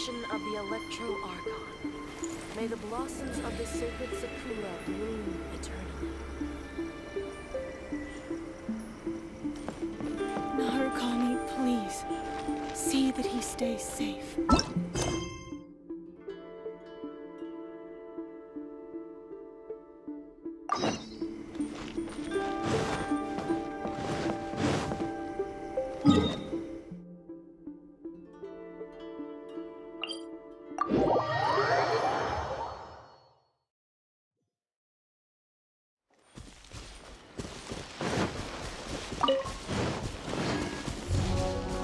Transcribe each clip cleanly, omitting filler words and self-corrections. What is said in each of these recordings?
protection of the Electro-Archon. May the blossoms of the sacred Sakura bloom eternally. Narukami, please. See that he stays safe.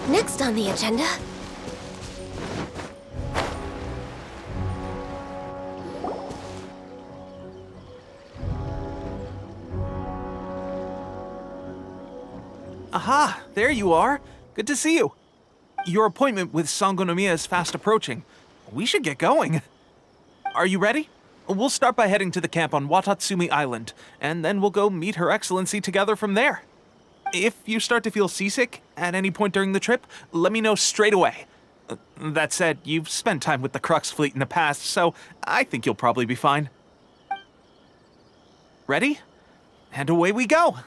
Next on the agenda... Aha! There you are! Good to see you! Your appointment with Sangonomiya is fast approaching. We should get going. Are you ready? We'll start by heading to the camp on Watatsumi Island, and then we'll go meet Her Excellency together from there. If you start to feel seasick at any point during the trip, let me know straight away. That said, you've spent time with the Crux fleet in the past, so I think you'll probably be fine. Ready? And away we go!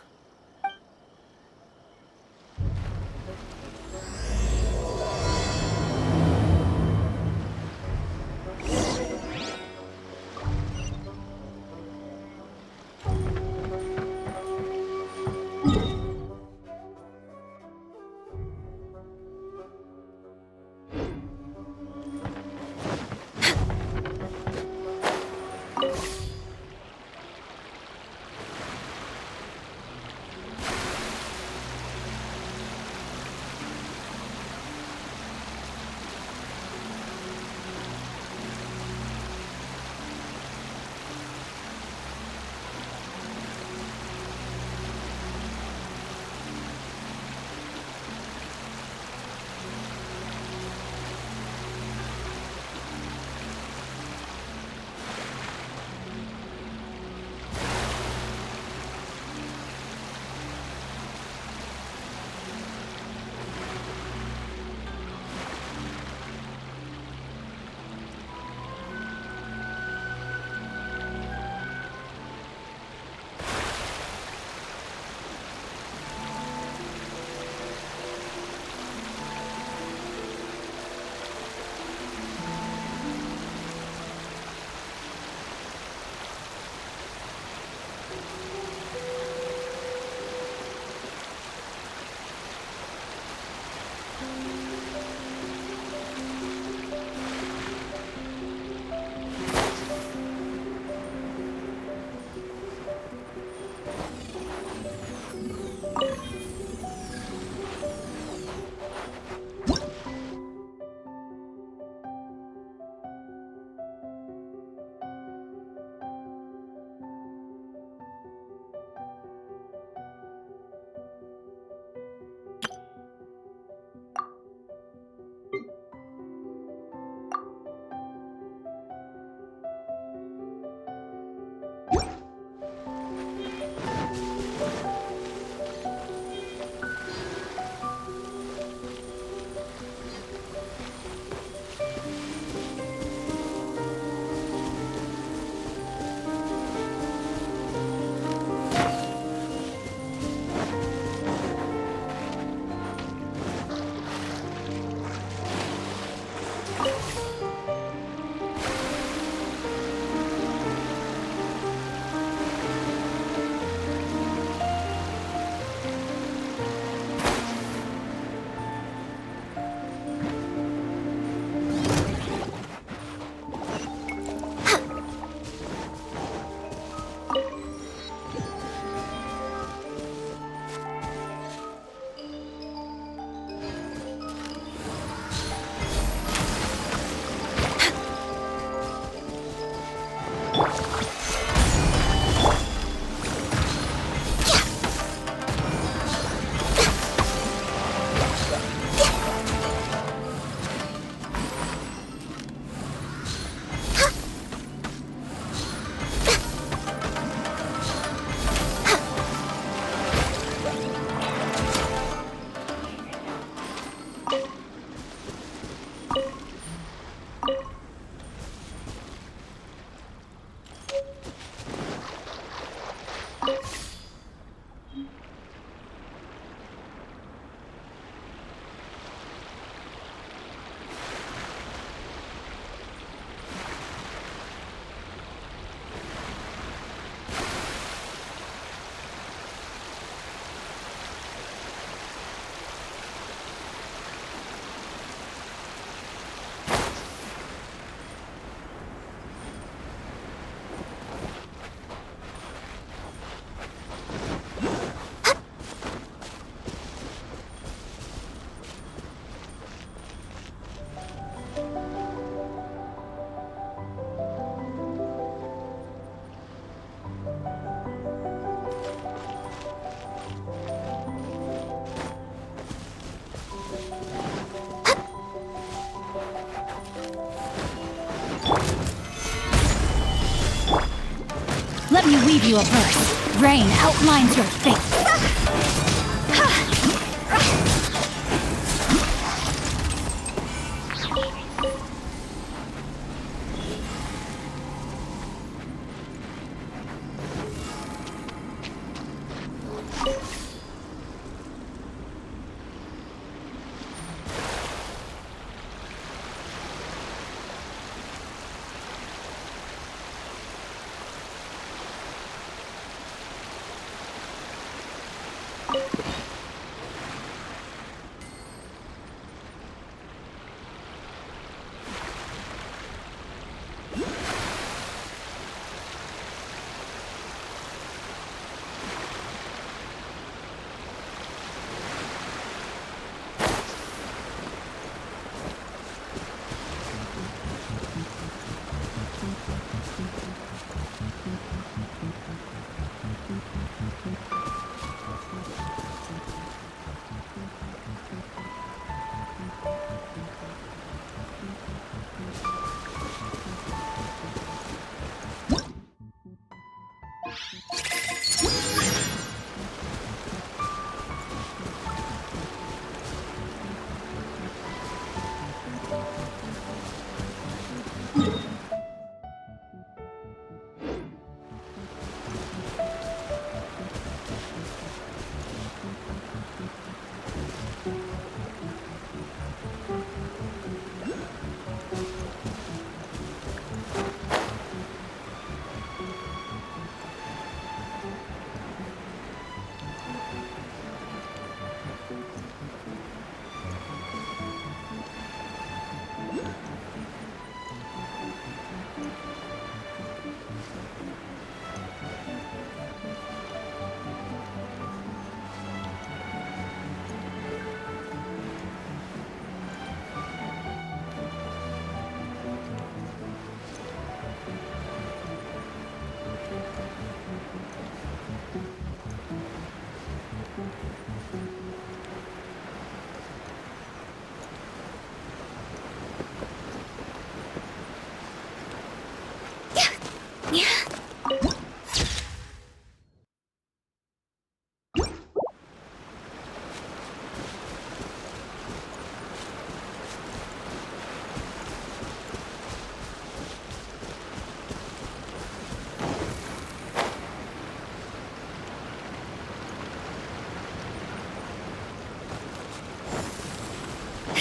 give you a burst. Rain outlines your fate.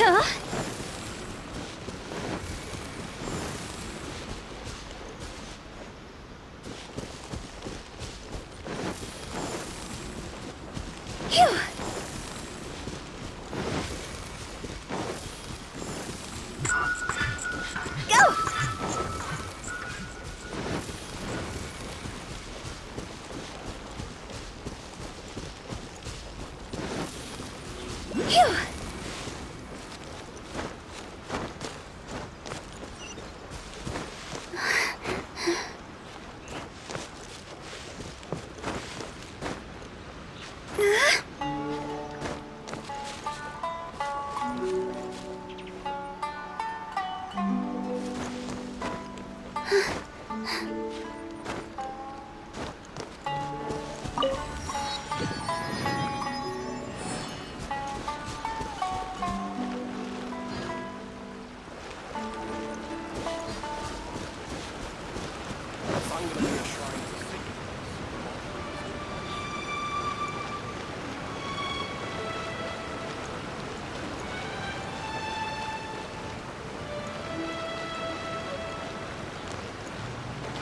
Huh? Phew. Go! Phew.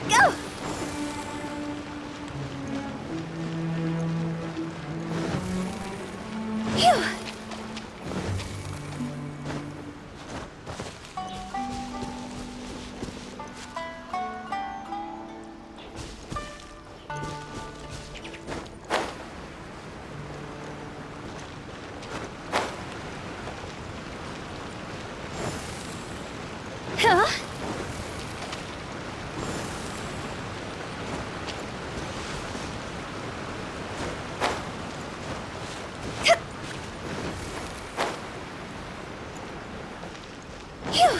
Go! Phew. Huh? Phew.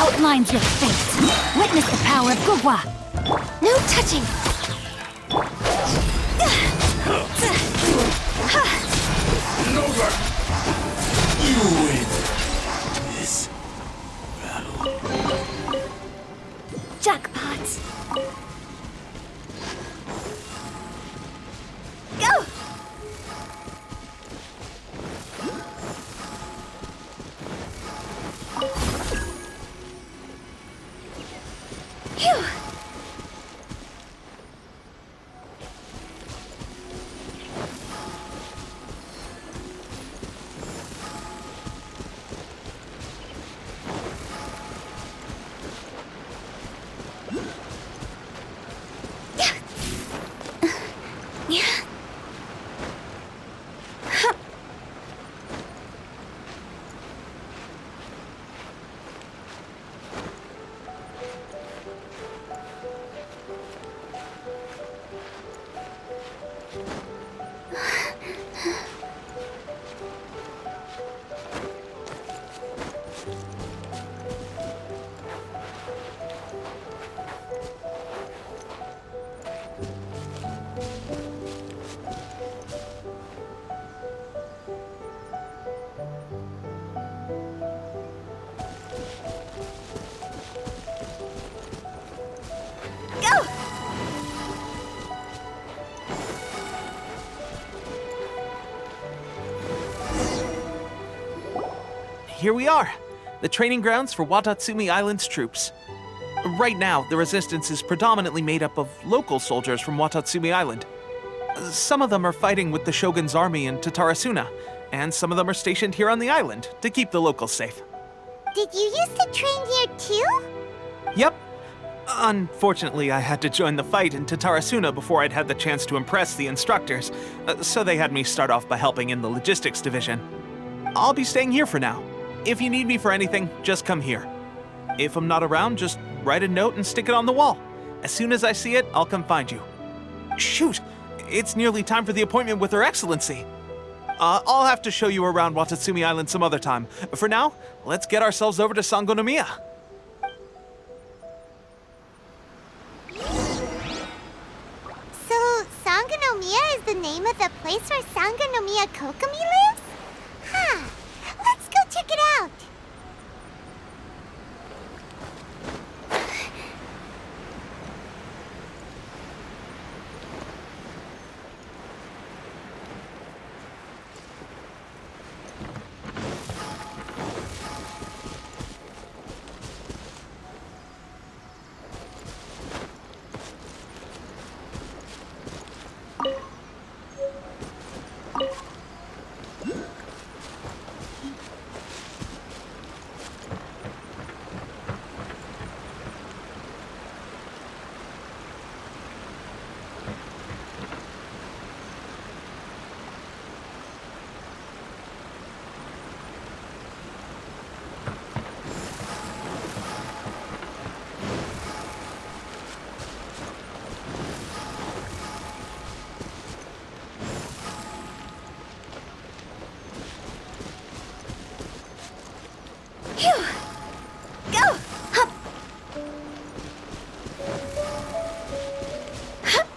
outlines your fate. Witness the power of Gugwa. No touching. Over. You win this battle. Jackpot. Go! Phew! Here we are, the training grounds for Watatsumi Island's troops. Right now, the resistance is predominantly made up of local soldiers from Watatsumi Island. Some of them are fighting with the Shogun's army in Tatarasuna, and some of them are stationed here on the island to keep the locals safe. Did you used to train here too? Yep. Unfortunately, I had to join the fight in Tatarasuna before I'd had the chance to impress the instructors, so they had me start off by helping in the logistics division. I'll be staying here for now. If you need me for anything, just come here. If I'm not around, just write a note and stick it on the wall. As soon as I see it, I'll come find you. Shoot! It's nearly time for the appointment with Her Excellency. I'll have to show you around Watatsumi Island some other time. For now, let's get ourselves over to Sangonomiya. So, Sangonomiya is the name of the place where Sangonomiya Kokomi lives? Huh. Let's go check it out. Phew! Go! Hup! Hup!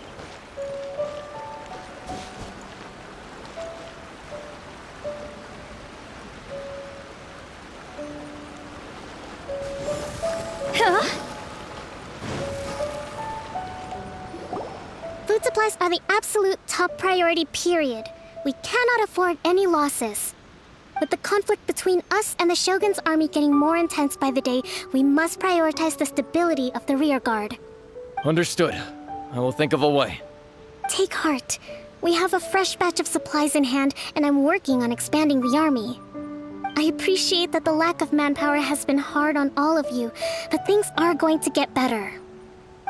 Huh? Food supplies are the absolute top priority, period. We cannot afford any losses. With the conflict between us and the Shogun's army getting more intense by the day, we must prioritize the stability of the rear guard. Understood. I will think of a way. Take heart. We have a fresh batch of supplies in hand, and I'm working on expanding the army. I appreciate that the lack of manpower has been hard on all of you, but things are going to get better.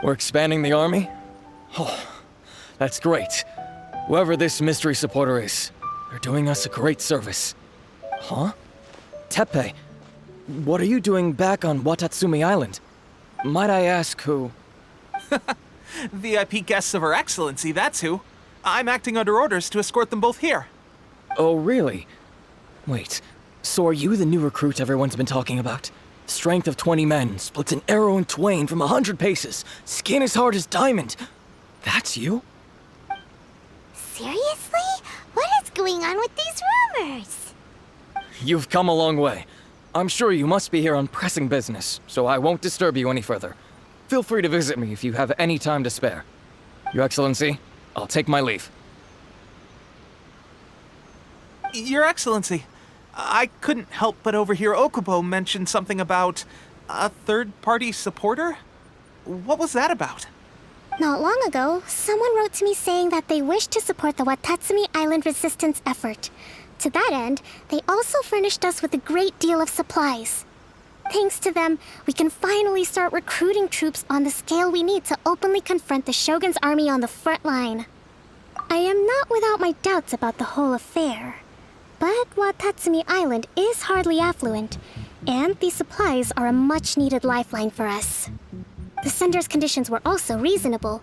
We're expanding the army? Oh, that's great. Whoever this mystery supporter is, they're doing us a great service. Huh? Teppei, what are you doing back on Watatsumi Island? Might I ask who? VIP guests of Her Excellency, that's who. I'm acting under orders to escort them both here. Oh, really? Wait, so are you the new recruit everyone's been talking about? Strength of 20 men, splits an arrow in twain from 100 paces, skin as hard as diamond. That's you? Seriously? What is going on with these rumors? You've come a long way. I'm sure you must be here on pressing business, so I won't disturb you any further. Feel free to visit me if you have any time to spare. Your Excellency, I'll take my leave. Your Excellency, I couldn't help but overhear Okubo mention something about a third-party supporter? What was that about? Not long ago, someone wrote to me saying that they wish to support the Watatsumi Island resistance effort. To that end, they also furnished us with a great deal of supplies. Thanks to them, we can finally start recruiting troops on the scale we need to openly confront the Shogun's army on the front line. I am not without my doubts about the whole affair. But Watatsumi Island is hardly affluent, and these supplies are a much-needed lifeline for us. The sender's conditions were also reasonable.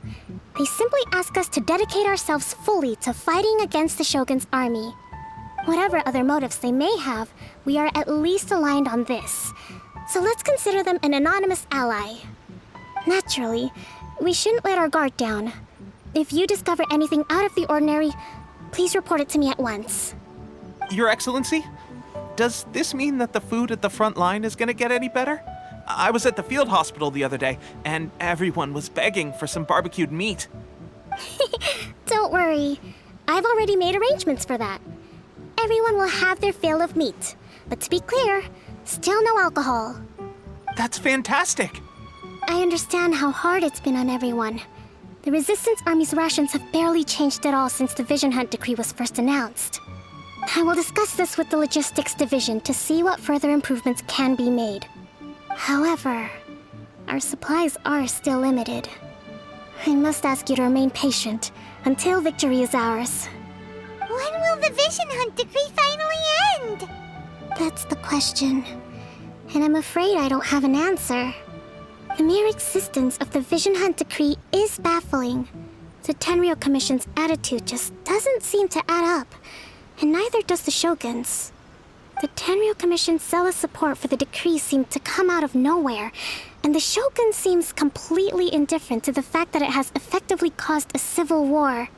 They simply ask us to dedicate ourselves fully to fighting against the Shogun's army. Whatever other motives they may have, we are at least aligned on this. So let's consider them an anonymous ally. Naturally, we shouldn't let our guard down. If you discover anything out of the ordinary, please report it to me at once. Your Excellency, does this mean that the food at the front line is gonna get any better? I was at the field hospital the other day, and everyone was begging for some barbecued meat. Don't worry. I've already made arrangements for that. Everyone will have their fill of meat. But to be clear, still no alcohol. That's fantastic! I understand how hard it's been on everyone. The Resistance Army's rations have barely changed at all since the Vision Hunt decree was first announced. I will discuss this with the Logistics Division to see what further improvements can be made. However, our supplies are still limited. I must ask you to remain patient until victory is ours. When will the Vision Hunt decree finally end? That's the question. And I'm afraid I don't have an answer. The mere existence of the Vision Hunt decree is baffling. The Tenryou Commission's attitude just doesn't seem to add up, and neither does the Shogun's. The Tenryou Commission's zealous support for the decree seemed to come out of nowhere, and the Shogun seems completely indifferent to the fact that it has effectively caused a civil war.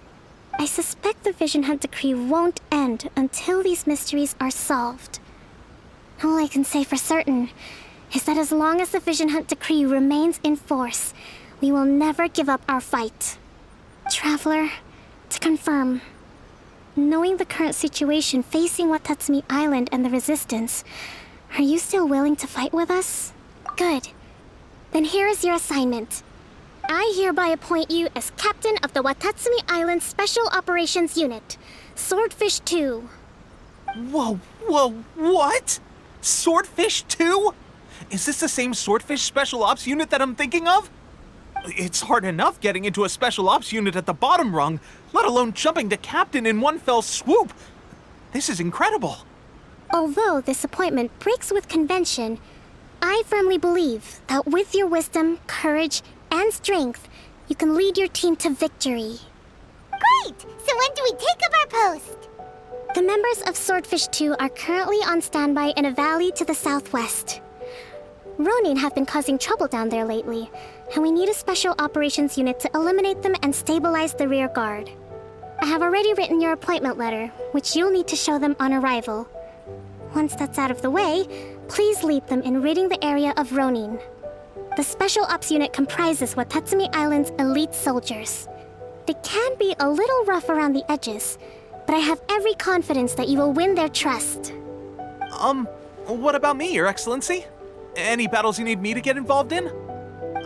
I suspect the Vision Hunt decree won't end until these mysteries are solved. All I can say for certain is that as long as the Vision Hunt decree remains in force, we will never give up our fight. Traveler, to confirm, knowing the current situation facing Watatsumi Island and the Resistance, are you still willing to fight with us? Good. Then here is your assignment. I hereby appoint you as captain of the Watatsumi Island Special Operations Unit, Swordfish 2. Whoa, what? Swordfish 2? Is this the same Swordfish Special Ops unit that I'm thinking of? It's hard enough getting into a Special Ops unit at the bottom rung, let alone jumping to captain in one fell swoop. This is incredible. Although this appointment breaks with convention, I firmly believe that with your wisdom, courage, and strength, you can lead your team to victory. Great! So when do we take up our post? The members of Swordfish 2 are currently on standby in a valley to the southwest. Ronin have been causing trouble down there lately, and we need a special operations unit to eliminate them and stabilize the rear guard. I have already written your appointment letter, which you'll need to show them on arrival. Once that's out of the way, please lead them in ridding the area of Ronin. The Special Ops unit comprises Watatsumi Island's elite soldiers. They can be a little rough around the edges, but I have every confidence that you will win their trust. What about me, Your Excellency? Any battles you need me to get involved in?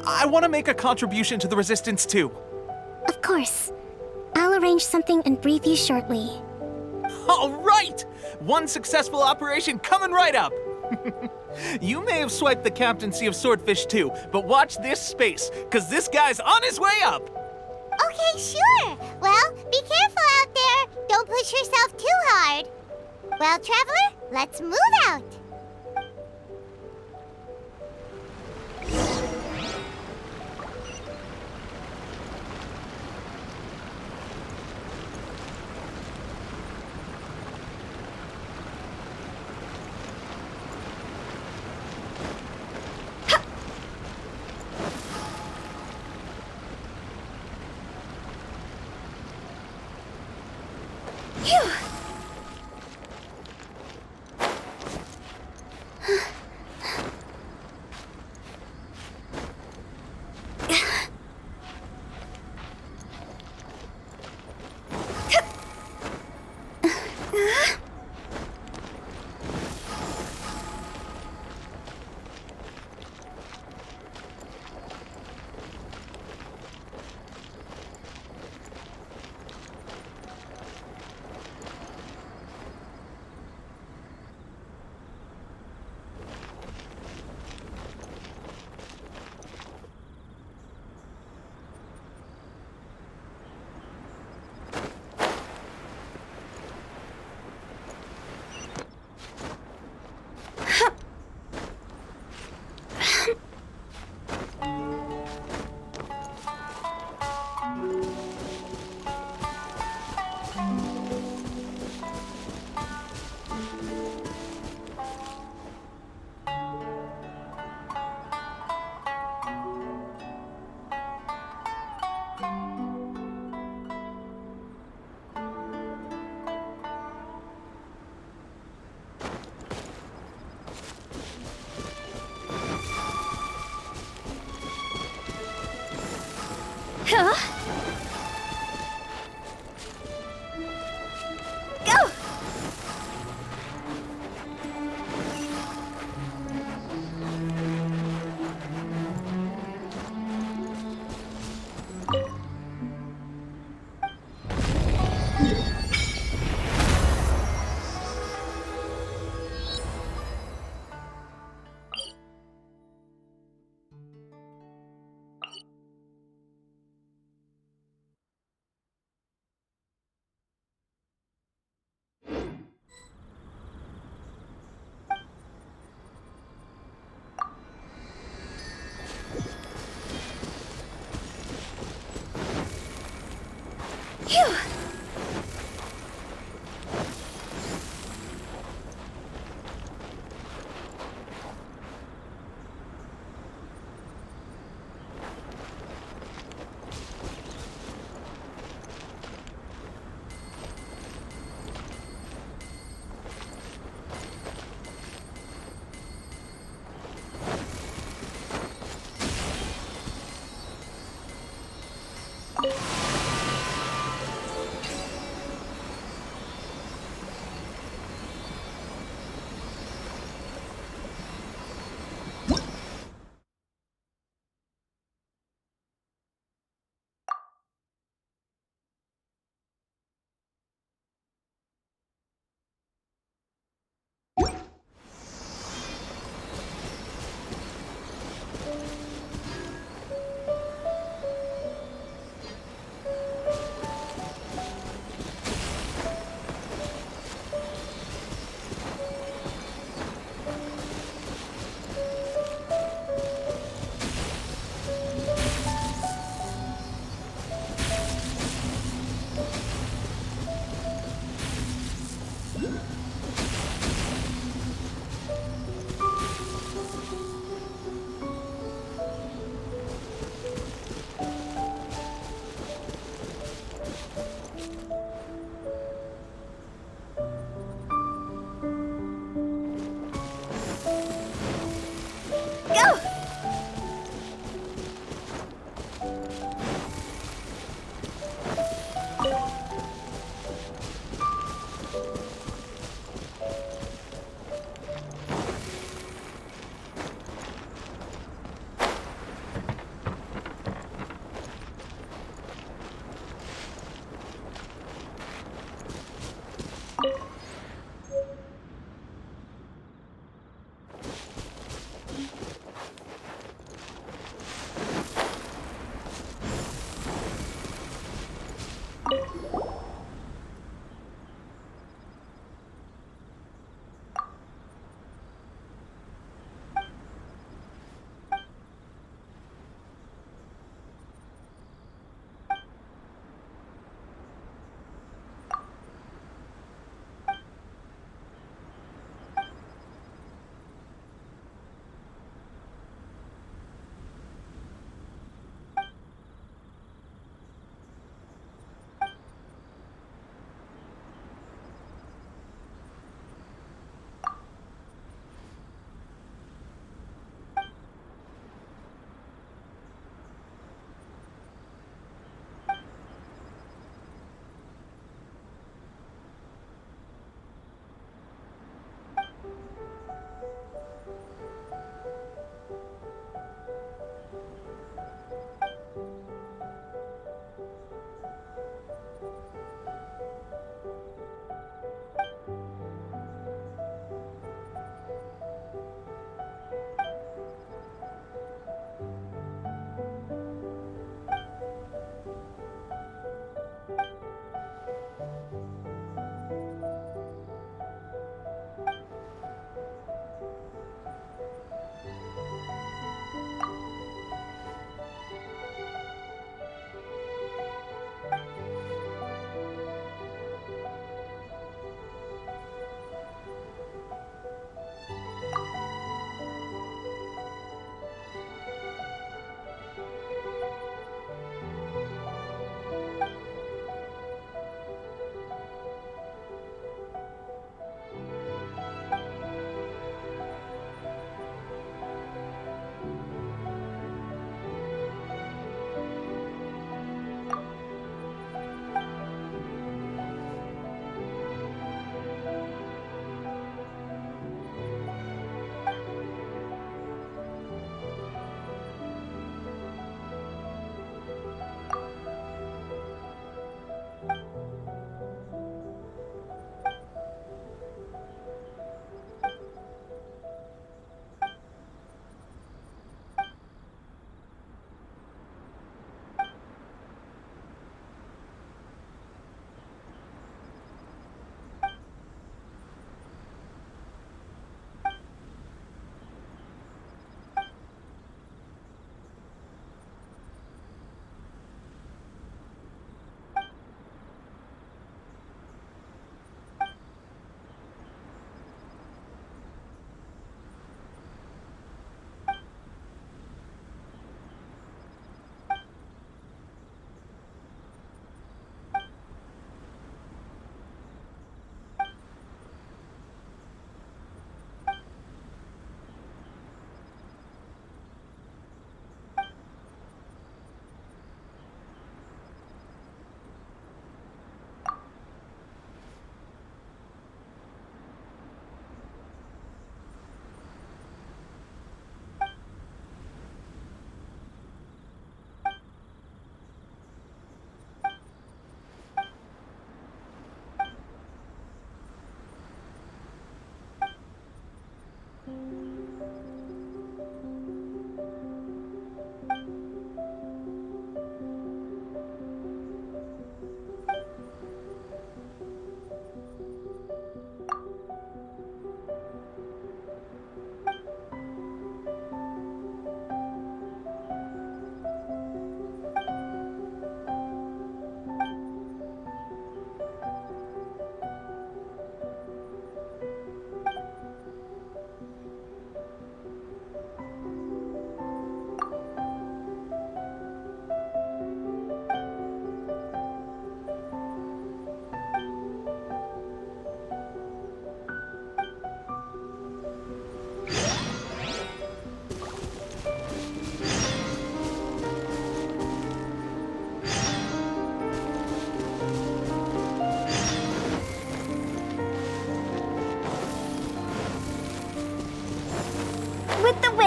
I want to make a contribution to the Resistance too. Of course. I'll arrange something and brief you shortly. All right! One successful operation coming right up! You may have swiped the captaincy of Swordfish 2, but watch this space, because this guy's on his way up! Okay, sure. Well, be careful out there. Don't push yourself too hard. Well, Traveler, let's move out. Huh? Go! Phew! Go!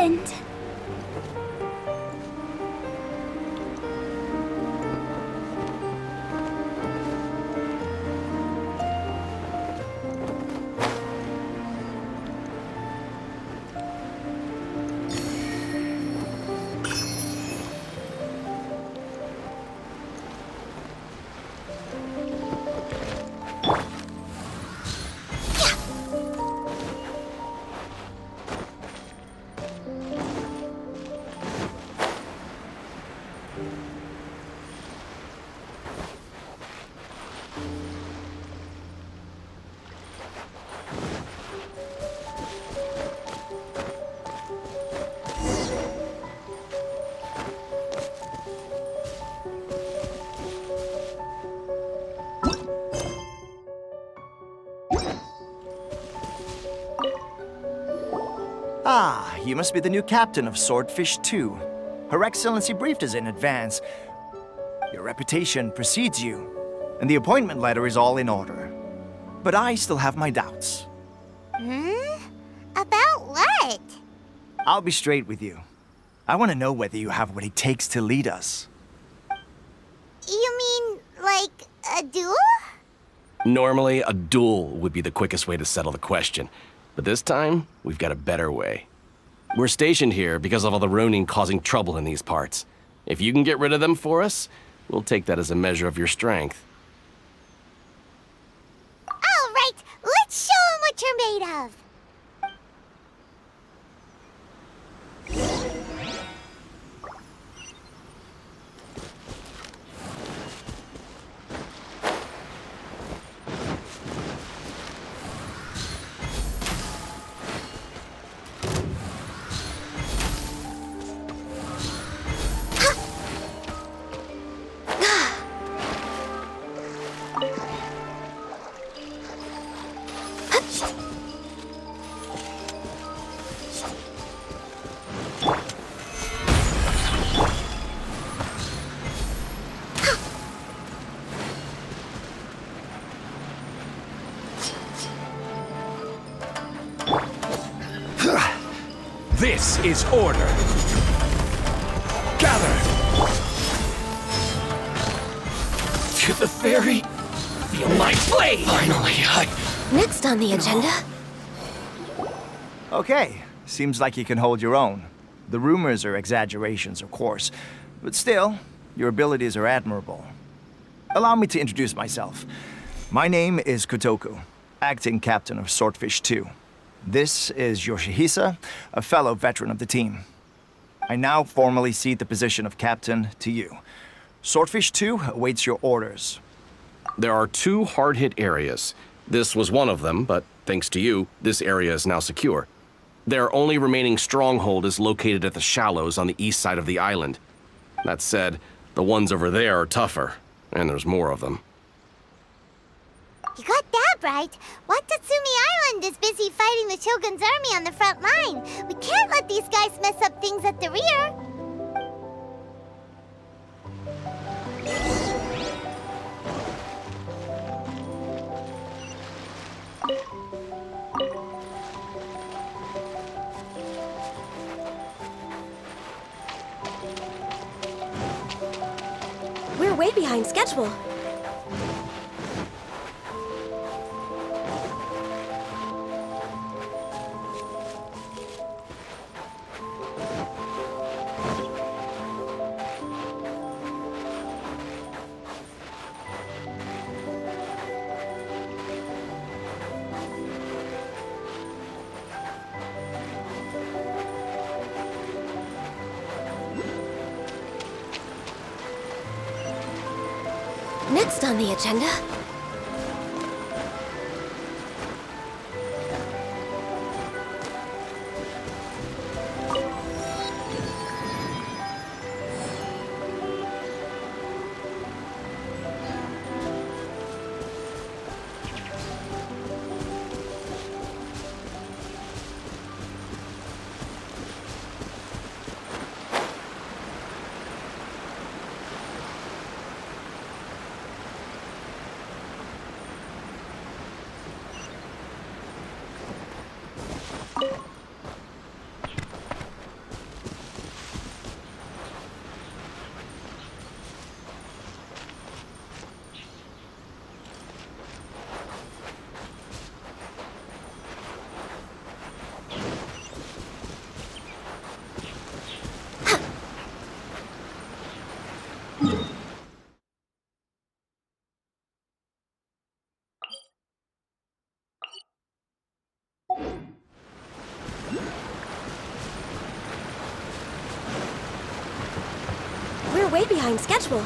happened? Ah, you must be the new captain of Swordfish 2. Her Excellency briefed us in advance. Your reputation precedes you, and the appointment letter is all in order. But I still have my doubts. About what? I'll be straight with you. I want to know whether you have what it takes to lead us. You mean, like, a duel? Normally, a duel would be the quickest way to settle the question. But this time, we've got a better way. We're stationed here because of all the Ronin causing trouble in these parts. If you can get rid of them for us, we'll take that as a measure of your strength. All right, let's show 'em what you're made of. This is order. Gather! To the ferry? Feel my blade! Finally, Next on the agenda. Okay, seems like you can hold your own. The rumors are exaggerations, of course, but still, your abilities are admirable. Allow me to introduce myself. My name is Kotoku, acting captain of Swordfish 2. This is Yoshihisa, a fellow veteran of the team. I now formally cede the position of captain to you. Swordfish 2 awaits your orders. There are 2 hard-hit areas. This was one of them, but thanks to you, this area is now secure. Their only remaining stronghold is located at the shallows on the east side of the island. That said, the ones over there are tougher, and there's more of them. You got that right. Watatsumi Island is busy fighting the Shogun's army on the front line. We can't let these guys mess up things at the rear. We're way behind schedule. Next on the agenda. way behind schedule.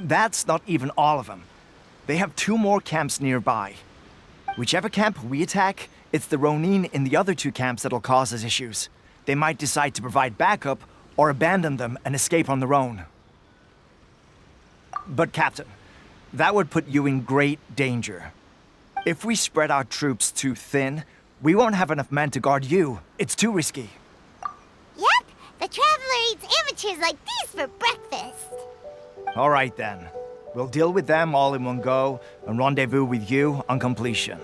That's not even all of them. They have 2 more camps nearby. Whichever camp we attack, it's the Ronin in the other 2 camps that'll cause us issues. They might decide to provide backup or abandon them and escape on their own. But Captain, that would put you in great danger. If we spread our troops too thin, we won't have enough men to guard you. It's too risky. Yep, the Traveler eats amateurs like these for breakfast. All right then. We'll deal with them all in one go and rendezvous with you on completion.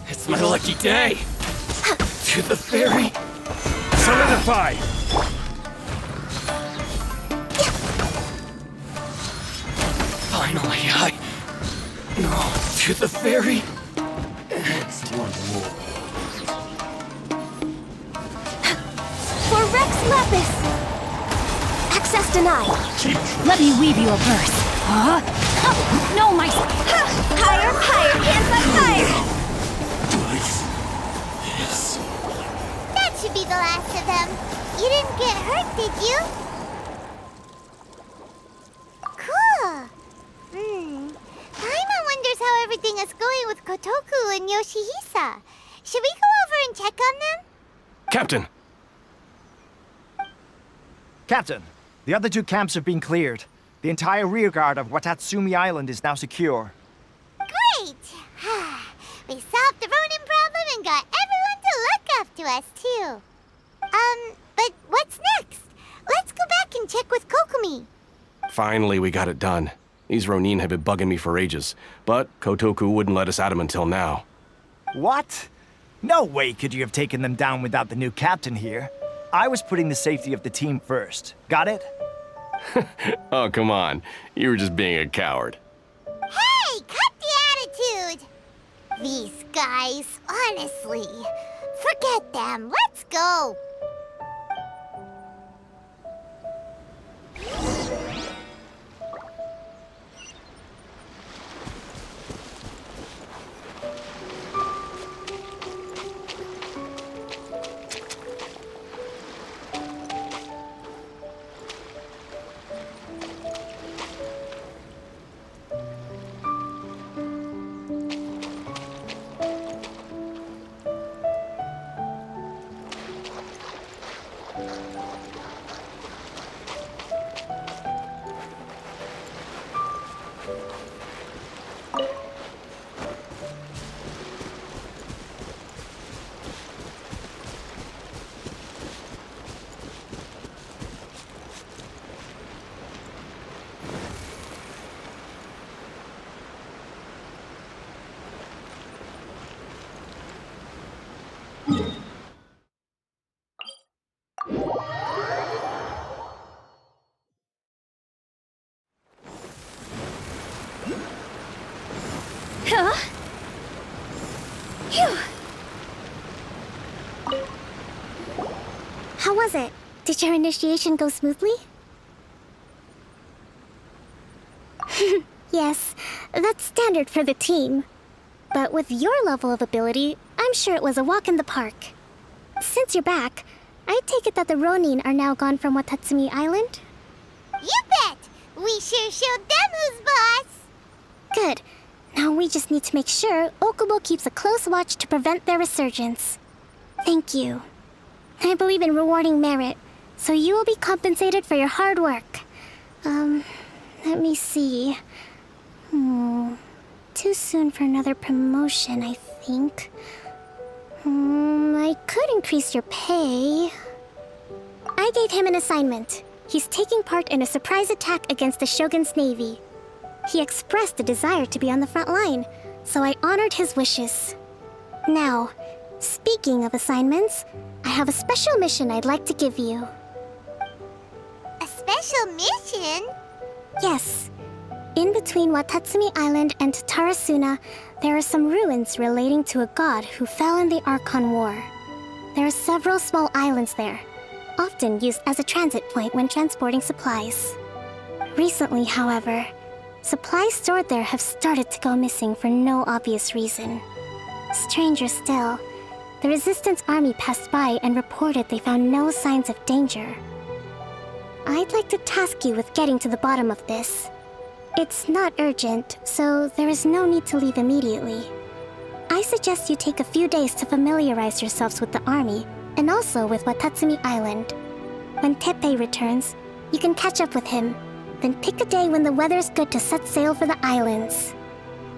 It's my lucky day! To the ferry! Solidify! Finally, to the ferry! For Rex Lapis! Access denied. Let me weave you a verse. Huh? No, my... Higher, higher, hands up higher! That should be the last of them. You didn't get hurt, did you? Cool. Paimon wonders how everything is going with Kotoku and Yoshihisa. Should we go over and check on them? Captain! Captain, the other 2 camps have been cleared. The entire rearguard of Watatsumi Island is now secure. Great! We solved the Ronin problem and got everyone to look up to us, too. But what's next? Let's go back and check with Kokumi. Finally, we got it done. These Ronin have been bugging me for ages, but Kotoku wouldn't let us at them until now. What? No way could you have taken them down without the new captain here. I was putting the safety of the team first. Got it? Oh, come on. You were just being a coward. Hey, cut the attitude! These guys, honestly. Forget them. Let's go. How was it? Did your initiation go smoothly? Yes, that's standard for the team. But with your level of ability, I'm sure it was a walk in the park. Since you're back, I take it that the Ronin are now gone from Watatsumi Island? You bet! We sure showed them who's boss! Good. Now we just need to make sure Okubo keeps a close watch to prevent their resurgence. Thank you. I believe in rewarding merit, so you will be compensated for your hard work. Let me see. Too soon for another promotion, I think. I could increase your pay. I gave him an assignment. He's taking part in a surprise attack against the Shogun's navy. He expressed a desire to be on the front line, so I honored his wishes. Now, speaking of assignments, I have a special mission I'd like to give you. A special mission? Yes. In between Watatsumi Island and Tatarasuna, there are some ruins relating to a god who fell in the Archon War. There are several small islands there, often used as a transit point when transporting supplies. Recently, however, supplies stored there have started to go missing for no obvious reason. Stranger still, the Resistance army passed by and reported they found no signs of danger. I'd like to task you with getting to the bottom of this. It's not urgent, so there is no need to leave immediately. I suggest you take a few days to familiarize yourselves with the army, and also with Watatsumi Island. When Teppei returns, you can catch up with him, then pick a day when the weather's good to set sail for the islands.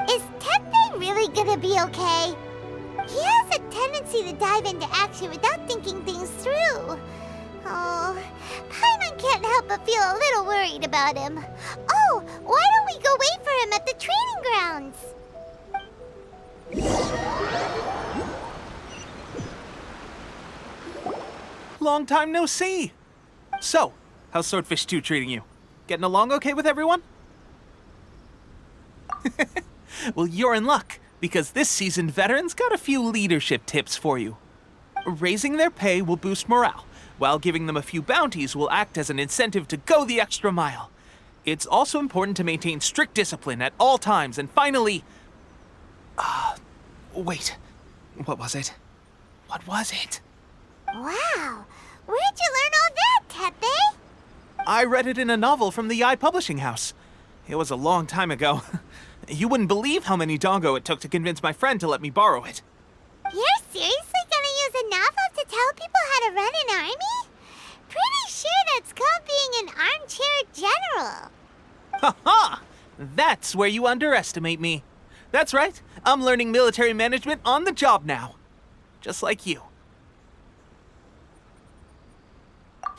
Is Teppei really gonna be okay? He has a tendency to dive into action without thinking things through. Oh, Paimon can't help but feel a little worried about him. Oh, why don't we go wait for him at the training grounds? Long time no see! So, how's Swordfish 2 treating you? Getting along okay with everyone? Well, you're in luck, because this seasoned veteran's got a few leadership tips for you. Raising their pay will boost morale, while giving them a few bounties will act as an incentive to go the extra mile. It's also important to maintain strict discipline at all times, and finally... wait. What was it? What was it? Wow, where'd you learn all that, Teppei? I read it in a novel from the Eye Publishing House. It was a long time ago. You wouldn't believe how many dongo it took to convince my friend to let me borrow it. You're seriously gonna use a novel to tell people how to run an army? Pretty sure that's called being an armchair general. Ha ha! That's where you underestimate me. That's right, I'm learning military management on the job now. Just like you.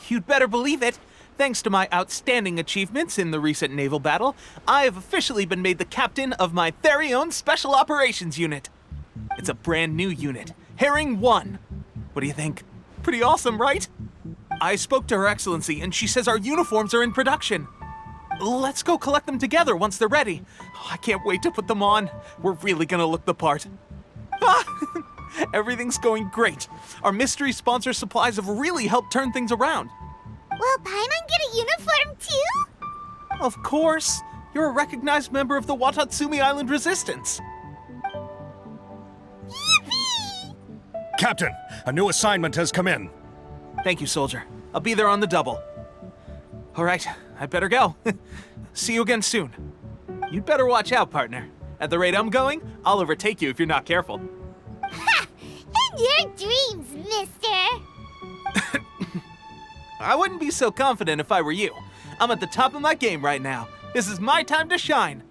You'd better believe it. Thanks to my outstanding achievements in the recent naval battle, I have officially been made the captain of my very own Special Operations Unit. It's a brand new unit, Herring 1. What do you think? Pretty awesome, right? I spoke to Her Excellency, and she says our uniforms are in production. Let's go collect them together once they're ready. I can't wait to put them on. We're really gonna look the part. Everything's going great. Our mystery sponsor supplies have really helped turn things around. Will Paimon get a uniform too? Of course. You're a recognized member of the Watatsumi Island Resistance. Yippee! Captain, a new assignment has come in. Thank you, soldier. I'll be there on the double. All right, I better go. See you again soon. You'd better watch out, partner. At the rate I'm going, I'll overtake you if you're not careful. Ha! In your dreams, mister! I wouldn't be so confident if I were you. I'm at the top of my game right now. This is my time to shine.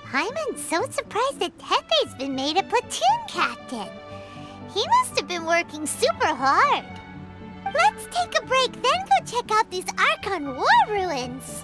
Paimon's so surprised that Teppei's been made a platoon captain. He must have been working super hard. Let's take a break, then go check out these Archon War ruins.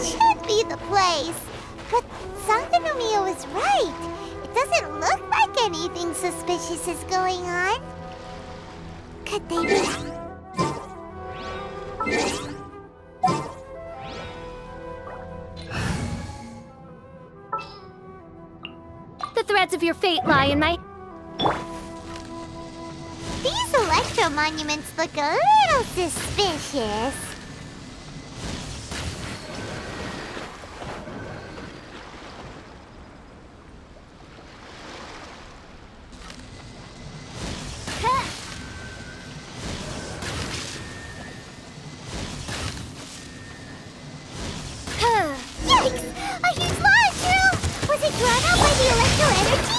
should be the place. But Sangonomiya was right. It doesn't look like anything suspicious is going on. Could they be... The threads of your fate lie in my... These electro monuments look a little suspicious. Yikes! A huge lava drill! Was it drawn out by the electro energy?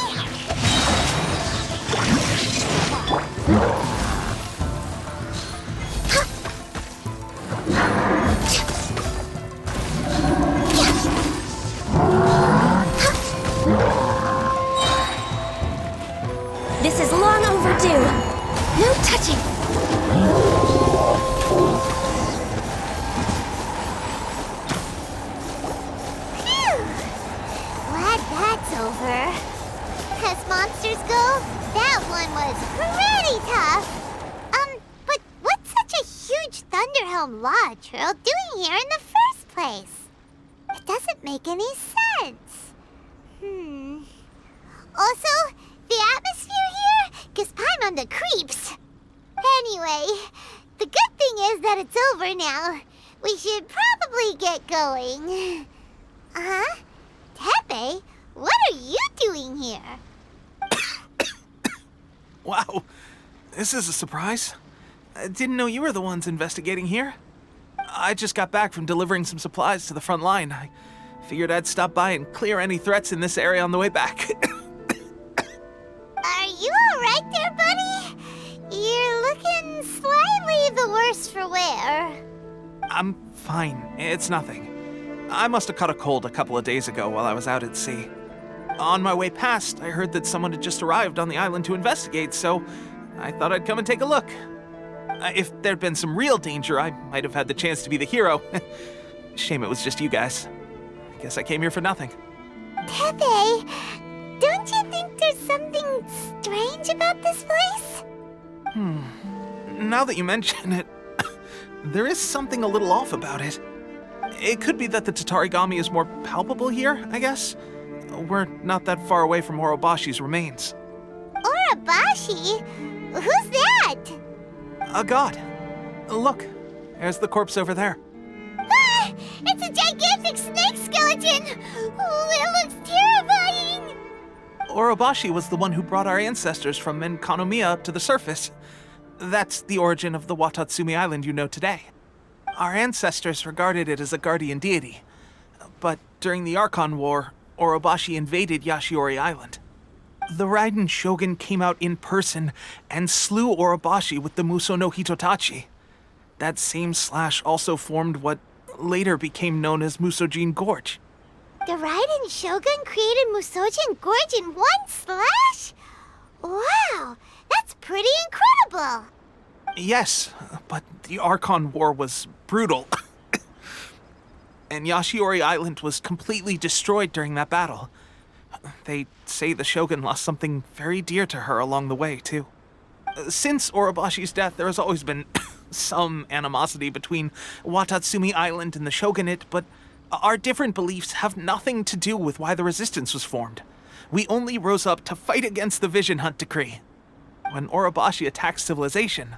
This is long overdue. No touching. Phew! Glad that's over. As monsters go, that one was pretty tough. But what's such a huge Thunderhelm lava trail doing here in the first place? It doesn't make any sense. Also, the atmosphere here gives Paimon the creeps. Anyway, the good thing is that it's over now. We should probably get going. Tepe, what are you doing here? Wow, this is a surprise. I didn't know you were the ones investigating here. I just got back from delivering some supplies to the front line. I figured I'd stop by and clear any threats in this area on the way back. Are you alright there, buddy? You're looking slightly the worse for wear. I'm fine. It's nothing. I must have caught a cold a couple of days ago while I was out at sea. On my way past, I heard that someone had just arrived on the island to investigate, so I thought I'd come and take a look. If there'd been some real danger, I might have had the chance to be the hero. Shame it was just you guys. I guess I came here for nothing. Tepe, don't you think there's something strange about this place? Now that you mention it, there is something a little off about it. It could be that the Tatarigami is more palpable here, I guess. We're not that far away from Orobashi's remains. Orobashi? Who's that? A god. Look, there's the corpse over there. Ah! It's a gigantic snake skeleton! Oh, it looks terrifying! Orobashi was the one who brought our ancestors from Enkanomiya to the surface. That's the origin of the Watatsumi Island you know today. Our ancestors regarded it as a guardian deity. But during the Archon War, Orobashi invaded Yashiori Island. The Raiden Shogun came out in person and slew Orobashi with the Muso no Hitotachi. That same slash also formed what later became known as Musojin Gorge. The Raiden Shogun created Musojin Gorge in one slash? Wow, that's pretty incredible! Yes, but the Archon War was brutal. And Yashiori Island was completely destroyed during that battle. They say the Shogun lost something very dear to her along the way, too. Since Orobashi's death, there has always been some animosity between Watatsumi Island and the Shogunate, but our different beliefs have nothing to do with why the resistance was formed. We only rose up to fight against the Vision Hunt Decree. When Orobashi attacked civilization,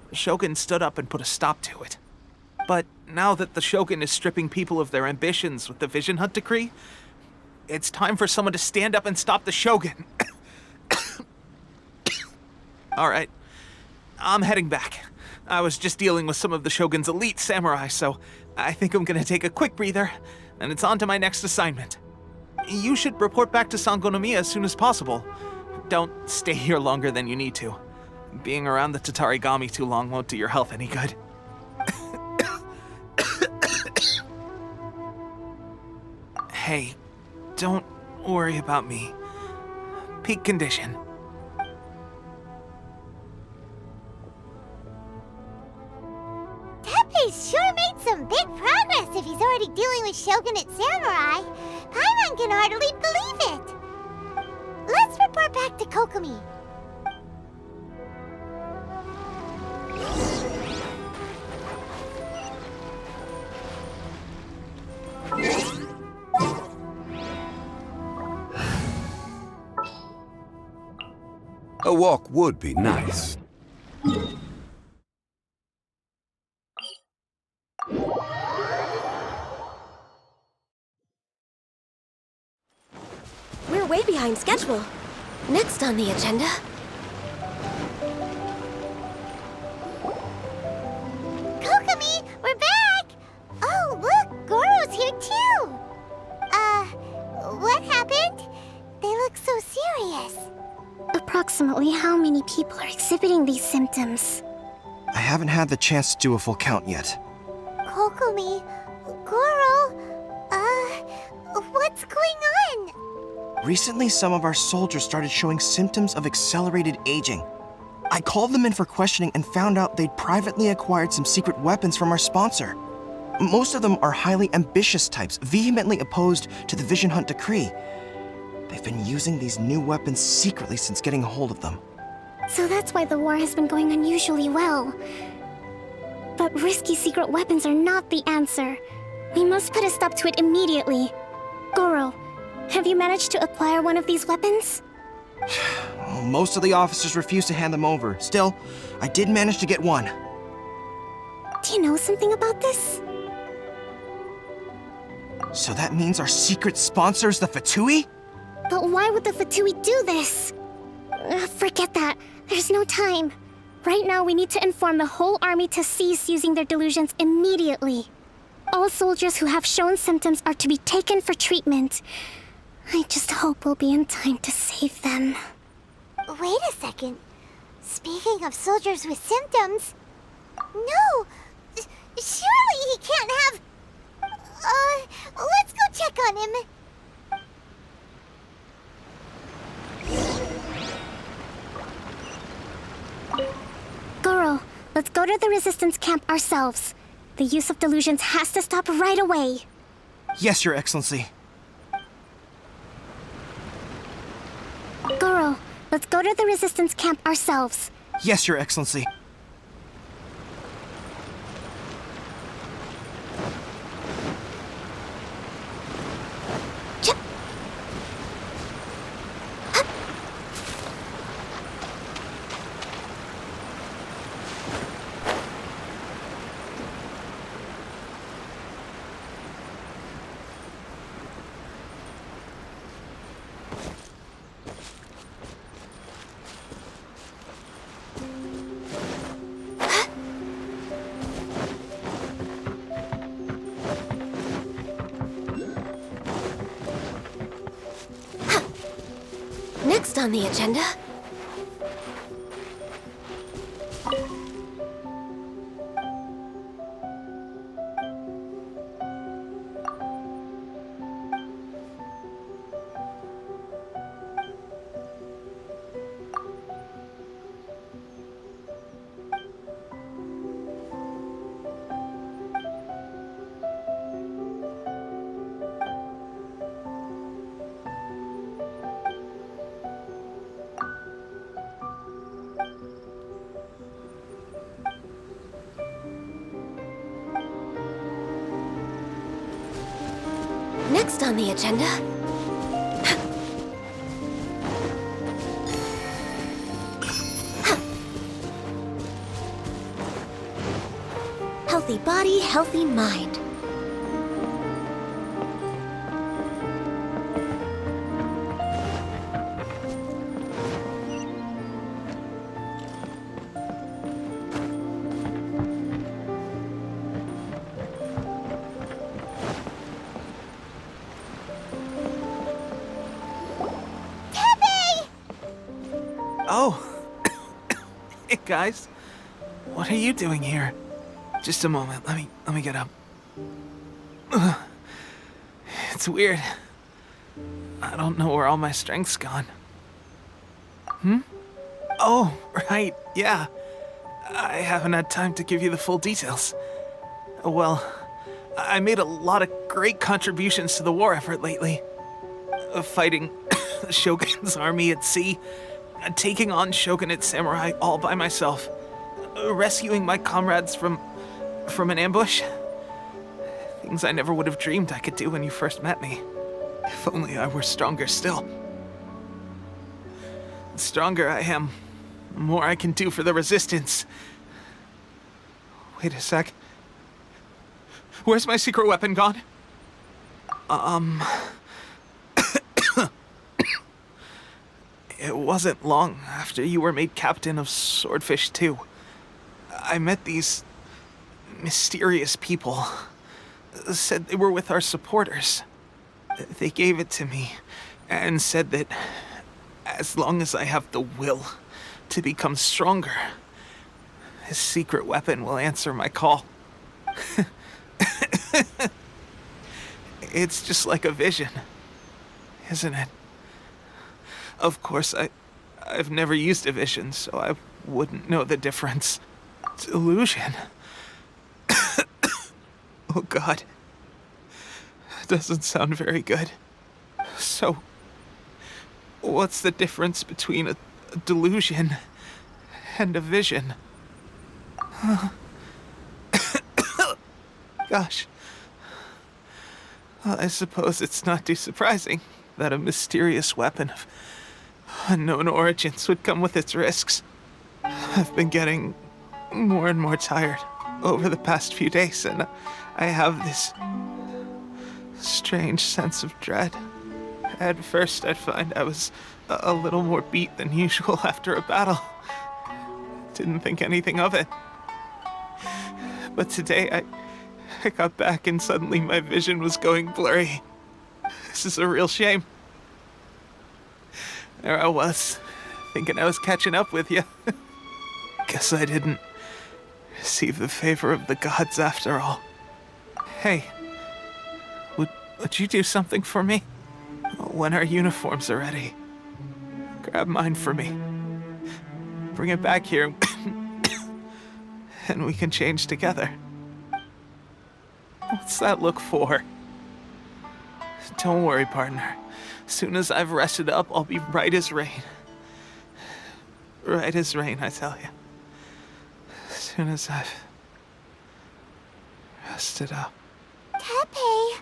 the Shogun stood up and put a stop to it. But now that the Shogun is stripping people of their ambitions with the Vision Hunt Decree, it's time for someone to stand up and stop the Shogun. All right, I'm heading back. I was just dealing with some of the Shogun's elite samurai, so I think I'm gonna take a quick breather, and it's on to my next assignment. You should report back to Sangonomiya as soon as possible. Don't stay here longer than you need to. Being around the Tatarigami too long won't do your health any good. Hey, don't worry about me. Peak condition. Tepe's sure made some big progress if he's already like dealing with shogunate samurai, Paimon can hardly believe it. Let's report back to Kokomi. A walk would be nice. We're way behind schedule. Next on the agenda... Kokomi, we're back! Oh, look, Goro's here too! What happened? They look so serious. Approximately how many people are exhibiting these symptoms? I haven't had the chance to do a full count yet. Kokomi, Goro, what's going on? Recently, some of our soldiers started showing symptoms of accelerated aging. I called them in for questioning and found out they'd privately acquired some secret weapons from our sponsor. Most of them are highly ambitious types, vehemently opposed to the Vision Hunt decree. They've been using these new weapons secretly since getting a hold of them. So that's why the war has been going unusually well. But risky secret weapons are not the answer. We must put a stop to it immediately. Goro, have you managed to acquire one of these weapons? Well, most of the officers refuse to hand them over. Still, I did manage to get one. Do you know something about this? So that means our secret sponsor is the Fatui? But why would the Fatui do this? Forget that. There's no time. Right now, we need to inform the whole army to cease using their delusions immediately. All soldiers who have shown symptoms are to be taken for treatment. I just hope we'll be in time to save them. Wait a second. Speaking of soldiers with symptoms... No! Surely he can't have... let's go check on him. Goro, let's go to the resistance camp ourselves. The use of delusions has to stop right away. Yes, Your Excellency. Goro, let's go to the resistance camp ourselves. Yes, Your Excellency. Next on the agenda... Next on the agenda... Healthy body, healthy mind. Oh. Hey, guys. What are you doing here? Just a moment. Let me get up. Ugh. It's weird. I don't know where all my strength's gone. Oh, right. Yeah. I haven't had time to give you the full details. Well, I made a lot of great contributions to the war effort lately. Fighting the Shogun's army at sea, taking on Shogunate samurai all by myself, rescuing my comrades from an ambush. Things I never would have dreamed I could do when you first met me. If only I were stronger still. The stronger I am, the more I can do for the Resistance. Wait a sec. Where's my secret weapon gone? It wasn't long after you were made captain of Swordfish 2. I met these mysterious people. Said they were with our supporters. They gave it to me and said that as long as I have the will to become stronger, his secret weapon will answer my call. It's just like a vision, isn't it? Of course, I've never used a vision, so I wouldn't know the difference. Delusion. Oh God. Doesn't sound very good. So, what's the difference between a delusion and a vision? Gosh. Well, I suppose it's not too surprising that a mysterious weapon of unknown origins would come with its risks. I've been getting more and more tired over the past few days, and I have this strange sense of dread. At first, I'd find I was a little more beat than usual after a battle. Didn't think anything of it. But today, I got back and suddenly my vision was going blurry. This is a real shame. There I was, thinking I was catching up with you. Guess I didn't receive the favor of the gods after all. Hey, would you do something for me? When our uniforms are ready, grab mine for me. Bring it back here, and we can change together. What's that look for? Don't worry, partner. As soon as I've rested up, I'll be right as rain. Right as rain, I tell you. As soon as I've rested up. Tepe!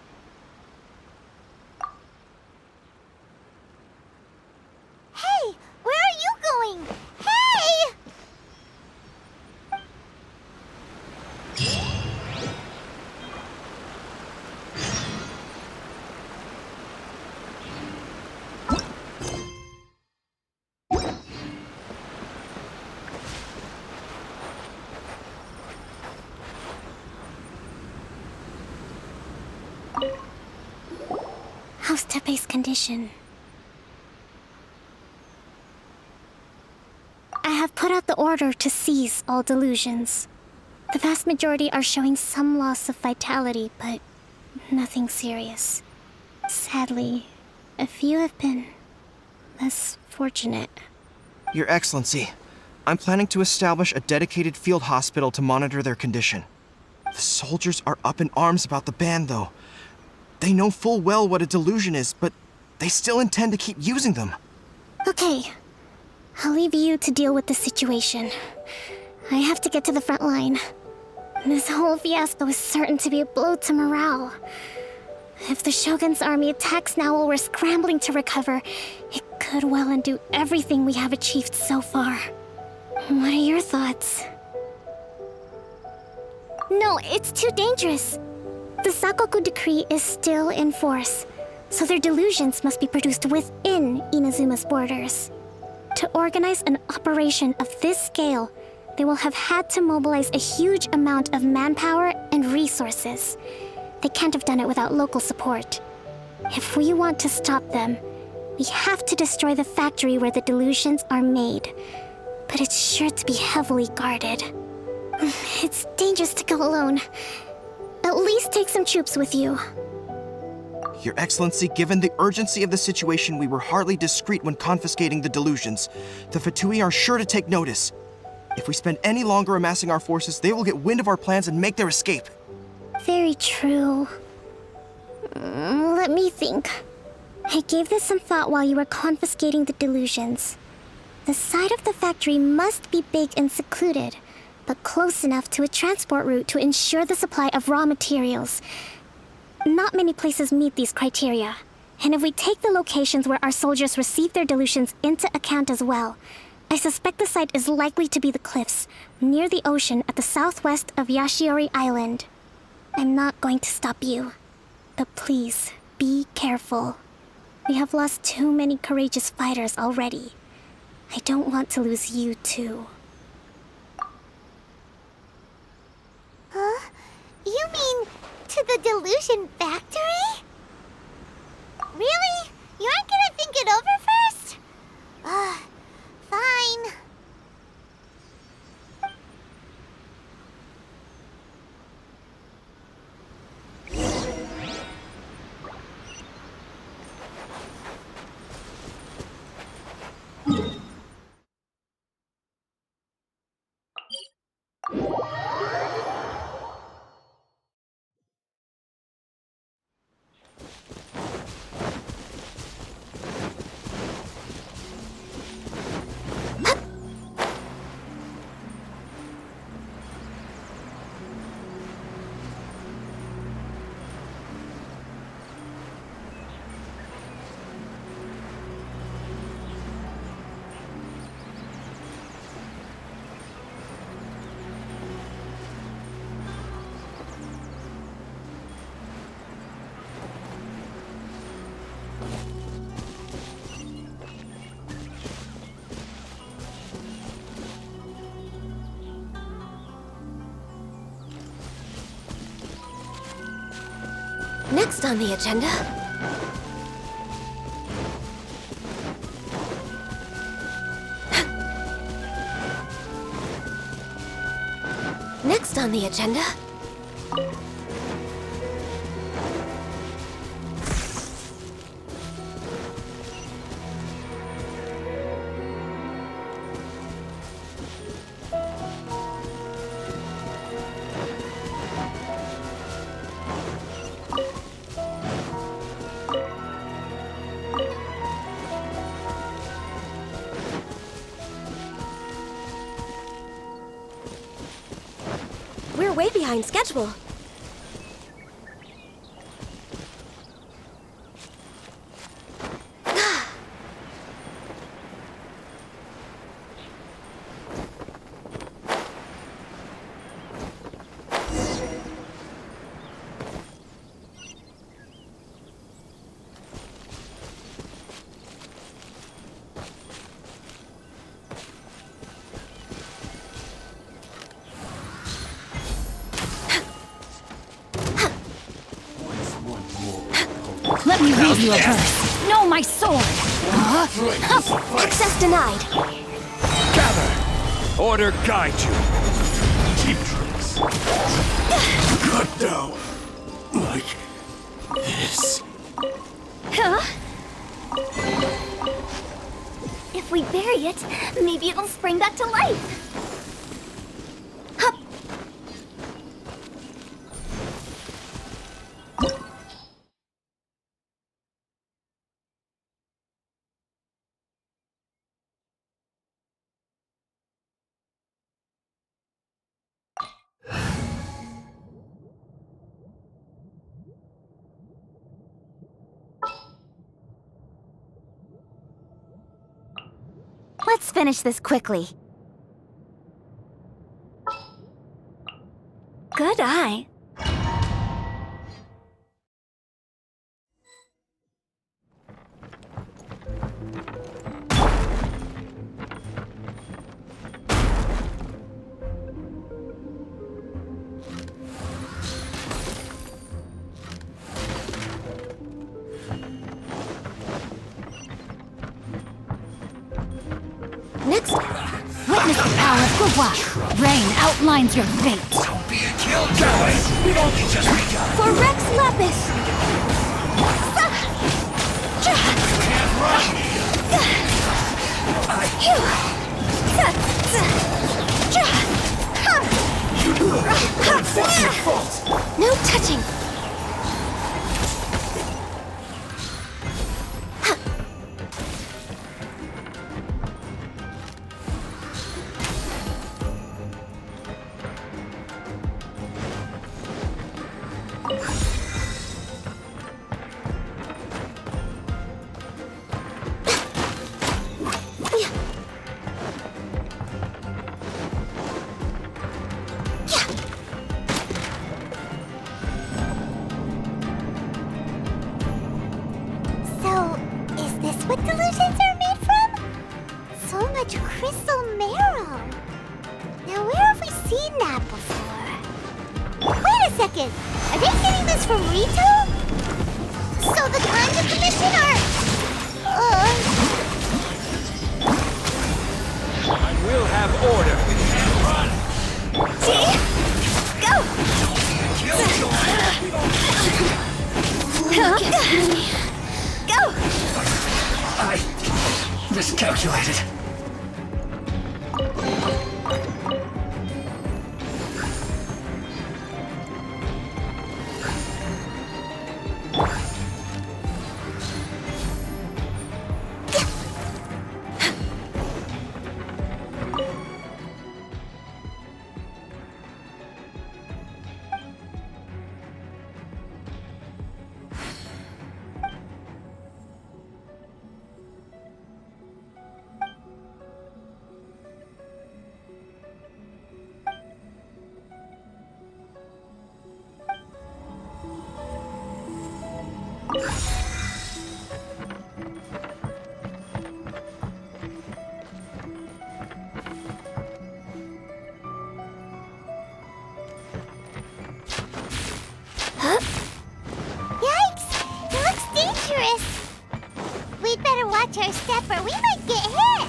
Hey! Where are you going? Hey! How's Tepe's condition? I have put out the order to seize all delusions. The vast majority are showing some loss of vitality, but nothing serious. Sadly, a few have been less fortunate. Your Excellency, I'm planning to establish a dedicated field hospital to monitor their condition. The soldiers are up in arms about the ban, though. They know full well what a delusion is, but they still intend to keep using them. Okay, I'll leave you to deal with the situation. I have to get to the front line. This whole fiasco is certain to be a blow to morale. If the Shogun's army attacks now while we're scrambling to recover, it could well undo everything we have achieved so far. What are your thoughts? No, it's too dangerous. The Sakoku decree is still in force, so their delusions must be produced within Inazuma's borders. To organize an operation of this scale, they will have had to mobilize a huge amount of manpower and resources. They can't have done it without local support. If we want to stop them, we have to destroy the factory where the delusions are made. But it's sure to be heavily guarded. It's dangerous to go alone. At least take some troops with you. Your Excellency, given the urgency of the situation, we were hardly discreet when confiscating the delusions. The Fatui are sure to take notice. If we spend any longer amassing our forces, they will get wind of our plans and make their escape. very true. Let me think. I gave this some thought while you were confiscating the delusions. The side of the factory must be big and secluded, but close enough to a transport route to ensure the supply of raw materials. Not many places meet these criteria, and if we take the locations where our soldiers receive their delusions into account as well, I suspect the site is likely to be the cliffs, near the ocean at the southwest of Yashiori Island. I'm not going to stop you, but please, be careful. We have lost too many courageous fighters already. I don't want to lose you too. Huh? You mean to the delusion factory? Really? You aren't gonna think it over first? Fine. Next on the agenda... Next on the agenda... We're way behind schedule. Let me read you a verse. No, my sword! Access denied. Gather! Order guide you. Cheap tricks. Cut down. Like this. Huh? If we bury it, maybe it'll spring back to life. Hup. Let's finish this quickly. Good eye. Next, Witness the power of Gua. Rain outlines your fate. Don't be a killjoy! We've only just begun! for Rex Lapis! Can't run! No touching asking. Are they getting this from Rito? So the Conga Commission are... I will have order. Run! Go! Go! I miscalculated. Yikes! It looks dangerous. We'd better watch our step or we might get hit.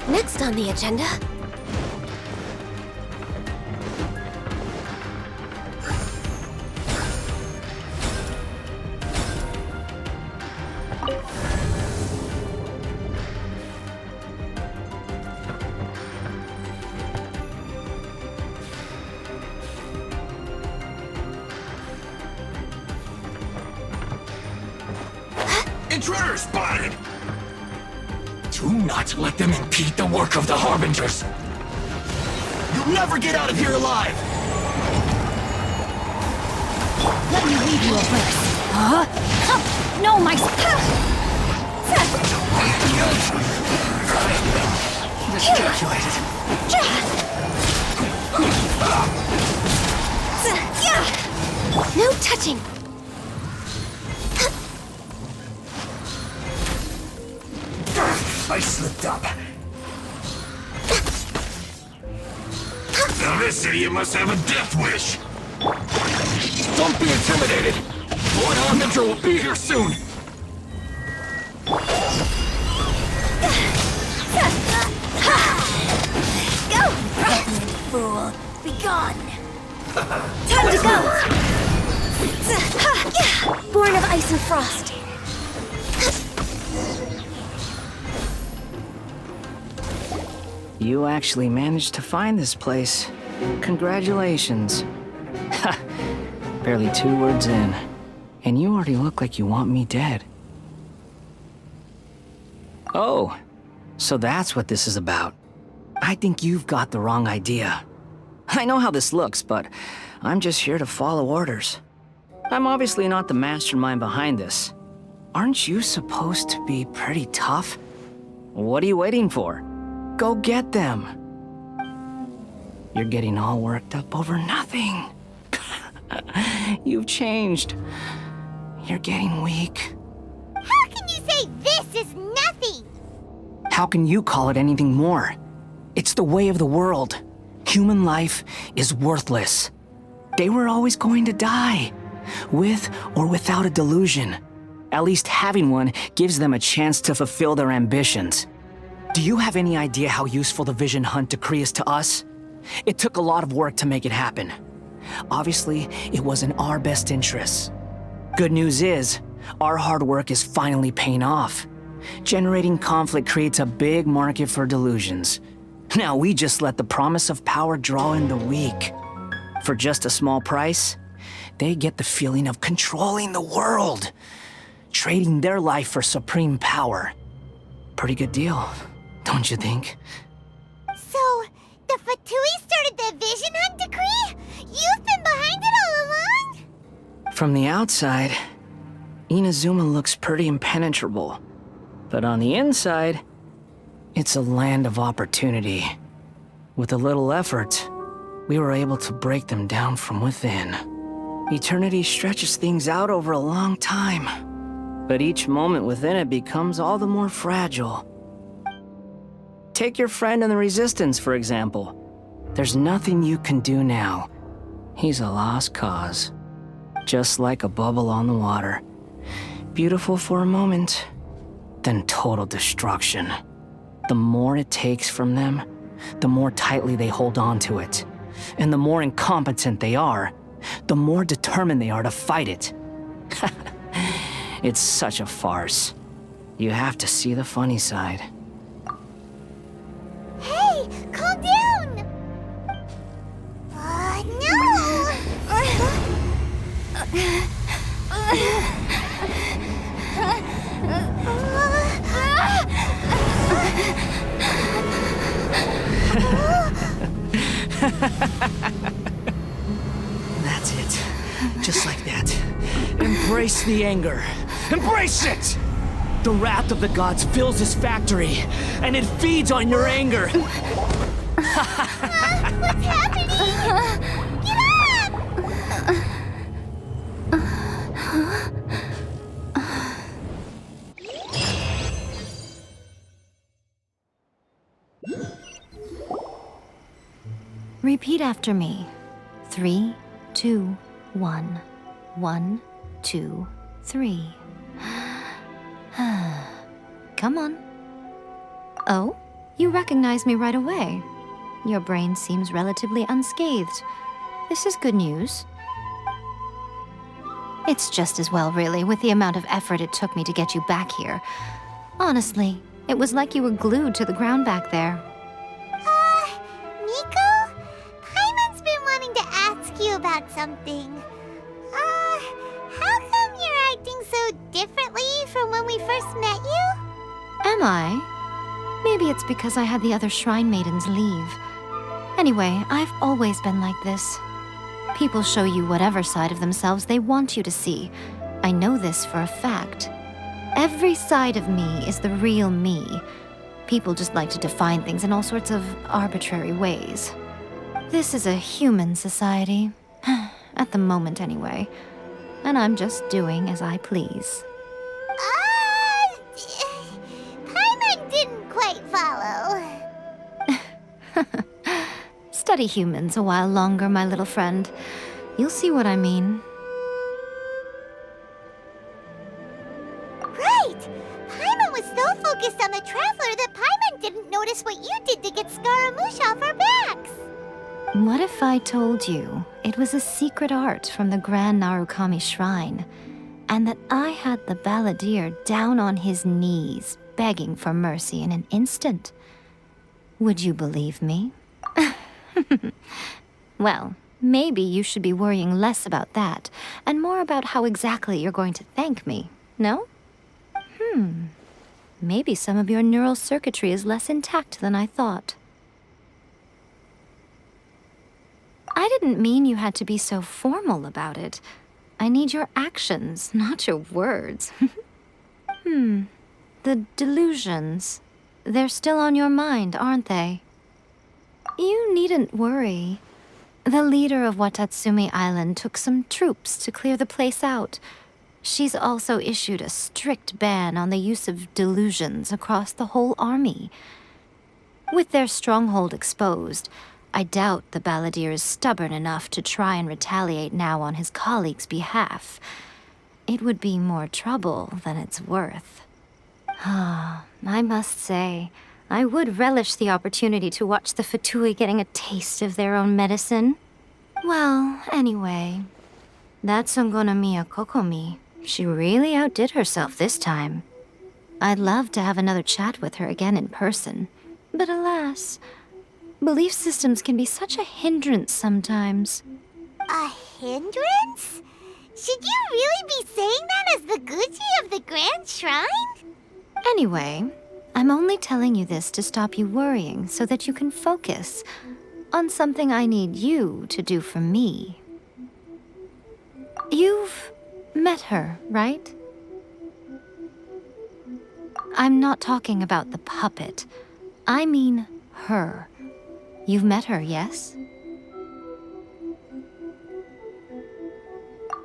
Next on the agenda... Intruder spotted! Do not let them impede the work of the Harbingers! You'll never get out of here alive! Let me leave you a verse. Huh? No, my... Miscalculated. No touching! I slipped up. Now this idiot must have a death wish! Don't be intimidated! Lord Harbinger will be here soon! Go! Fool! Be gone! Time to go! Born of ice and frost! You actually managed to find this place. Congratulations. Ha! Barely 2 words in, and you already look like you want me dead. Oh, so that's what this is about. I think you've got the wrong idea. I know how this looks, but I'm just here to follow orders. I'm obviously not the mastermind behind this. Aren't you supposed to be pretty tough? What are you waiting for? Go get them. You're getting all worked up over nothing. You've changed. You're getting weak. How can you say this is nothing? How can you call it anything more? It's the way of the world. Human life is worthless. They were always going to die, with or without a delusion. At least having one gives them a chance to fulfill their ambitions. Do you have any idea how useful the Vision Hunt decree is to us? It took a lot of work to make it happen. Obviously, it was in our best interests. Good news is, our hard work is finally paying off. Generating conflict creates a big market for delusions. Now we just let the promise of power draw in the weak. For just a small price, they get the feeling of controlling the world, trading their life for supreme power. Pretty good deal, don't you think? So, the Fatui started the Vision Hunt decree? You've been behind it all along? From the outside, Inazuma looks pretty impenetrable. But on the inside, it's a land of opportunity. With a little effort, we were able to break them down from within. Eternity stretches things out over a long time, but each moment within it becomes all the more fragile. Take your friend in the Resistance, for example. There's nothing you can do now. He's a lost cause. Just like a bubble on the water. Beautiful for a moment, then total destruction. The more it takes from them, the more tightly they hold on to it. And the more incompetent they are, the more determined they are to fight it. It's such a farce. You have to see the funny side. Hey, calm down! No! That's it. Just like that. Embrace the anger. Embrace it! The wrath of the gods fills this factory, and it feeds on your anger. What's happening? Get up! Repeat after me. 3, 2, 1. 1, 2, 3. Come on. Oh, you recognize me right away. Your brain seems relatively unscathed. This is good news. It's just as well, really, with the amount of effort it took me to get you back here. Honestly, it was like you were glued to the ground back there. Nico? Paimon's been wanting to ask you about something. How come you're acting so differently from when we first met you? Am I? Maybe it's because I had the other Shrine Maidens leave. Anyway, I've always been like this. People show you whatever side of themselves they want you to see. I know this for a fact. Every side of me is the real me. People just like to define things in all sorts of arbitrary ways. This is a human society. At the moment, anyway. And I'm just doing as I please. Paimon didn't quite follow. Study humans a while longer, my little friend. You'll see what I mean. Right! Paimon was so focused on the Traveler that Paimon didn't notice what you did to get Scaramouche off our backs. What if I told you it was a secret art from the Grand Narukami Shrine, and that I had the balladeer down on his knees, begging for mercy in an instant? Would you believe me? Well, maybe you should be worrying less about that, and more about how exactly you're going to thank me, no? Maybe some of your neural circuitry is less intact than I thought. I didn't mean you had to be so formal about it. I need your actions, not your words. The delusions. They're still on your mind, aren't they? You needn't worry. The leader of Watatsumi Island took some troops to clear the place out. She's also issued a strict ban on the use of delusions across the whole army. With their stronghold exposed, I doubt the balladeer is stubborn enough to try and retaliate now on his colleague's behalf. It would be more trouble than it's worth. I must say, I would relish the opportunity to watch the Fatui getting a taste of their own medicine. Well, anyway, that Sangonomiya Kokomi, she really outdid herself this time. I'd love to have another chat with her again in person, but alas, belief systems can be such a hindrance sometimes. A hindrance? Should you really be saying that as the Gucci of the Grand Shrine? Anyway, I'm only telling you this to stop you worrying so that you can focus on something I need you to do for me. You've met her, right? I'm not talking about the puppet. I mean her. You've met her, yes?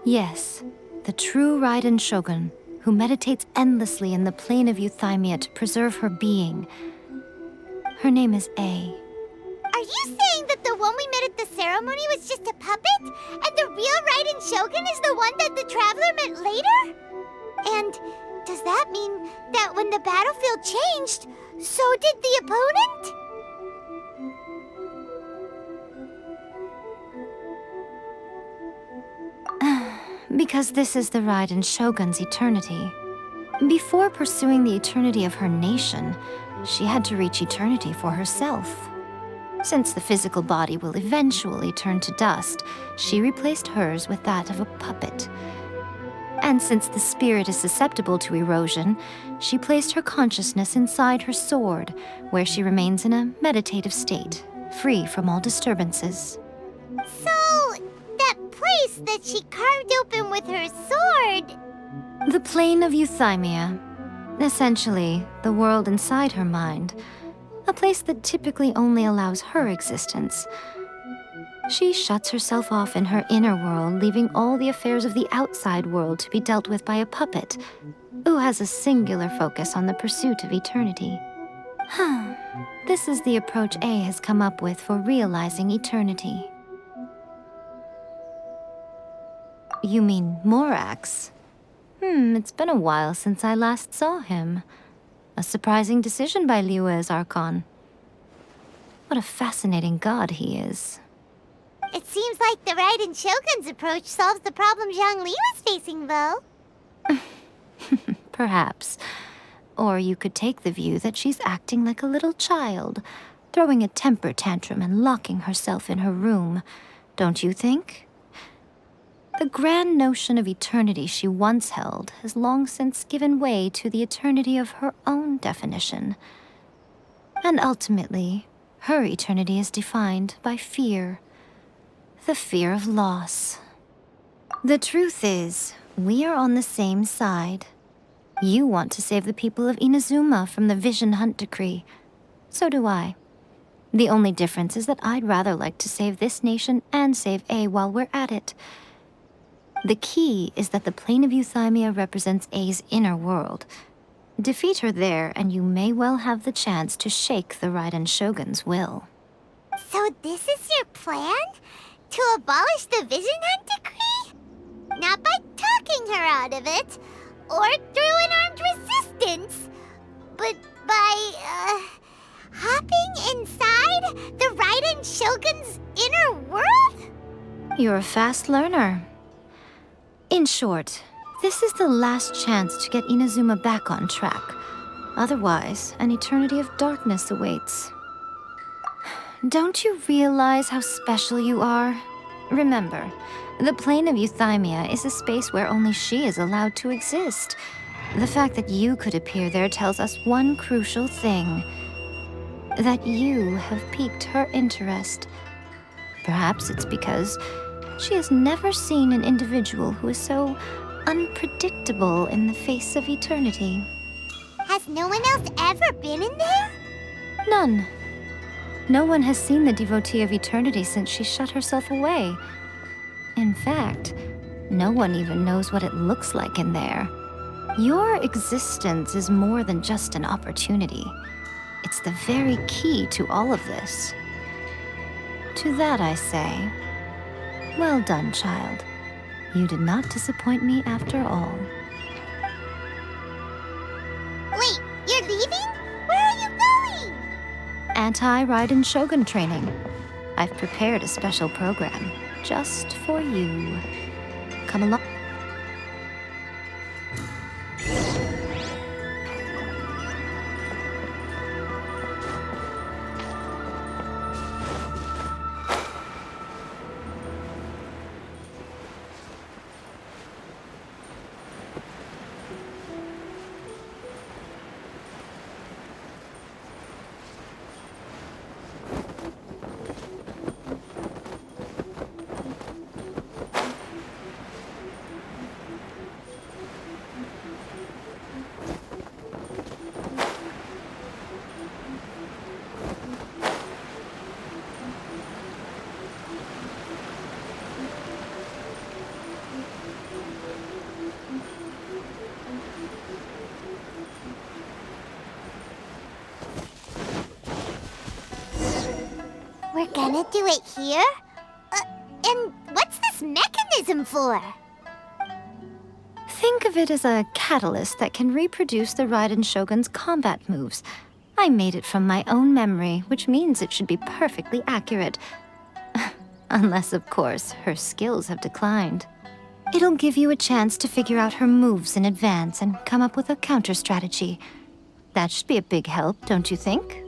Yes, the true Raiden Shogun, who meditates endlessly in the plane of Euthymia to preserve her being. Her name is A. Are you saying that the one we met at the ceremony was just a puppet? And the real Raiden Shogun is the one that the Traveler met later? And does that mean that when the battlefield changed, so did the opponent? Because this is the Raiden Shogun's eternity. Before pursuing the eternity of her nation, she had to reach eternity for herself. Since the physical body will eventually turn to dust, she replaced hers with that of a puppet. And since the spirit is susceptible to erosion, she placed her consciousness inside her sword, where she remains in a meditative state, free from all disturbances. So, that place that she carved open with her sword... The plane of Euthymia. Essentially, the world inside her mind. A place that typically only allows her existence. She shuts herself off in her inner world, leaving all the affairs of the outside world to be dealt with by a puppet, who has a singular focus on the pursuit of eternity. This is the approach A has come up with for realizing eternity. You mean Morax? It's been a while since I last saw him. A surprising decision by Liyue's Archon. What a fascinating god he is. It seems like the Raiden Shogun's approach solves the problem Zhongli was facing, though. Perhaps. Or you could take the view that she's acting like a little child, throwing a temper tantrum and locking herself in her room. Don't you think? The grand notion of eternity she once held has long since given way to the eternity of her own definition. And ultimately, her eternity is defined by fear. The fear of loss. The truth is, we are on the same side. You want to save the people of Inazuma from the Vision Hunt Decree. So do I. The only difference is that I'd rather like to save this nation and save A while we're at it. The key is that the plane of Euthymia represents A's inner world. Defeat her there, and you may well have the chance to shake the Raiden Shogun's will. So this is your plan? To abolish the Vision Hunt Decree? Not by talking her out of it, or through an armed resistance, but by, hopping inside the Raiden Shogun's inner world? You're a fast learner. In short, this is the last chance to get Inazuma back on track. Otherwise, an eternity of darkness awaits. Don't you realize how special you are? Remember, the plane of Euthymia is a space where only she is allowed to exist. The fact that you could appear there tells us one crucial thing. That you have piqued her interest. Perhaps it's because She has never seen an individual who is so unpredictable in the face of eternity. Has no one else ever been in there? None. No one has seen the devotee of eternity since she shut herself away. In fact, no one even knows what it looks like in there. Your existence is more than just an opportunity. It's the very key to all of this. To that I say, well done, child. You did not disappoint me after all. Wait, you're leaving? Where are you going? Anti-Raiden Shogun training. I've prepared a special program just for you. Come along. We're gonna do it here? And what's this mechanism for? Think of it as a catalyst that can reproduce the Raiden Shogun's combat moves. I made it from my own memory, which means it should be perfectly accurate. Unless, of course, her skills have declined. It'll give you a chance to figure out her moves in advance and come up with a counter strategy. That should be a big help, don't you think?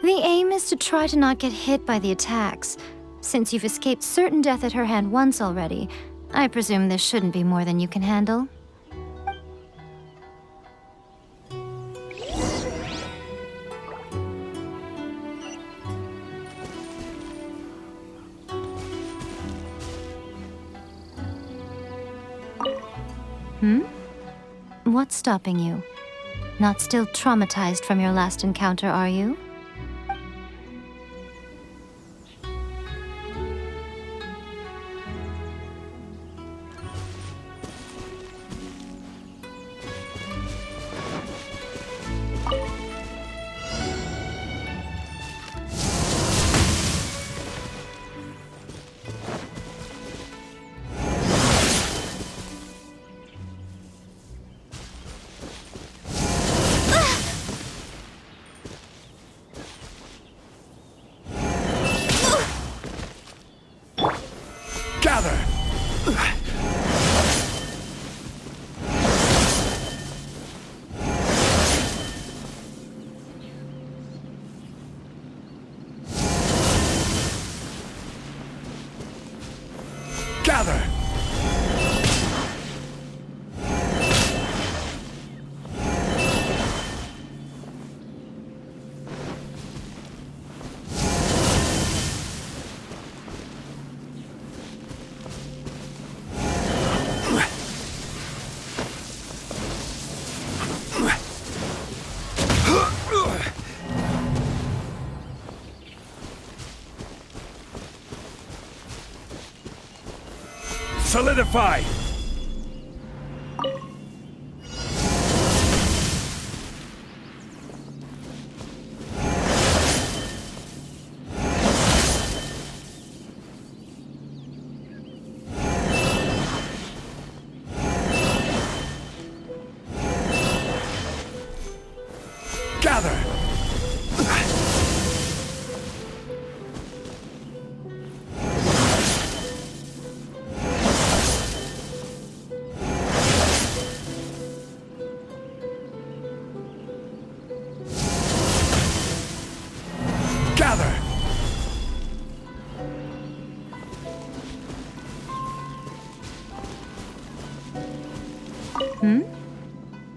The aim is to try to not get hit by the attacks. Since you've escaped certain death at her hand once already, I presume this shouldn't be more than you can handle. What's stopping you? Not still traumatized from your last encounter, are you? Gather! Gather! Solidify! Gather! Gather!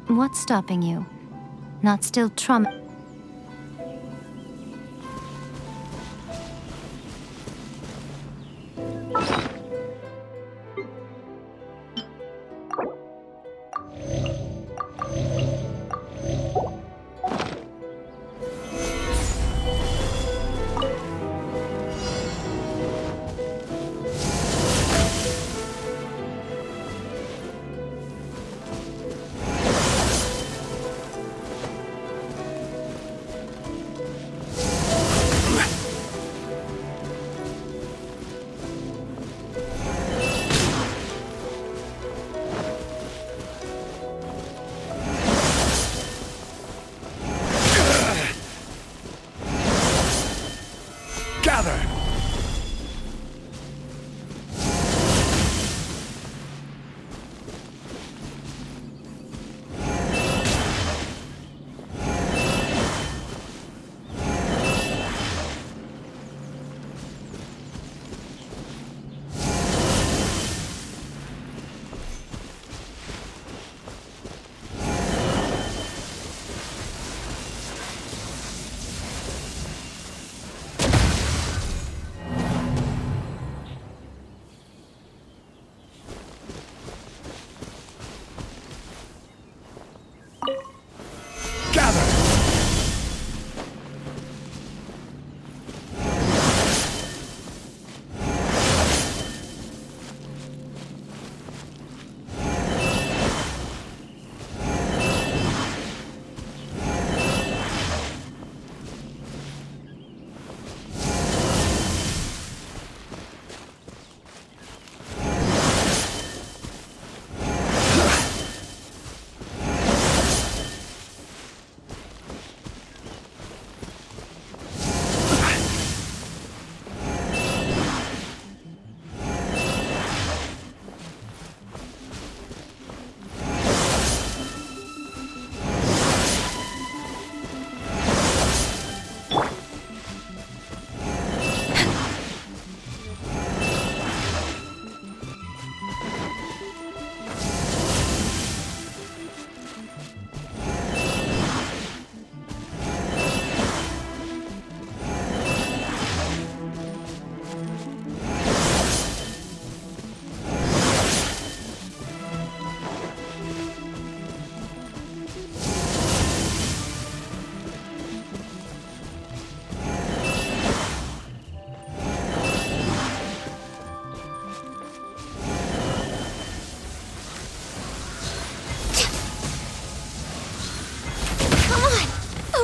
What's stopping you? Not still trauma...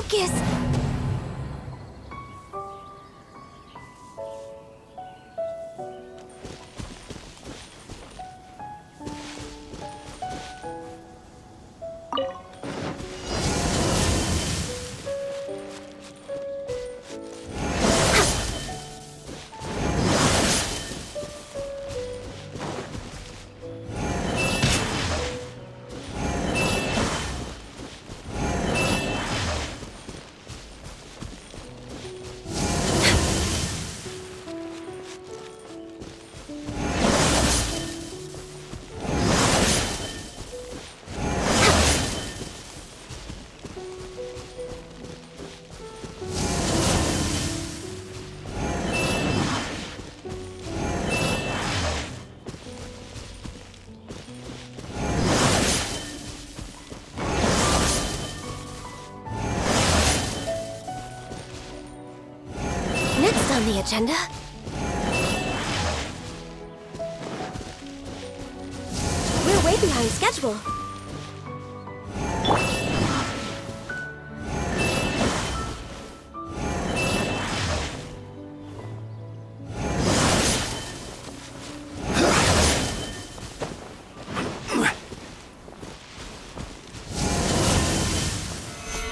Focus! Next on the agenda... We're way behind schedule.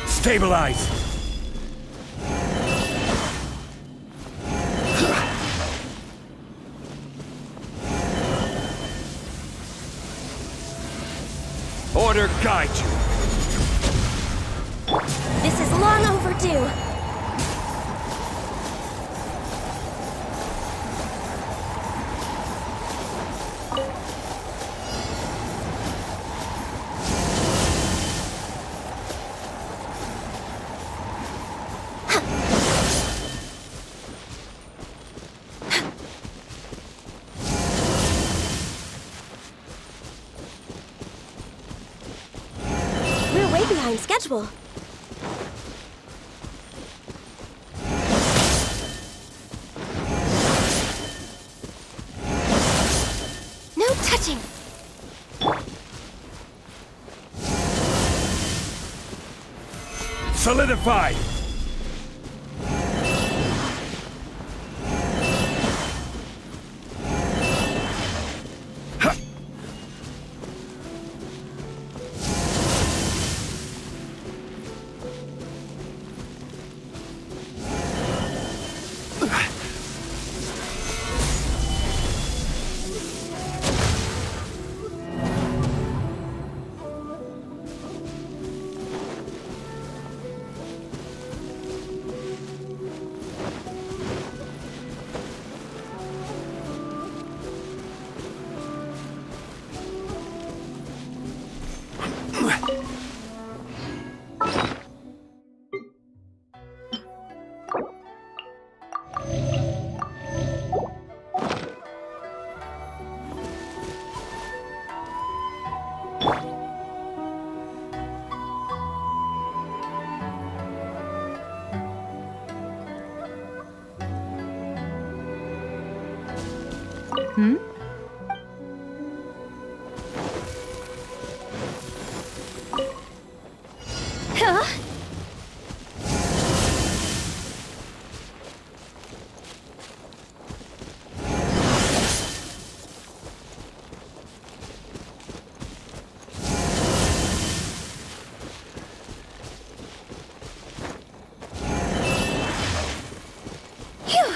Stabilize! Order guide you. This is long overdue. We're way behind schedule. No touching. Solidify! Hmm? Huh? Phew!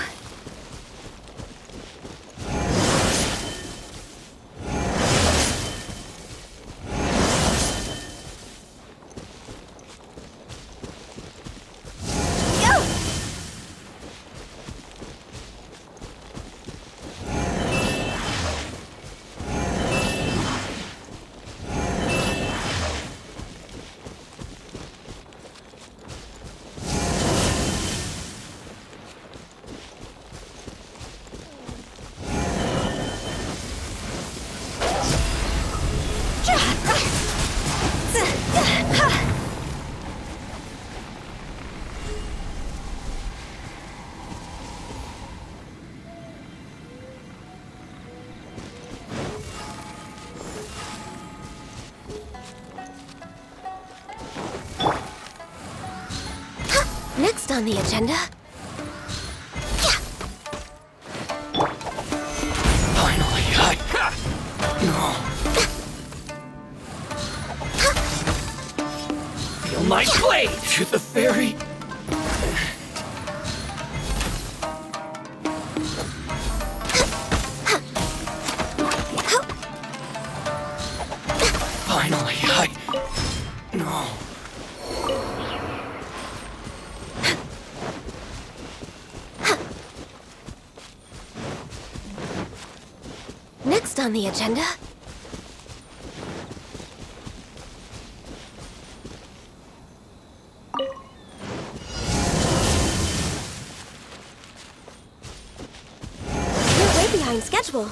Next on the agenda... Finally, No. Feel my blade to the very... Finally, No. Next on the agenda... We're way behind schedule.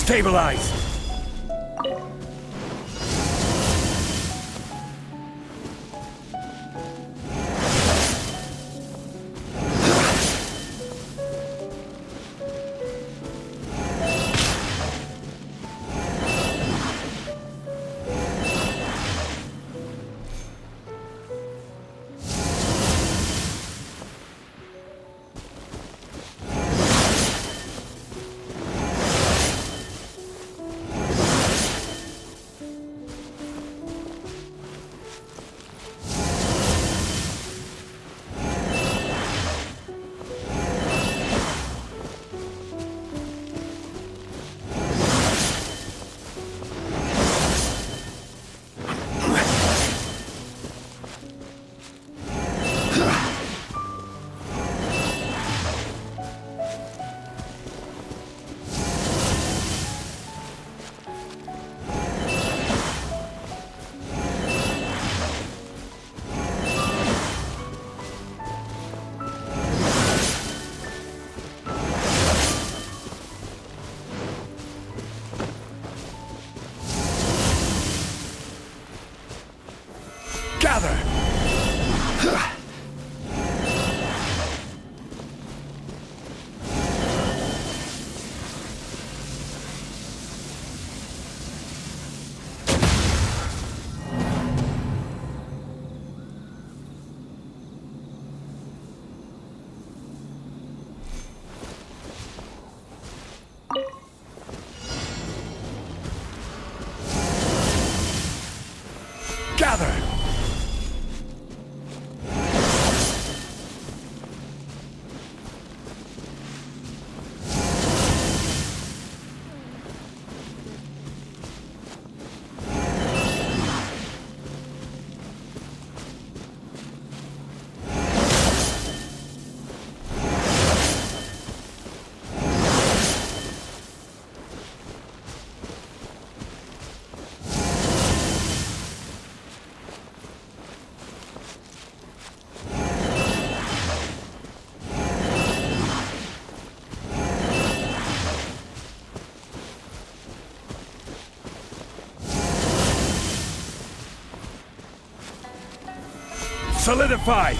Stabilize! Solidify!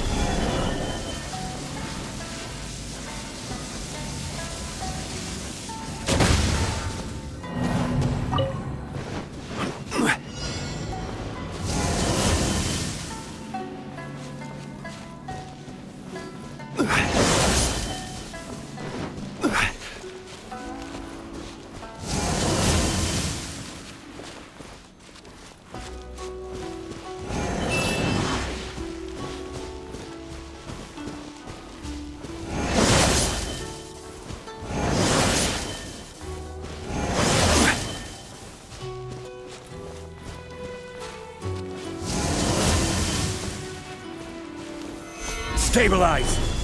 Stabilize!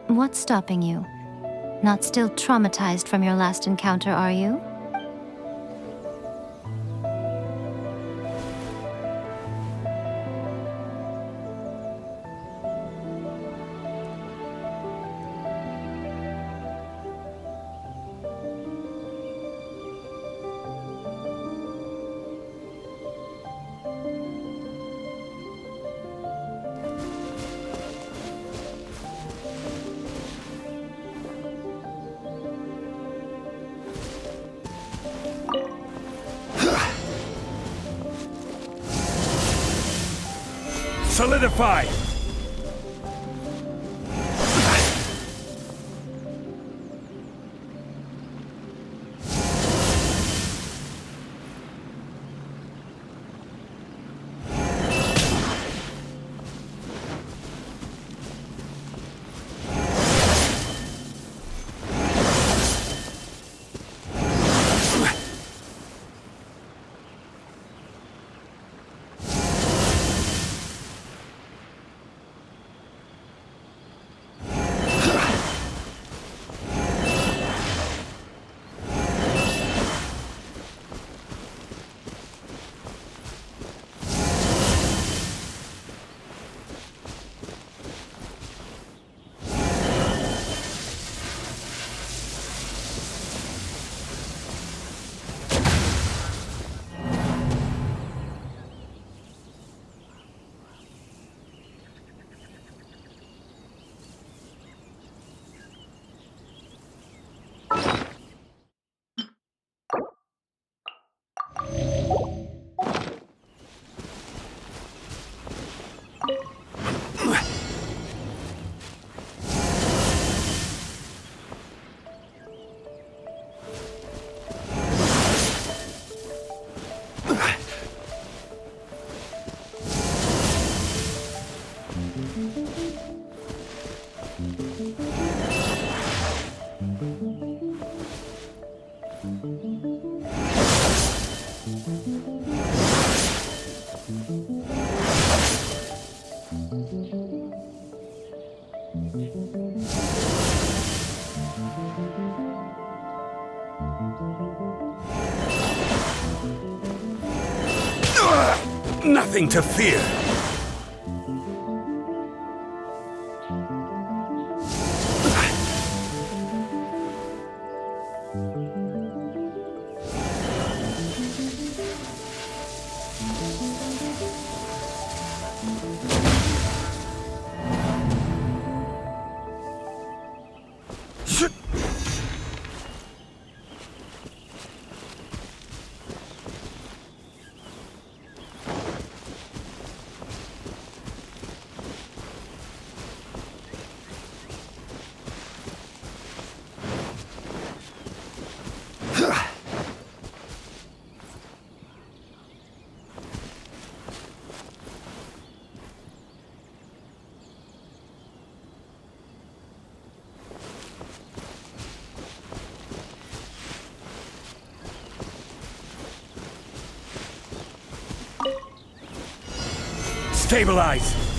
What's stopping you? Not still traumatized from your last encounter, are you? Solidify! Nothing to fear! Stabilize!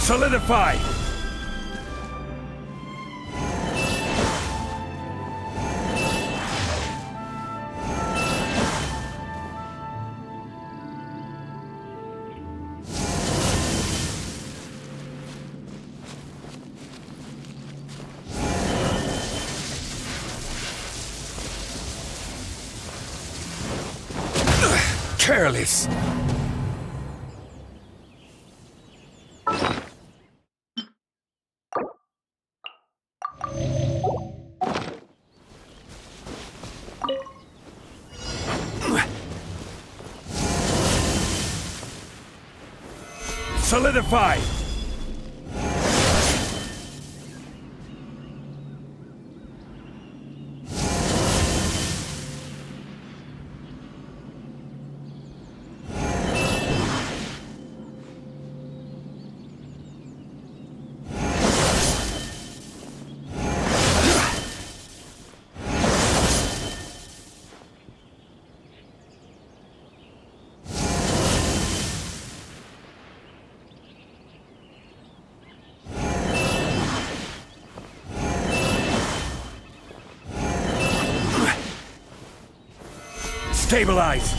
Solidify! Careless! Solidify! Stabilize!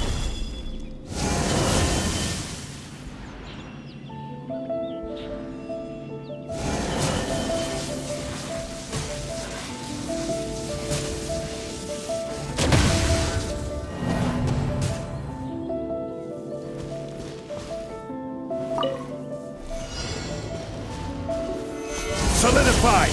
Solidify!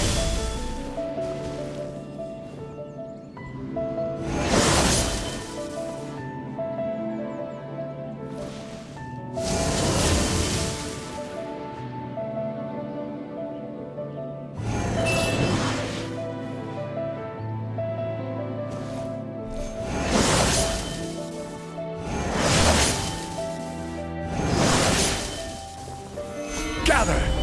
Gather!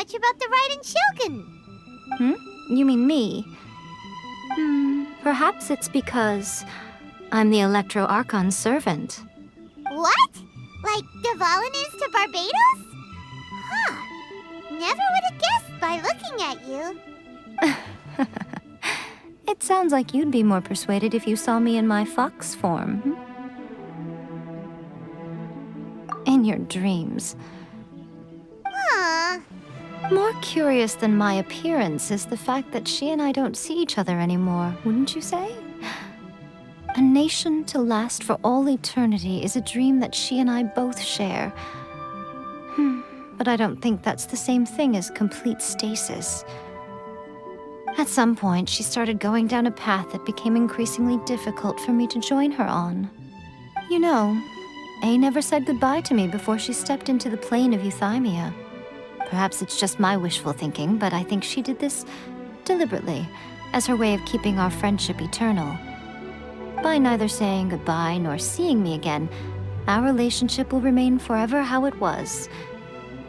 much about the Raiden Shogun. You mean me? Perhaps it's because I'm the Electro Archon's servant. What? Like Dvalin is to Barbados? Huh. Never would have guessed by looking at you. It sounds like you'd be more persuaded if you saw me in my fox form. In your dreams. Huh. More curious than my appearance is the fact that she and I don't see each other anymore, wouldn't you say? A nation to last for all eternity is a dream that she and I both share. But I don't think that's the same thing as complete stasis. At some point, she started going down a path that became increasingly difficult for me to join her on. You know, A never said goodbye to me before she stepped into the plane of Euthymia. Perhaps it's just my wishful thinking, but I think she did this deliberately, as her way of keeping our friendship eternal. By neither saying goodbye nor seeing me again, our relationship will remain forever how it was.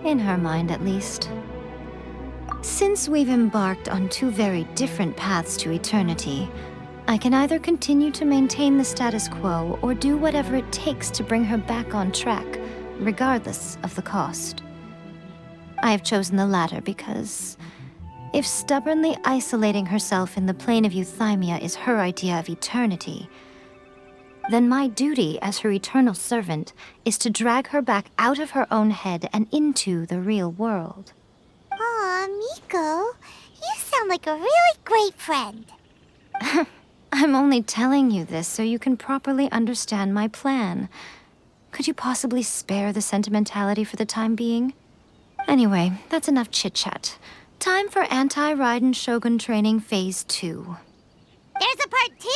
In her mind, at least. Since we've embarked on two very different paths to eternity, I can either continue to maintain the status quo or do whatever it takes to bring her back on track, regardless of the cost. I have chosen the latter because if stubbornly isolating herself in the plane of Euthymia is her idea of eternity, then my duty as her eternal servant is to drag her back out of her own head and into the real world. Aw, Miko, you sound like a really great friend. I'm only telling you this so you can properly understand my plan. Could you possibly spare the sentimentality for the time being? Anyway, that's enough chit-chat. Time for Anti-Raiden Shogun Training Phase 2. There's a part 2?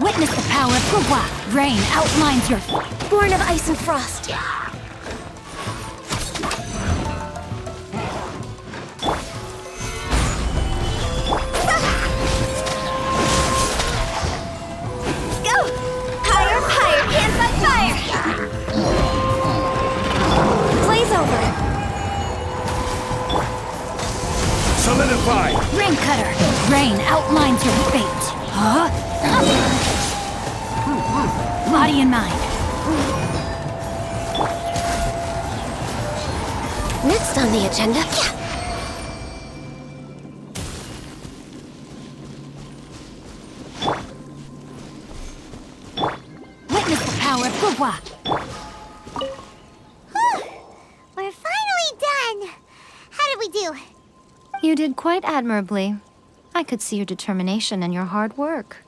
Witness the power of Gugwa. Rain outlines your... Born of ice and frost. Solidify! Ring Cutter! Rain outlines your fate! Huh? Body and mind. Next on the agenda... Witness the power of Gugwa! We're finally done! How did we do? You did quite admirably. I could see your determination and your hard work.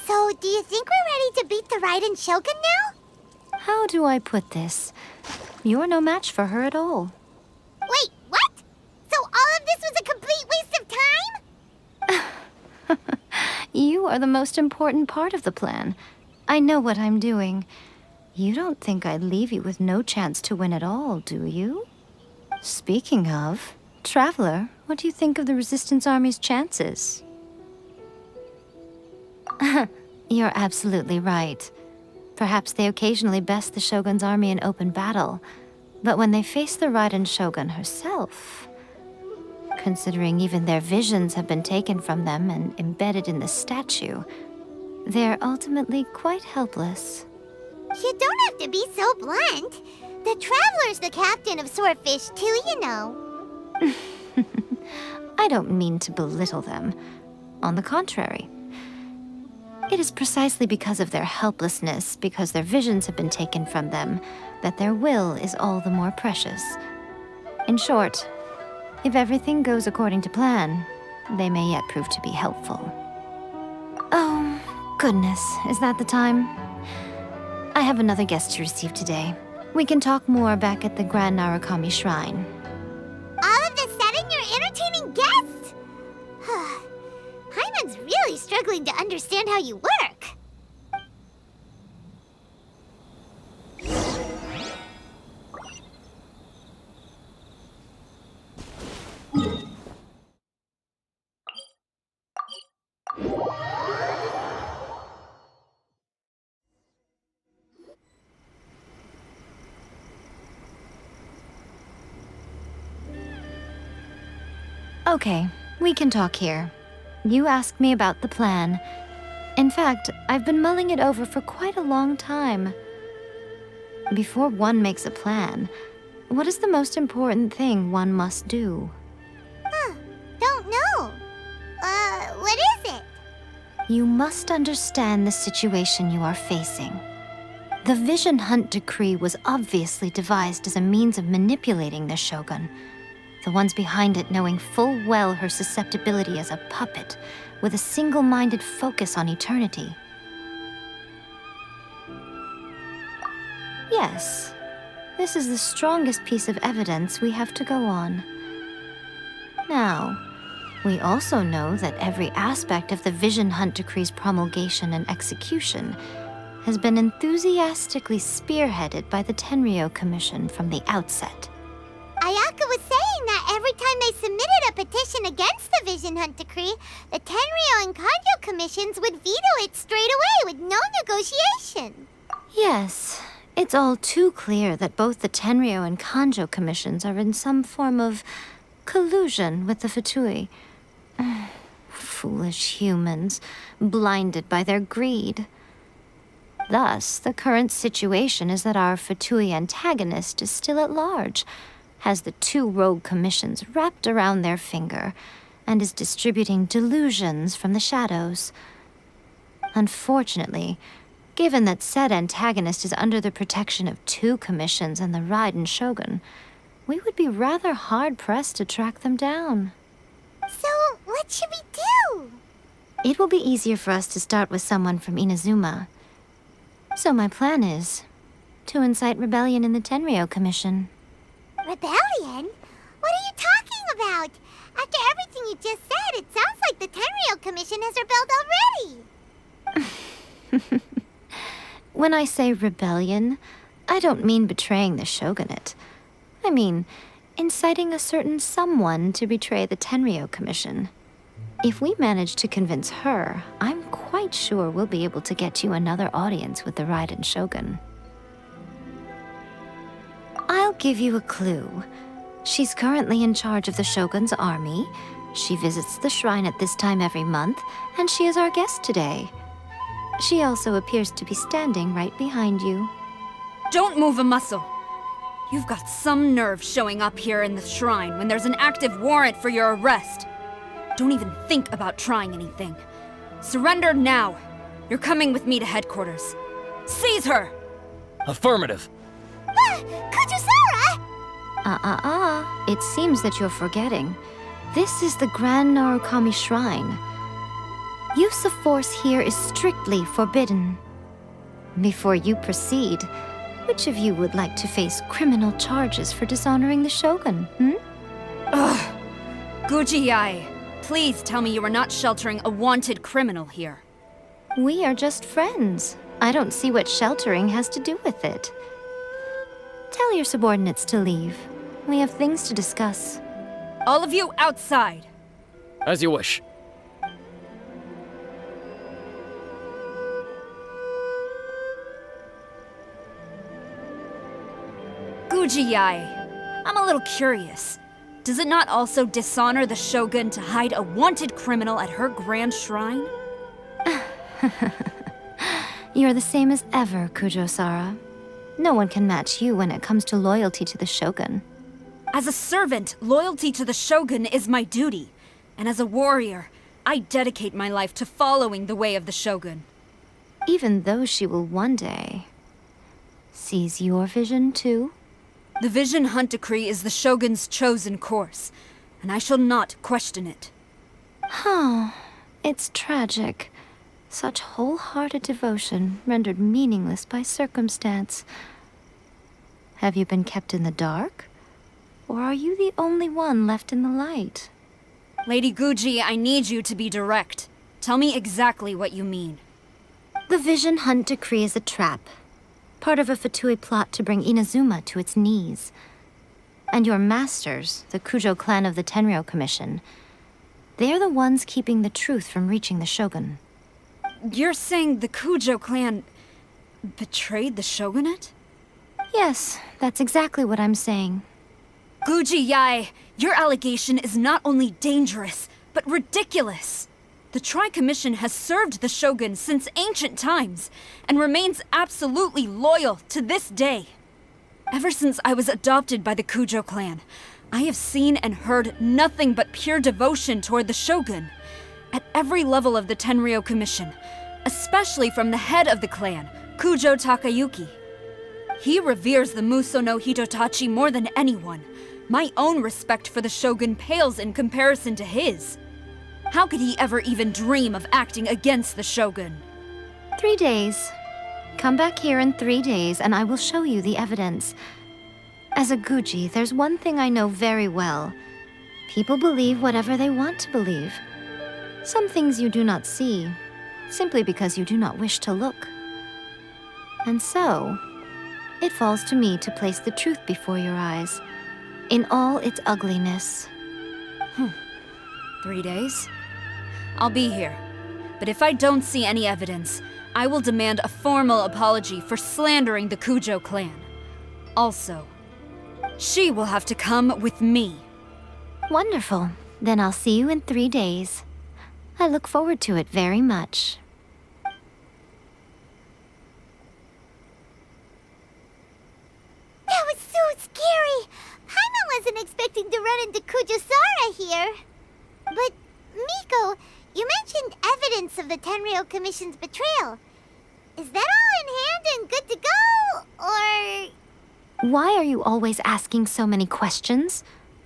So, do you think we're ready to beat the Raiden Shogun now? How do I put this? You're no match for her at all. Wait, what? So all of this was a complete waste of time? You are the most important part of the plan. I know what I'm doing. You don't think I'd leave you with no chance to win at all, do you? Speaking of, Traveler, what do you think of the Resistance Army's chances? You're absolutely right. Perhaps they occasionally best the Shogun's army in open battle, but when they face the Raiden Shogun herself, considering even their visions have been taken from them and embedded in the statue, they're ultimately quite helpless. You don't have to be so blunt. The Traveler's the captain of Swordfish too, you know. I don't mean to belittle them. On the contrary. It is precisely because of their helplessness, because their visions have been taken from them, that their will is all the more precious. In short, if everything goes according to plan, they may yet prove to be helpful. Oh, goodness, is that the time? I have another guest to receive today. We can talk more back at the Grand Narukami Shrine. All of a sudden, you're entertaining guests? Paimon's really struggling to understand how you work. Okay, we can talk here. You asked me about the plan. In fact, I've been mulling it over for quite a long time. Before one makes a plan, what is the most important thing one must do? Don't know. What is it? You must understand the situation you are facing. The Vision Hunt Decree was obviously devised as a means of manipulating the Shogun, the ones behind it knowing full well her susceptibility as a puppet, with a single-minded focus on eternity. Yes, this is the strongest piece of evidence we have to go on. Now, we also know that every aspect of the Vision Hunt Decree's promulgation and execution has been enthusiastically spearheaded by the Tenryou Commission from the outset. Ayaka was saying that every time they submitted a petition against the Vision Hunt Decree, the Tenryou and Kanjo commissions would veto it straight away with no negotiation. Yes, it's all too clear that both the Tenryou and Kanjo commissions are in some form of collusion with the Fatui. Foolish humans, blinded by their greed. Thus, the current situation is that our Fatui antagonist is still at large, has the two rogue commissions wrapped around their finger, and is distributing delusions from the shadows. Unfortunately, given that said antagonist is under the protection of two commissions and the Raiden Shogun, we would be rather hard-pressed to track them down. So, what should we do? It will be easier for us to start with someone from Inazuma. So my plan is to incite rebellion in the Tenryou Commission. Rebellion? What are you talking about? After everything you just said, it sounds like the Tenryou Commission has rebelled already. When I say rebellion, I don't mean betraying the shogunate. I mean inciting a certain someone to betray the Tenryou Commission. If we manage to convince her, I'm quite sure we'll be able to get you another audience with the Raiden Shogun. I'll give you a clue. She's currently in charge of the Shogun's army. She visits the shrine at this time every month, and she is our guest today. She also appears to be standing right behind you. Don't move a muscle. You've got some nerve showing up here in the shrine when there's an active warrant for your arrest. Don't even think about trying anything. Surrender now. You're coming with me to headquarters. Seize her! Affirmative. Kujusara! It seems that you're forgetting. This is the Grand Narukami Shrine. Use of force here is strictly forbidden. Before you proceed, which of you would like to face criminal charges for dishonoring the Shogun, Ugh. Guji-ai, please tell me you are not sheltering a wanted criminal here. We are just friends. I don't see what sheltering has to do with it. Tell your subordinates to leave. We have things to discuss. All of you outside. As you wish. Guji-ai, I'm a little curious. Does it not also dishonor the Shogun to hide a wanted criminal at her grand shrine? You're the same as ever, Kujo-sara. No one can match you when it comes to loyalty to the Shogun. As a servant, loyalty to the Shogun is my duty. And as a warrior, I dedicate my life to following the way of the Shogun. Even though she will one day seize your vision too? The Vision Hunt Decree is the Shogun's chosen course, and I shall not question it. It's tragic. Such wholehearted devotion rendered meaningless by circumstance. Have you been kept in the dark? Or are you the only one left in the light? Lady Guji, I need you to be direct. Tell me exactly what you mean. The Vision Hunt Decree is a trap. Part of a Fatui plot to bring Inazuma to its knees. And your masters, the Kujo clan of the Tenryou Commission, they're the ones keeping the truth from reaching the Shogun. You're saying the Kujo clan betrayed the shogunate? Yes, that's exactly what I'm saying. Guji-ai, Your allegation is not only dangerous, but ridiculous. The Tri-Commission has served the Shogun since ancient times, and remains absolutely loyal to this day. Ever since I was adopted by the Kujo clan, I have seen and heard nothing but pure devotion toward the Shogun, at every level of the Tenryou Commission, especially from the head of the clan, Kujo Takayuki. He reveres the Muso no Hitotachi more than anyone. My own respect for the Shogun pales in comparison to his. How could he ever even dream of acting against the Shogun? 3 days. Come back here in 3 days and I will show you the evidence. As a Guji, there's one thing I know very well. People believe whatever they want to believe. Some things you do not see, simply because you do not wish to look. And so, it falls to me to place the truth before your eyes, in all its ugliness. 3 days? I'll be here. But if I don't see any evidence, I will demand a formal apology for slandering the Kujo clan. Also, she will have to come with me. Wonderful. Then I'll see you in 3 days. I look forward to it very much. That was so scary! Paimon wasn't expecting to run into Kujosara here. But, Miko, you mentioned evidence of the Tenryou Commission's betrayal. Is that all in hand and good to go, or...? Why are you always asking so many questions?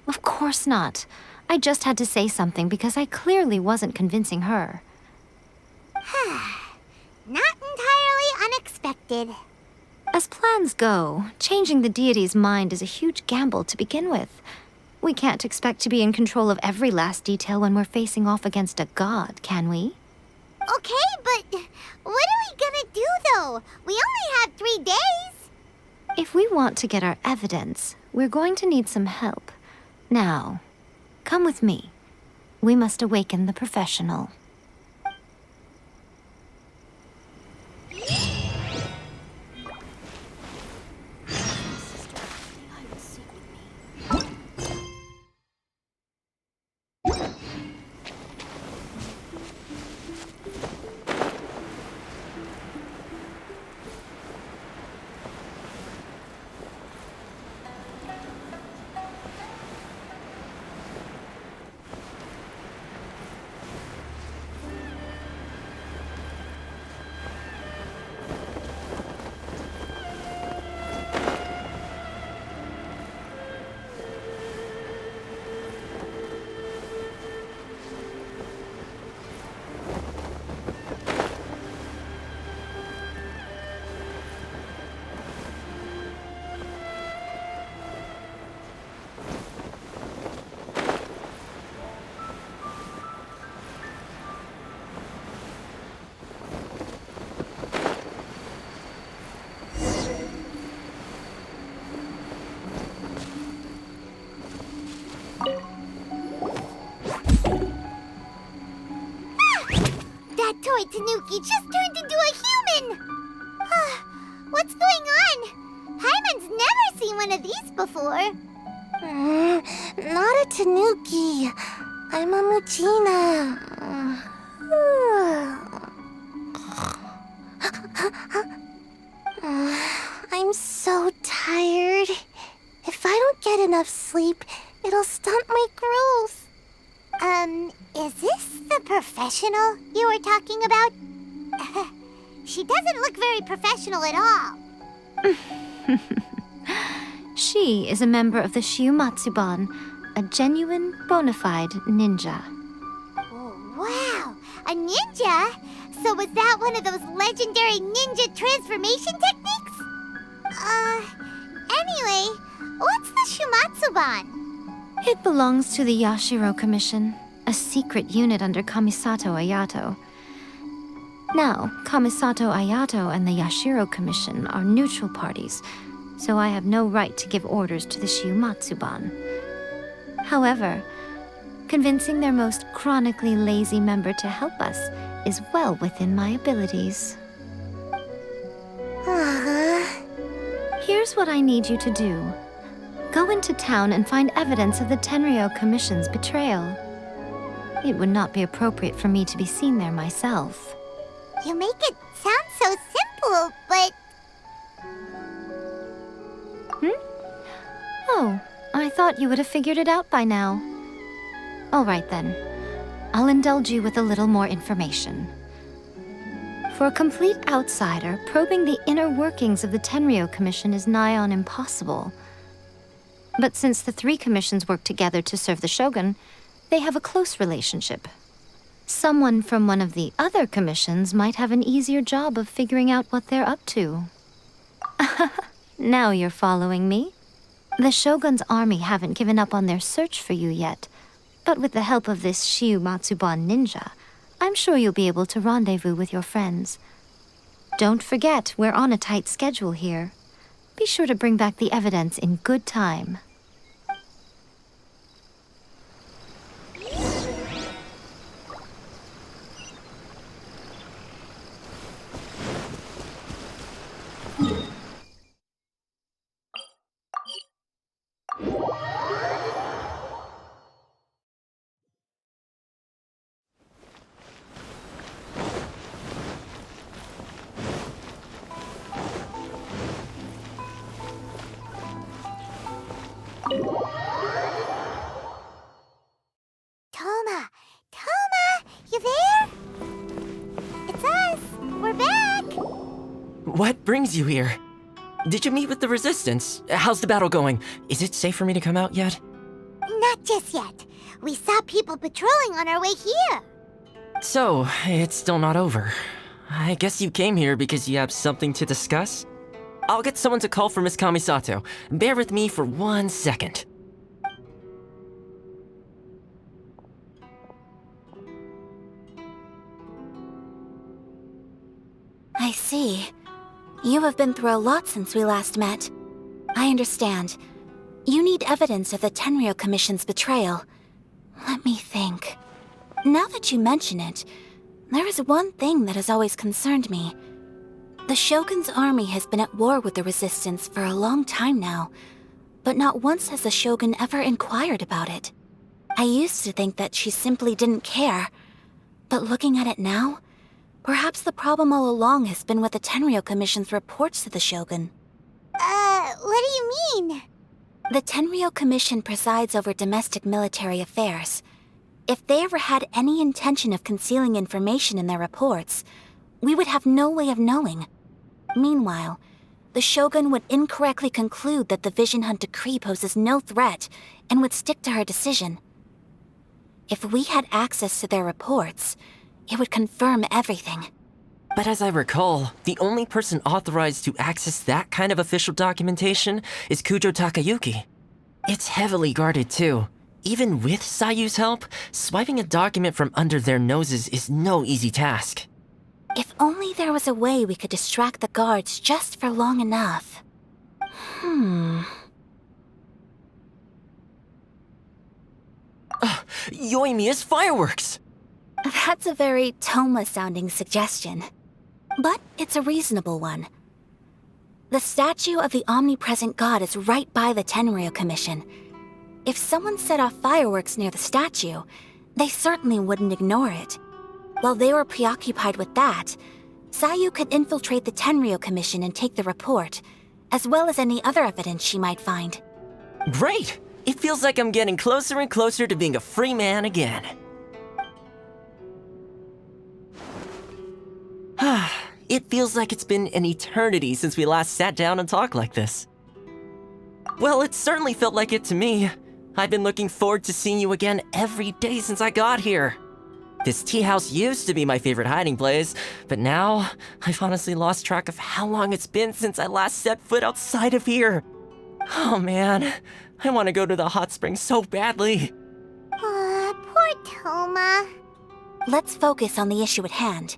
Of course not. I just had to say something because I clearly wasn't convincing her. Not entirely unexpected. As plans go, changing the deity's mind is a huge gamble to begin with. We can't expect to be in control of every last detail when we're facing off against a god, can we? Okay, but what are we gonna do, though? We only have 3 days. If we want to get our evidence, we're going to need some help. Now, come with me. We must awaken the professional. That toy Tanuki just turned into a human! What's going on? Paimon's never seen one of these before. Not a Tanuki. I'm a Muchina. I'm so tired. If I don't get enough sleep, it'll stunt my growth. Is this the professional you were talking about? She doesn't look very professional at all. She is a member of the Shiumatsuban, a genuine, bona fide ninja. Oh, wow! A ninja? So was that one of those legendary ninja transformation techniques? Anyway, what's the Shiumatsuban? It belongs to the Yashiro Commission, a secret unit under Kamisato Ayato. Now, Kamisato Ayato and the Yashiro Commission are neutral parties, so I have no right to give orders to the Shiumatsuban. However, convincing their most chronically lazy member to help us is well within my abilities. Here's what I need you to do. Go into town and find evidence of the Tenryou Commission's betrayal. It would not be appropriate for me to be seen there myself. You make it sound so simple, but... Oh, I thought you would have figured it out by now. All right then. I'll indulge you with a little more information. For a complete outsider, probing the inner workings of the Tenryou Commission is nigh on impossible. But since the three commissions work together to serve the Shogun, they have a close relationship. Someone from one of the other commissions might have an easier job of figuring out what they're up to. Now you're following me. The Shogun's army haven't given up on their search for you yet, but with the help of this Shiu Matsuban ninja, I'm sure you'll be able to rendezvous with your friends. Don't forget, we're on a tight schedule here. Be sure to bring back the evidence in good time. Toma! Toma! You there? It's us! We're back! What brings you here? Did you meet with the Resistance? How's the battle going? Is it safe for me to come out yet? Not just yet. We saw people patrolling on our way here. So, it's still not over. I guess you came here because you have something to discuss? I'll get someone to call for Miss Kamisato. Bear with me for 1 second. I see. You have been through a lot since we last met. I understand. You need evidence of the Tenryou Commission's betrayal. Let me think. Now that you mention it, there is one thing that has always concerned me. The Shogun's army has been at war with the Resistance for a long time now, but not once has the Shogun ever inquired about it. I used to think that she simply didn't care, but looking at it now, perhaps the problem all along has been with the Tenryou Commission's reports to the Shogun. What do you mean? The Tenryou Commission presides over domestic military affairs. If they ever had any intention of concealing information in their reports, we would have no way of knowing. Meanwhile, the Shogun would incorrectly conclude that the Vision Hunt decree poses no threat and would stick to her decision. If we had access to their reports, it would confirm everything. But as I recall, the only person authorized to access that kind of official documentation is Kujo Takayuki. It's heavily guarded too. Even with Sayu's help, swiping a document from under their noses is no easy task. If only there was a way we could distract the guards just for long enough. Yoimiya's fireworks! That's a very Toma-sounding suggestion. But it's a reasonable one. The statue of the omnipresent god is right by the Tenryou Commission. If someone set off fireworks near the statue, they certainly wouldn't ignore it. While they were preoccupied with that, Sayu could infiltrate the Tenryou Commission and take the report, as well as any other evidence she might find. Great! It feels like I'm getting closer and closer to being a free man again. It feels like it's been an eternity since we last sat down and talked like this. Well, it certainly felt like it to me. I've been looking forward to seeing you again every day since I got here. This tea house used to be my favorite hiding place, but now I've honestly lost track of how long it's been since I last set foot outside of here. Oh man, I want to go to the hot springs so badly. Poor Toma. Let's focus on the issue at hand.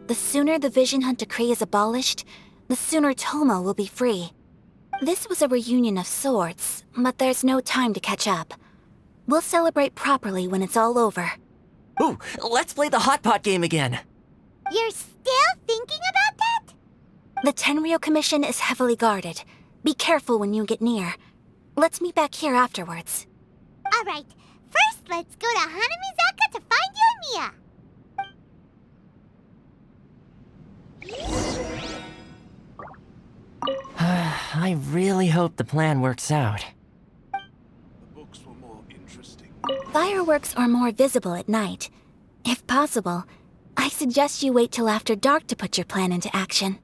The sooner the Vision Hunt decree is abolished, the sooner Toma will be free. This was a reunion of sorts, but there's no time to catch up. We'll celebrate properly when it's all over. Ooh, let's play the hot pot game again. You're still thinking about that? The Tenryou Commission is heavily guarded. Be careful when you get near. Let's meet back here afterwards. Alright, first let's go to Hanamizaka to find Yoimiya. I really hope the plan works out. Fireworks are more visible at night. If possible, I suggest you wait till after dark to put your plan into action.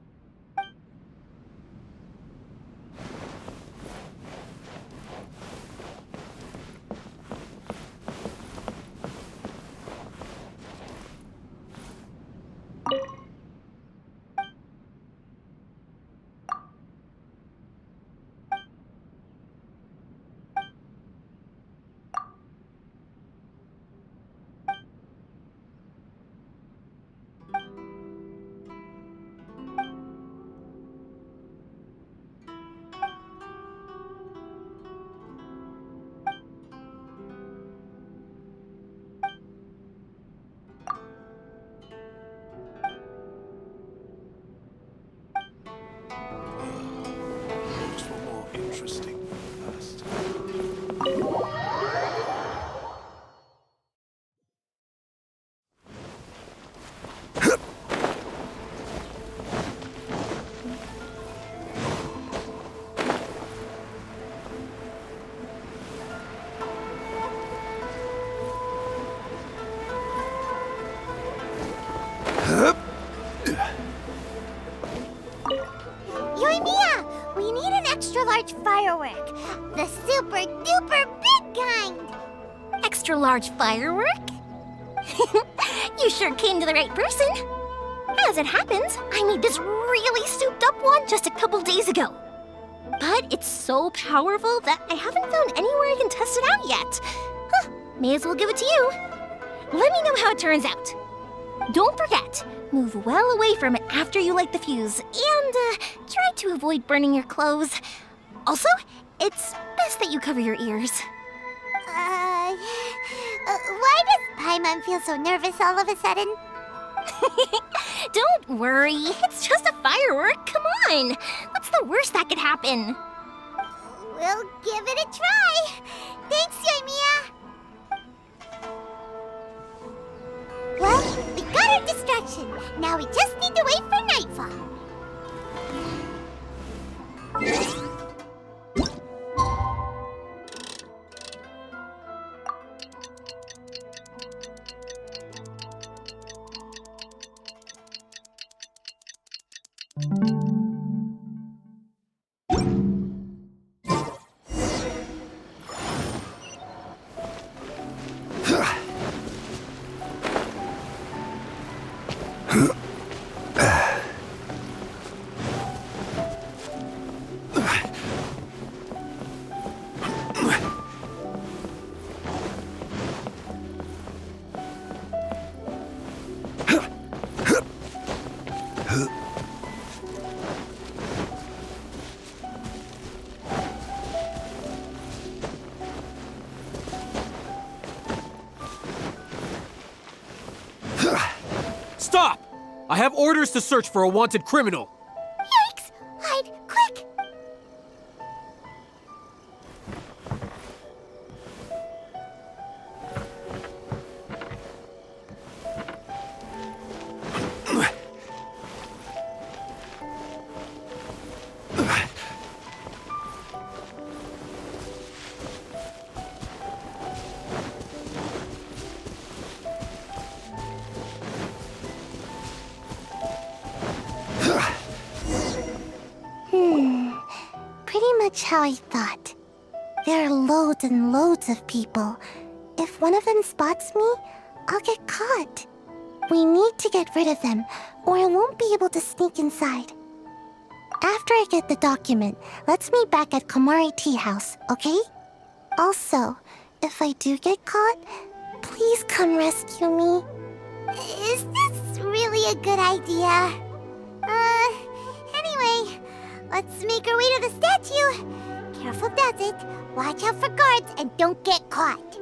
Yoimiya, we need an extra large firework. The super duper big kind. Extra large firework? You sure came to the right person. As it happens, I made this really souped up one just a couple days ago. But it's so powerful that I haven't found anywhere I can test it out yet. Huh, may as well give it to you. Let me know how it turns out. Don't forget, move well away from it after you light the fuse, and try to avoid burning your clothes. Also, it's best that you cover your ears. Why does Paimon feel so nervous all of a sudden? Don't worry, it's just a firework, come on! What's the worst that could happen? We'll give it a try. Thanks, Yoimiya. Well, we got our distraction. Now we just need to wait for nightfall. Stop! I have orders to search for a wanted criminal. Yikes! Hide, quick! Pretty much how I thought. There are loads and loads of people. If one of them spots me, I'll get caught. We need to get rid of them, or I won't be able to sneak inside. After I get the document, let's meet back at Komari Tea House, okay? Also, if I do get caught, please come rescue me. Is this really a good idea? Anyway, let's make our way to the statue. Careful does it. Watch out for guards and don't get caught.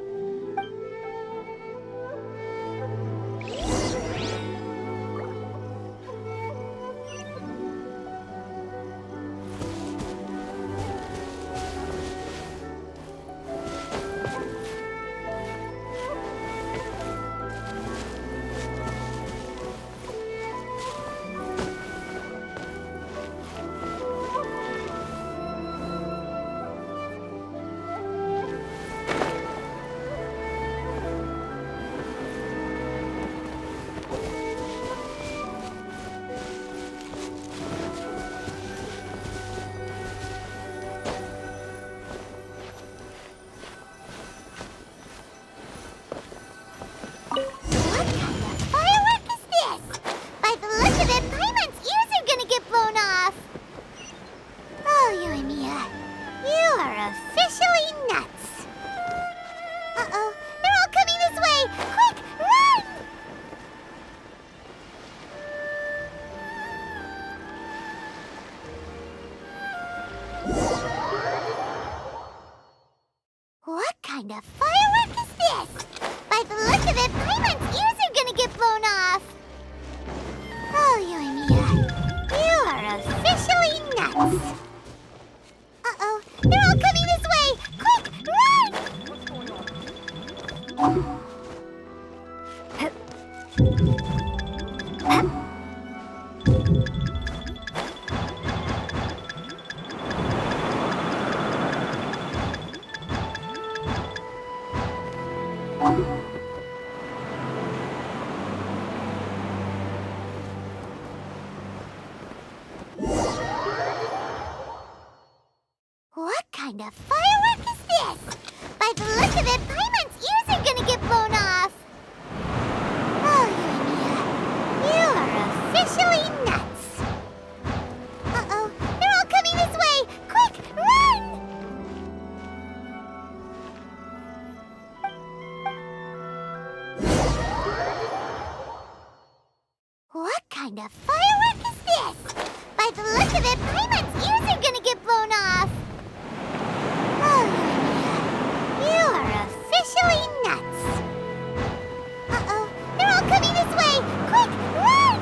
firework is this? By the look of it, Paimon's ears are gonna get blown off. Oh, Yoimiya, you are officially nuts. Uh-oh, they're all coming this way! Quick, run! What kind of firework is this? By the look of it, Paimon's ears are gonna get blown off. Oh, Yoimiya, you are officially nuts. Uh-oh, they're all coming this way! Quick, run! What kind of firework is this? By the look of it, Paimon's ears are gonna get blown off. Oh, Yoimiya, you are officially nuts. Uh-oh, they're all coming this way! Quick, run!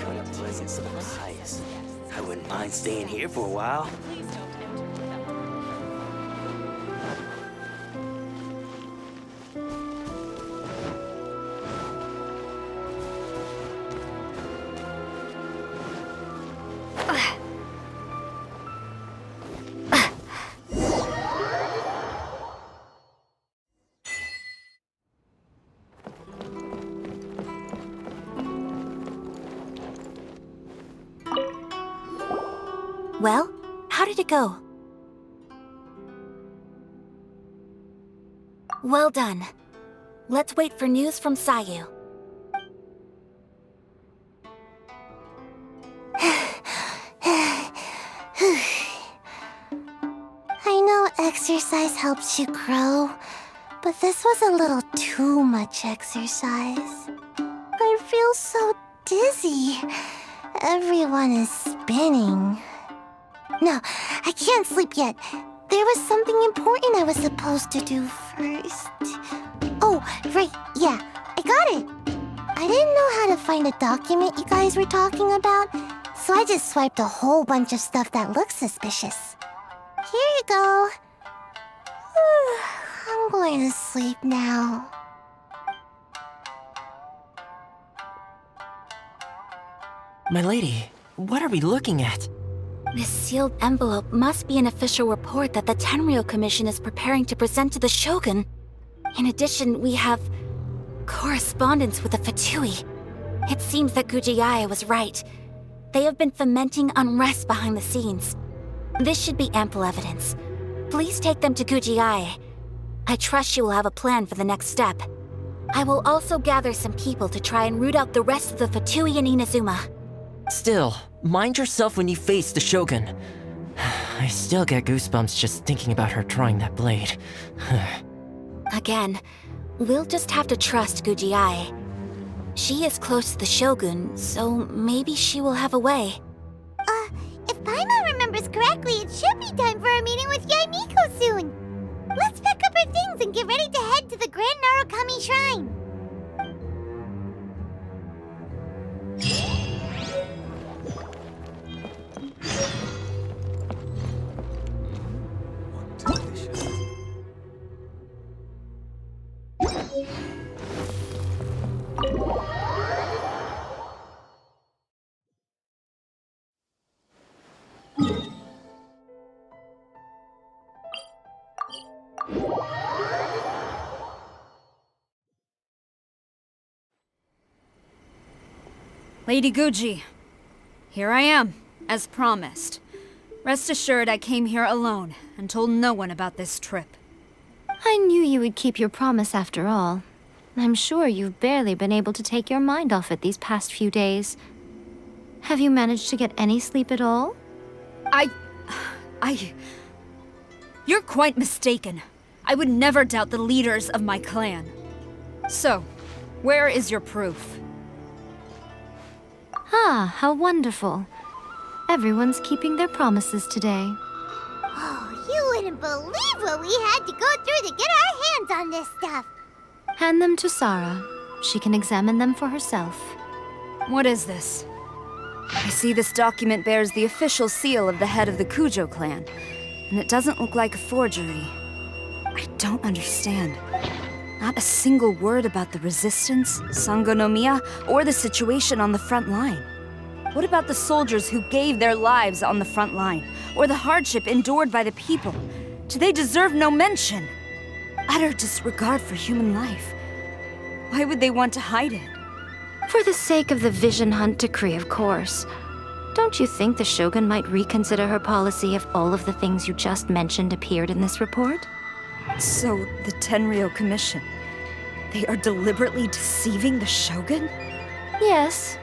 What a pleasant surprise. I wouldn't mind staying here for a while. Well, how did it go? Well done. Let's wait for news from Sayu. I know exercise helps you grow, but this was a little too much exercise. I feel so dizzy. Everyone is spinning. No, I can't sleep yet. There was something important I was supposed to do first. Oh, right, yeah, I got it. I didn't know how to find a document you guys were talking about, so I just swiped a whole bunch of stuff that looks suspicious. Here you go. I'm going to sleep now. My lady, what are we looking at? This sealed envelope must be an official report that the Tenryou Commission is preparing to present to the Shogun. In addition, we have correspondence with the Fatui. It seems that Gujiai was right. They have been fomenting unrest behind the scenes. This should be ample evidence. Please take them to Gujiai. I trust she will have a plan for the next step. I will also gather some people to try and root out the rest of the Fatui and Inazuma. Still, mind yourself when you face the Shogun. I still get goosebumps just thinking about her trying that blade. Again, we'll just have to trust Gujiai. She is close to the Shogun, so maybe she will have a way. If Paimon remembers correctly, it should be time for a meeting with Yaimiko soon. Let's pack up our things and get ready to head to the Grand Narukami Shrine. Lady Guji, here I am, as promised. Rest assured I came here alone and told no one about this trip. I knew you would keep your promise after all. I'm sure you've barely been able to take your mind off it these past few days. Have you managed to get any sleep at all? You're quite mistaken. I would never doubt the leaders of my clan. So, where is your proof? Ah, how wonderful. Everyone's keeping their promises today. Oh, you wouldn't believe what we had to go through to get our hands on this stuff. Hand them to Sarah. She can examine them for herself. What is this? I see this document bears the official seal of the head of the Kujo clan, and it doesn't look like a forgery. I don't understand. Not a single word about the resistance, Sangonomiya, or the situation on the front line. What about the soldiers who gave their lives on the front line, or the hardship endured by the people? Do they deserve no mention? Utter disregard for human life. Why would they want to hide it? For the sake of the Vision Hunt decree, of course. Don't you think the Shogun might reconsider her policy if all of the things you just mentioned appeared in this report? So, the Tenryou Commission, they are deliberately deceiving the Shogun? Yes.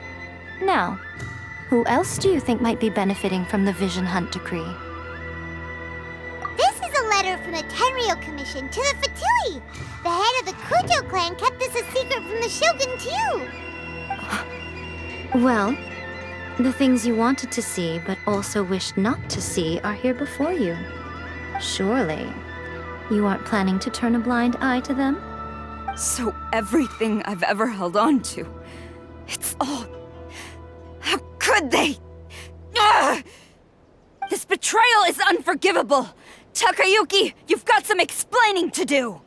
Now, who else do you think might be benefiting from the Vision Hunt decree? This is a letter from the Tenryou Commission to the Fatui. The head of the Kujo clan kept this a secret from the Shogun, too. Well, the things you wanted to see but also wished not to see are here before you. Surely, you aren't planning to turn a blind eye to them? So everything I've ever held on to, it's all... How could they? Ugh! This betrayal is unforgivable! Takayuki, you've got some explaining to do!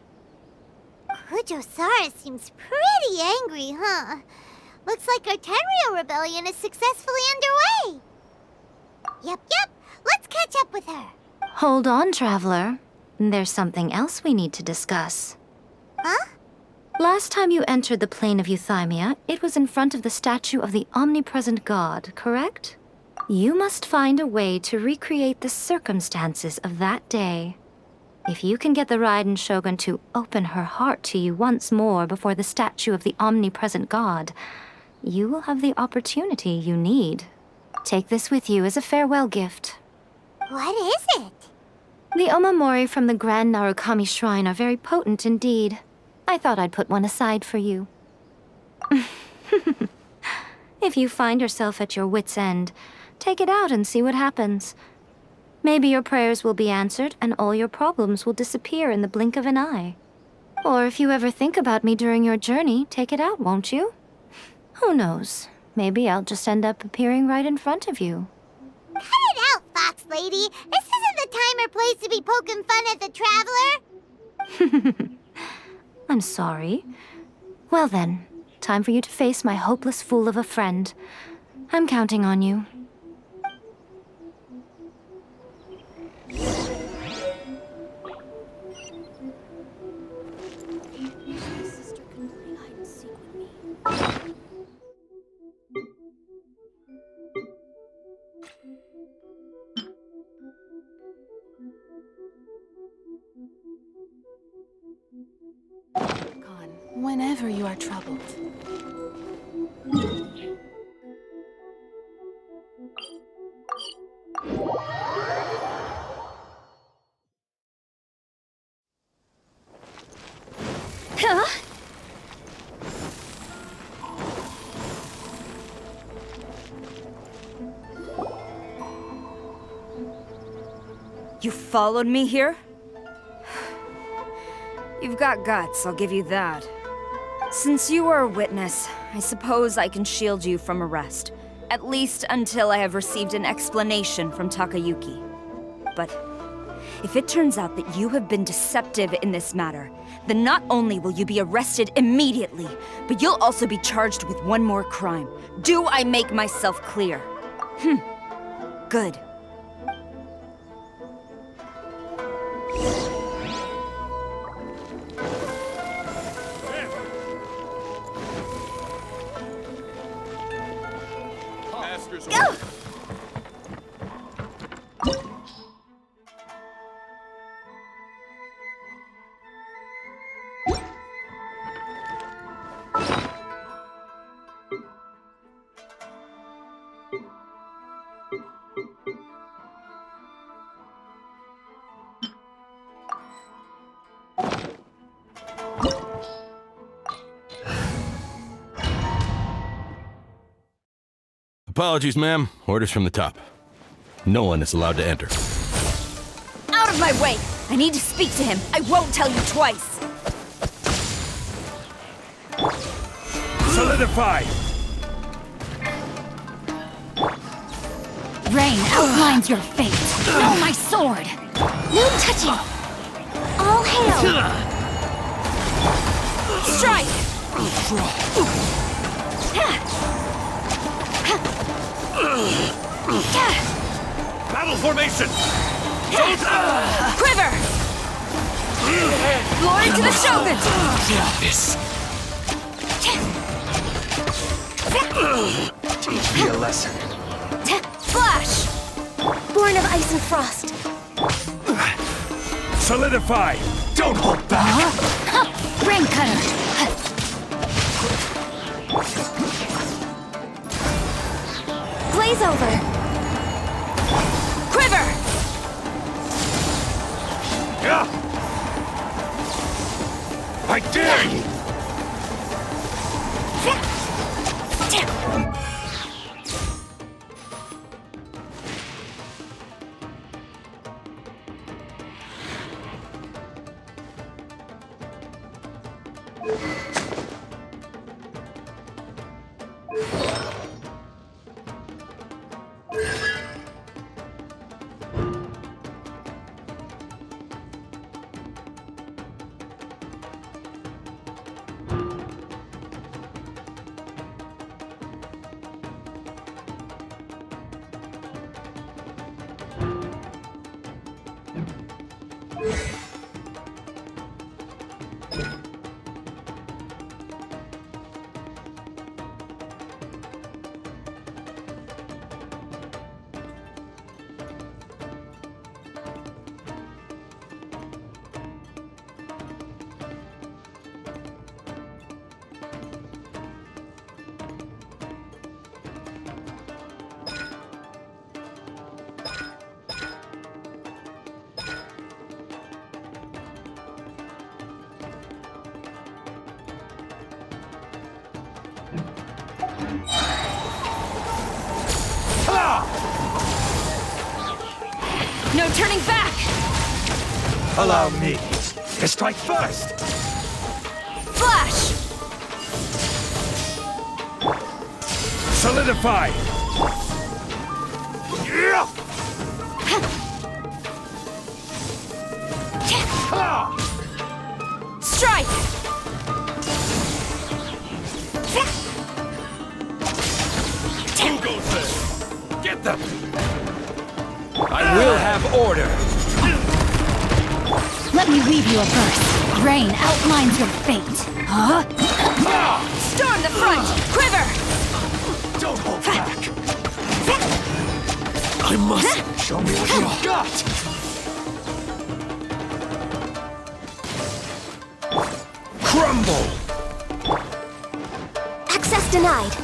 Kujo-Sara seems pretty angry, huh? Looks like our Tenryou rebellion is successfully underway. Yep, let's catch up with her. Hold on, Traveler. There's something else we need to discuss. Huh? Last time you entered the plane of Euthymia, it was in front of the statue of the Omnipresent God, correct? You must find a way to recreate the circumstances of that day. If you can get the Raiden Shogun to open her heart to you once more before the statue of the Omnipresent God, you will have the opportunity you need. Take this with you as a farewell gift. What is it? The omamori from the Grand Narukami Shrine are very potent indeed. I thought I'd put one aside for you. If you find yourself at your wit's end, take it out and see what happens. Maybe your prayers will be answered and all your problems will disappear in the blink of an eye. Or if you ever think about me during your journey, take it out, won't you? Who knows? Maybe I'll just end up appearing right in front of you. Cut it out, Fox Lady! This isn't the time or place to be poking fun at the Traveler! I'm sorry. Well then, time for you to face my hopeless fool of a friend. I'm counting on you. Whenever you are troubled. Huh? You followed me here? You've got guts, I'll give you that. Since you are a witness, I suppose I can shield you from arrest. At least until I have received an explanation from Takayuki. But if it turns out that you have been deceptive in this matter, then not only will you be arrested immediately, but you'll also be charged with one more crime. Do I make myself clear? Good. Go! Apologies, ma'am. Orders from the top. No one is allowed to enter. Out of my way! I need to speak to him. I won't tell you twice. Solidify! Rain outlines your fate. No, my sword! No touching! All hail! Strike! Battle formation! Quiver! Glory to the Shogun! This. Teach me a lesson. Flash! Born of ice and frost. Solidify! Don't hold back! Rain cutter! Blaze over. Quiver! I dare you! No turning back! Allow me to strike first! Flash! Solidify! Yeah! Strike! Who goes there? Get them! I will have order! Let me weave you a verse. Rain outlines your fate. Huh? Storm the front! Quiver! Don't hold back! I must show me what you've got! Crumble! Access denied.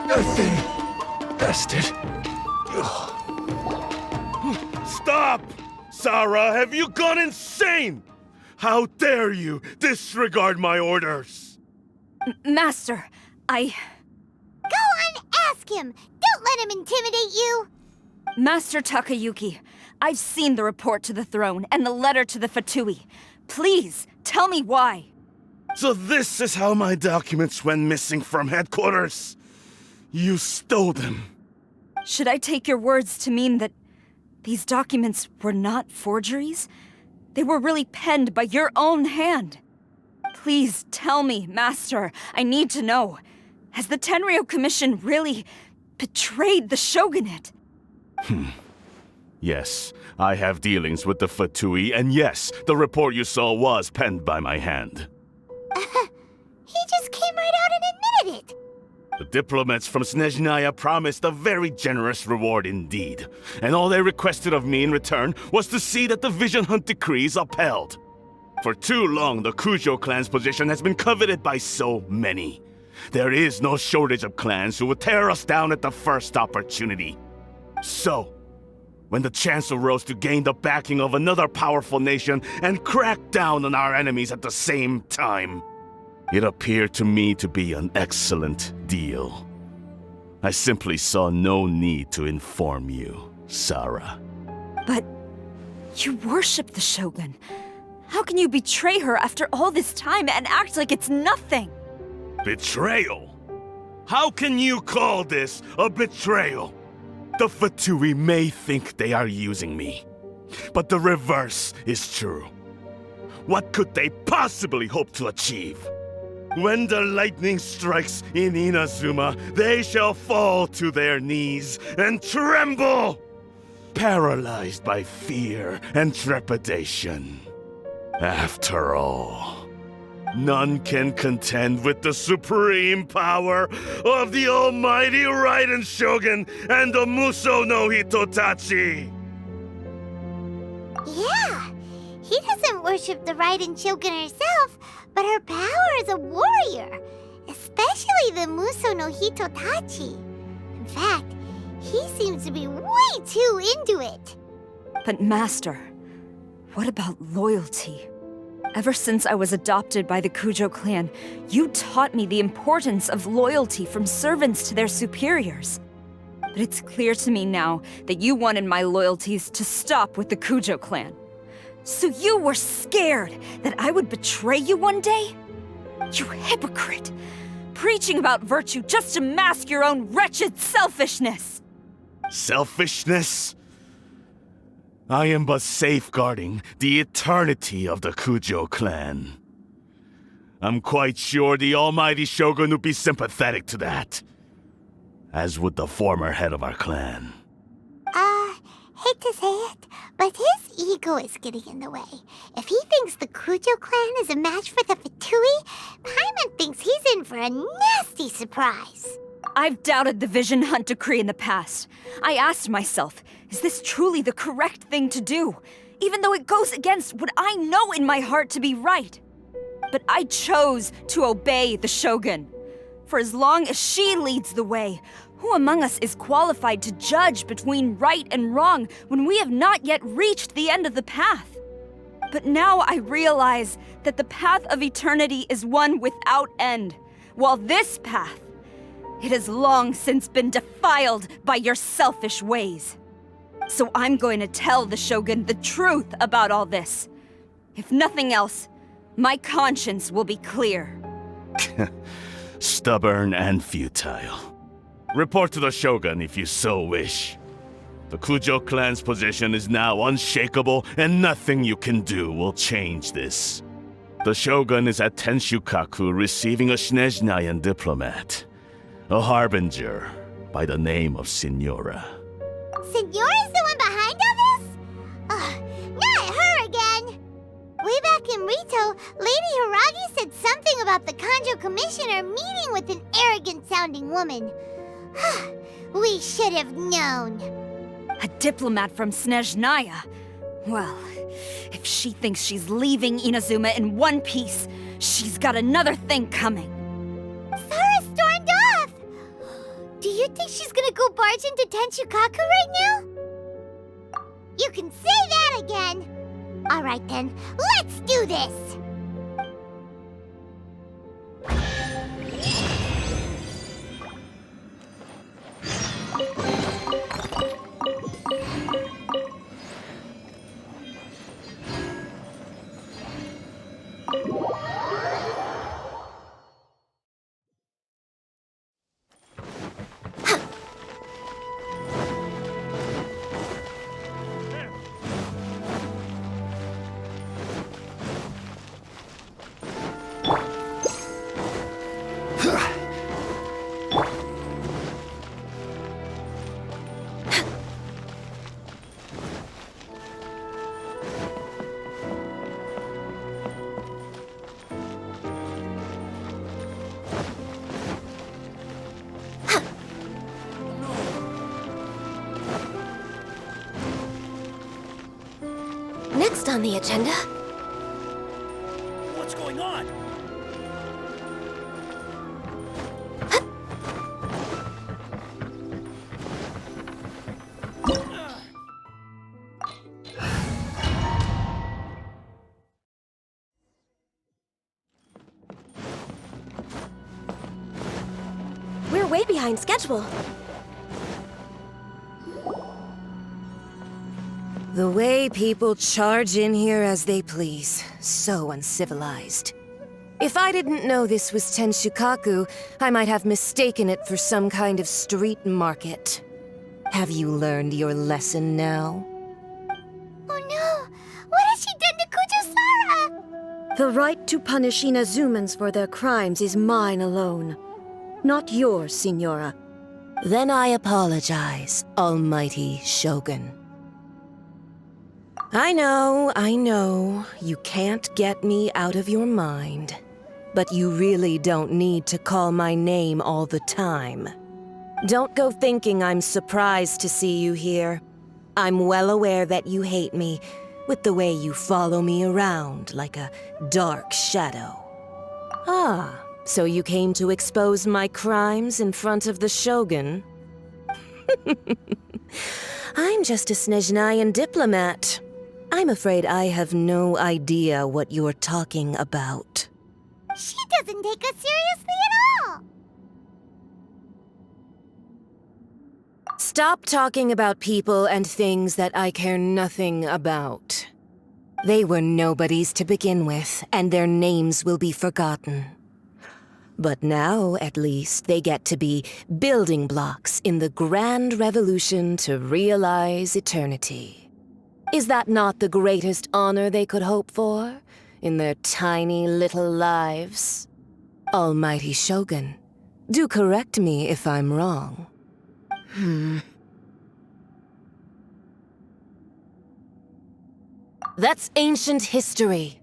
Nothing. Bastard. Stop! Sarah, have you gone insane? How dare you disregard my orders? Master, Go on, ask him! Don't let him intimidate you! Master Takayuki, I've seen the report to the throne and the letter to the Fatui. Please, tell me why. So this is how my documents went missing from headquarters? You stole them. Should I take your words to mean that these documents were not forgeries? They were really penned by your own hand. Please tell me, Master. I need to know. Has the Tenryou Commission really betrayed the Shogunate? Yes, I have dealings with the Fatui, and yes, the report you saw was penned by my hand. He just came right out and admitted it! The diplomats from Snezhnaya promised a very generous reward indeed, and all they requested of me in return was to see that the Vision Hunt decrees upheld. For too long, the Kujo clan's position has been coveted by so many. There is no shortage of clans who will tear us down at the first opportunity. So, when the chance arose to gain the backing of another powerful nation and crack down on our enemies at the same time. It appeared to me to be an excellent deal. I simply saw no need to inform you, Sarah. But you worship the Shogun. How can you betray her after all this time and act like it's nothing? Betrayal? How can you call this a betrayal? The Fatui may think they are using me, but the reverse is true. What could they possibly hope to achieve? When the lightning strikes in Inazuma, they shall fall to their knees and tremble, paralyzed by fear and trepidation. After all, none can contend with the supreme power of the almighty Raiden Shogun and the Muso no Hitotachi! Yeah, he doesn't worship the Raiden Shogun herself, but her power as a warrior, especially the Muso no Hitotachi. In fact, he seems to be way too into it. But Master, what about loyalty? Ever since I was adopted by the Kujo clan, you taught me the importance of loyalty from servants to their superiors. But it's clear to me now that you wanted my loyalties to stop with the Kujo clan. So you were scared that I would betray you one day? You hypocrite! Preaching about virtue just to mask your own wretched selfishness! Selfishness? I am but safeguarding the eternity of the Kujo clan. I'm quite sure the almighty Shogun would be sympathetic to that, as would the former head of our clan. Hate to say it, but his ego is getting in the way. If he thinks the Kujo clan is a match for the Fatui, Paimon thinks he's in for a nasty surprise. I've doubted the Vision Hunt decree in the past. I asked myself, is this truly the correct thing to do? Even though it goes against what I know in my heart to be right. But I chose to obey the Shogun. For as long as she leads the way, who among us is qualified to judge between right and wrong when we have not yet reached the end of the path? But now I realize that the path of eternity is one without end, while this path, it has long since been defiled by your selfish ways. So I'm going to tell the Shogun the truth about all this. If nothing else, my conscience will be clear. Stubborn and futile. Report to the Shogun if you so wish. The Kujo clan's position is now unshakable, and nothing you can do will change this. The Shogun is at Tenshukaku receiving a Snezhnayan diplomat, a harbinger by the name of Signora. Signora's the one behind all this? Not her again! Way back in Rito, Lady Hiragi said something about the Kanjo Commissioner meeting with an arrogant-sounding woman. We should have known. A diplomat from Snezhnaya? Well, if she thinks she's leaving Inazuma in one piece, she's got another thing coming. Sara stormed off! Do you think she's gonna go barge into Tenshukaku right now? You can say that again! Alright then, let's do this! Next on the agenda... What's going on? way behind schedule. The way people charge in here as they please. So uncivilized. If I didn't know this was Tenshukaku, I might have mistaken it for some kind of street market. Have you learned your lesson now? Oh no! What has she done to Kujusara? The right to punish Inazumans for their crimes is mine alone. Not yours, Signora. Then I apologize, Almighty Shogun. I know, you can't get me out of your mind. But you really don't need to call my name all the time. Don't go thinking I'm surprised to see you here. I'm well aware that you hate me, with the way you follow me around like a dark shadow. Ah, so you came to expose my crimes in front of the Shogun? I'm just a Snezhnayan diplomat. I'm afraid I have no idea what you're talking about. She doesn't take us seriously at all! Stop talking about people and things that I care nothing about. They were nobodies to begin with, and their names will be forgotten. But now, at least, they get to be building blocks in the grand revolution to realize eternity. Is that not the greatest honor they could hope for in their tiny little lives? Almighty Shogun, do correct me if I'm wrong. That's ancient history.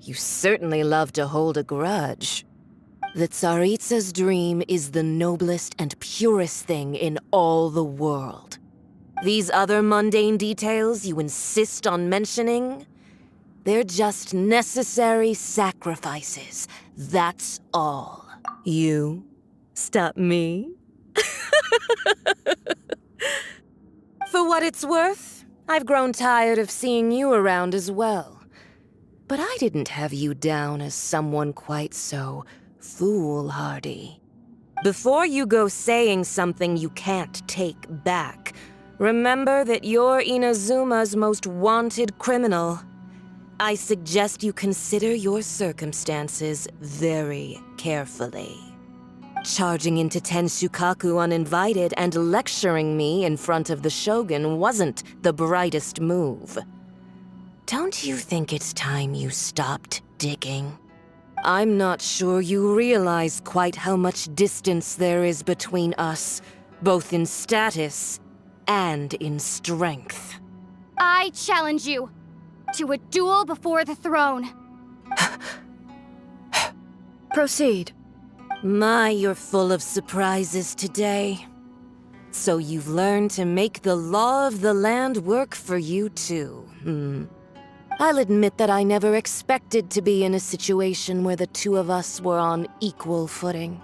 You certainly love to hold a grudge. The Tsaritsa's dream is the noblest and purest thing in all the world. These other mundane details you insist on mentioning, they're just necessary sacrifices. That's all. You stop me? For what it's worth, I've grown tired of seeing you around as well. But I didn't have you down as someone quite so foolhardy. Before you go saying something you can't take back, remember that you're Inazuma's most wanted criminal. I suggest you consider your circumstances very carefully. Charging into Tenshukaku uninvited and lecturing me in front of the Shogun wasn't the brightest move. Don't you think it's time you stopped digging? I'm not sure you realize quite how much distance there is between us, both in status and in strength. I challenge you to a duel before the throne. Proceed. My, you're full of surprises today. So you've learned to make the law of the land work for you too, I'll admit that I never expected to be in a situation where the two of us were on equal footing.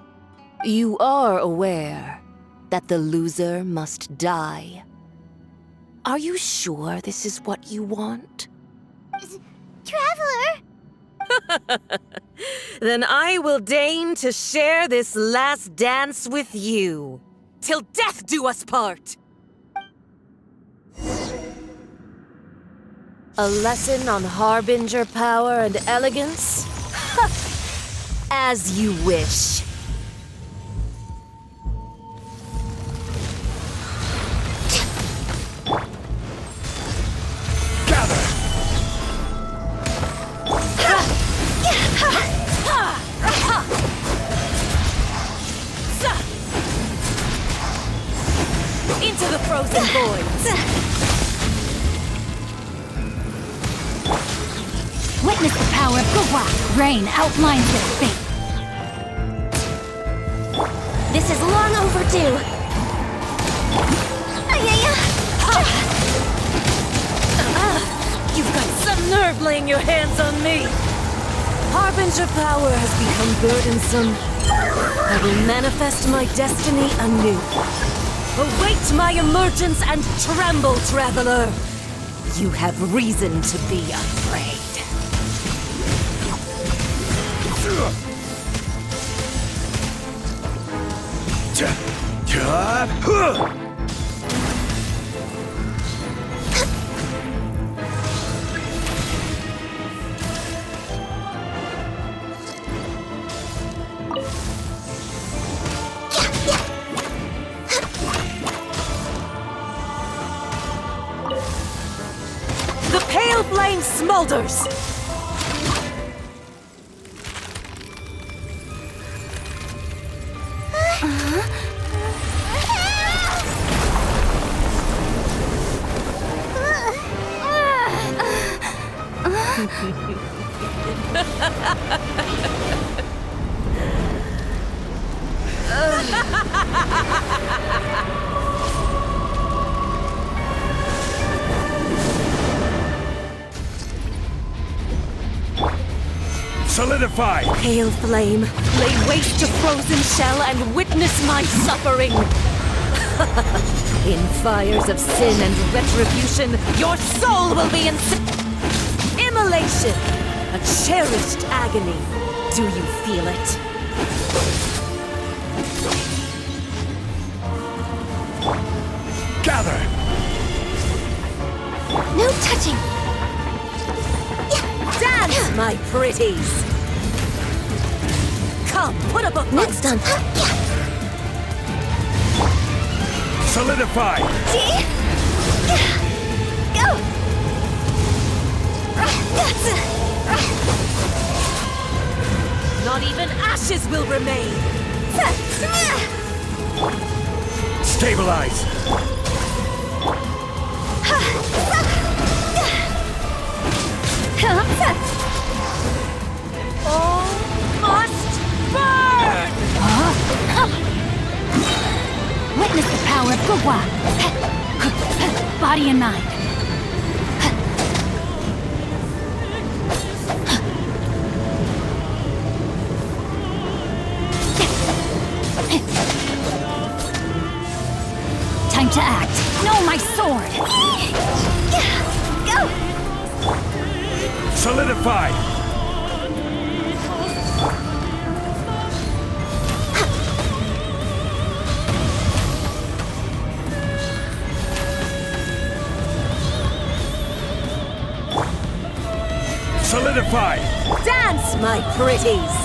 You are aware that the loser must die. Are you sure this is what you want? Traveler! Then I will deign to share this last dance with you. Till death do us part! A lesson on Harbinger power and elegance? As you wish. Into the frozen voids! Witness the power of Gawak. Rain outlines their fate. This is long overdue. You've got some nerve laying your hands on me! Harbinger power has become burdensome. I will manifest my destiny anew. Await my emergence and tremble, traveler! You have reason to be afraid. The pale flame smolders! Solidify! Pale flame, lay waste to frozen shell and witness my suffering! In fires of sin and retribution, your soul will be in immolation! A cherished agony. Do you feel it? Gather! No touching! Dance, my pretties! Come, put up a fight! Next on! Solidify! Go! Not even ashes will remain! Stabilize! All must burn! Witness the power of Gugwa. Body and mind. Time to act. No, my sword! Go! Solidify! Solidify! Dance, my pretties!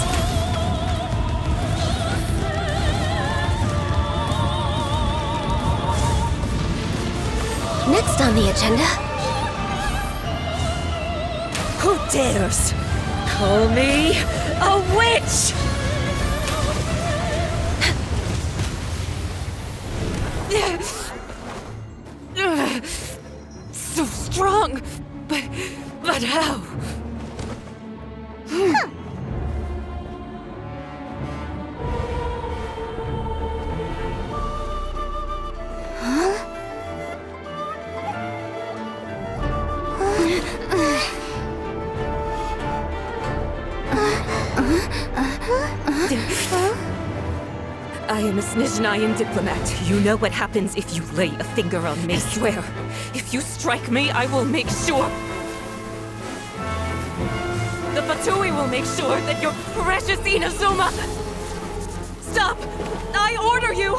Next on the agenda. Who dares call me a witch? So strong, but how? I am a Snezhnayan diplomat. You know what happens if you lay a finger on me. I swear, if you strike me, I will make sure. The Fatui will make sure that your precious Inazuma... Stop! I order you!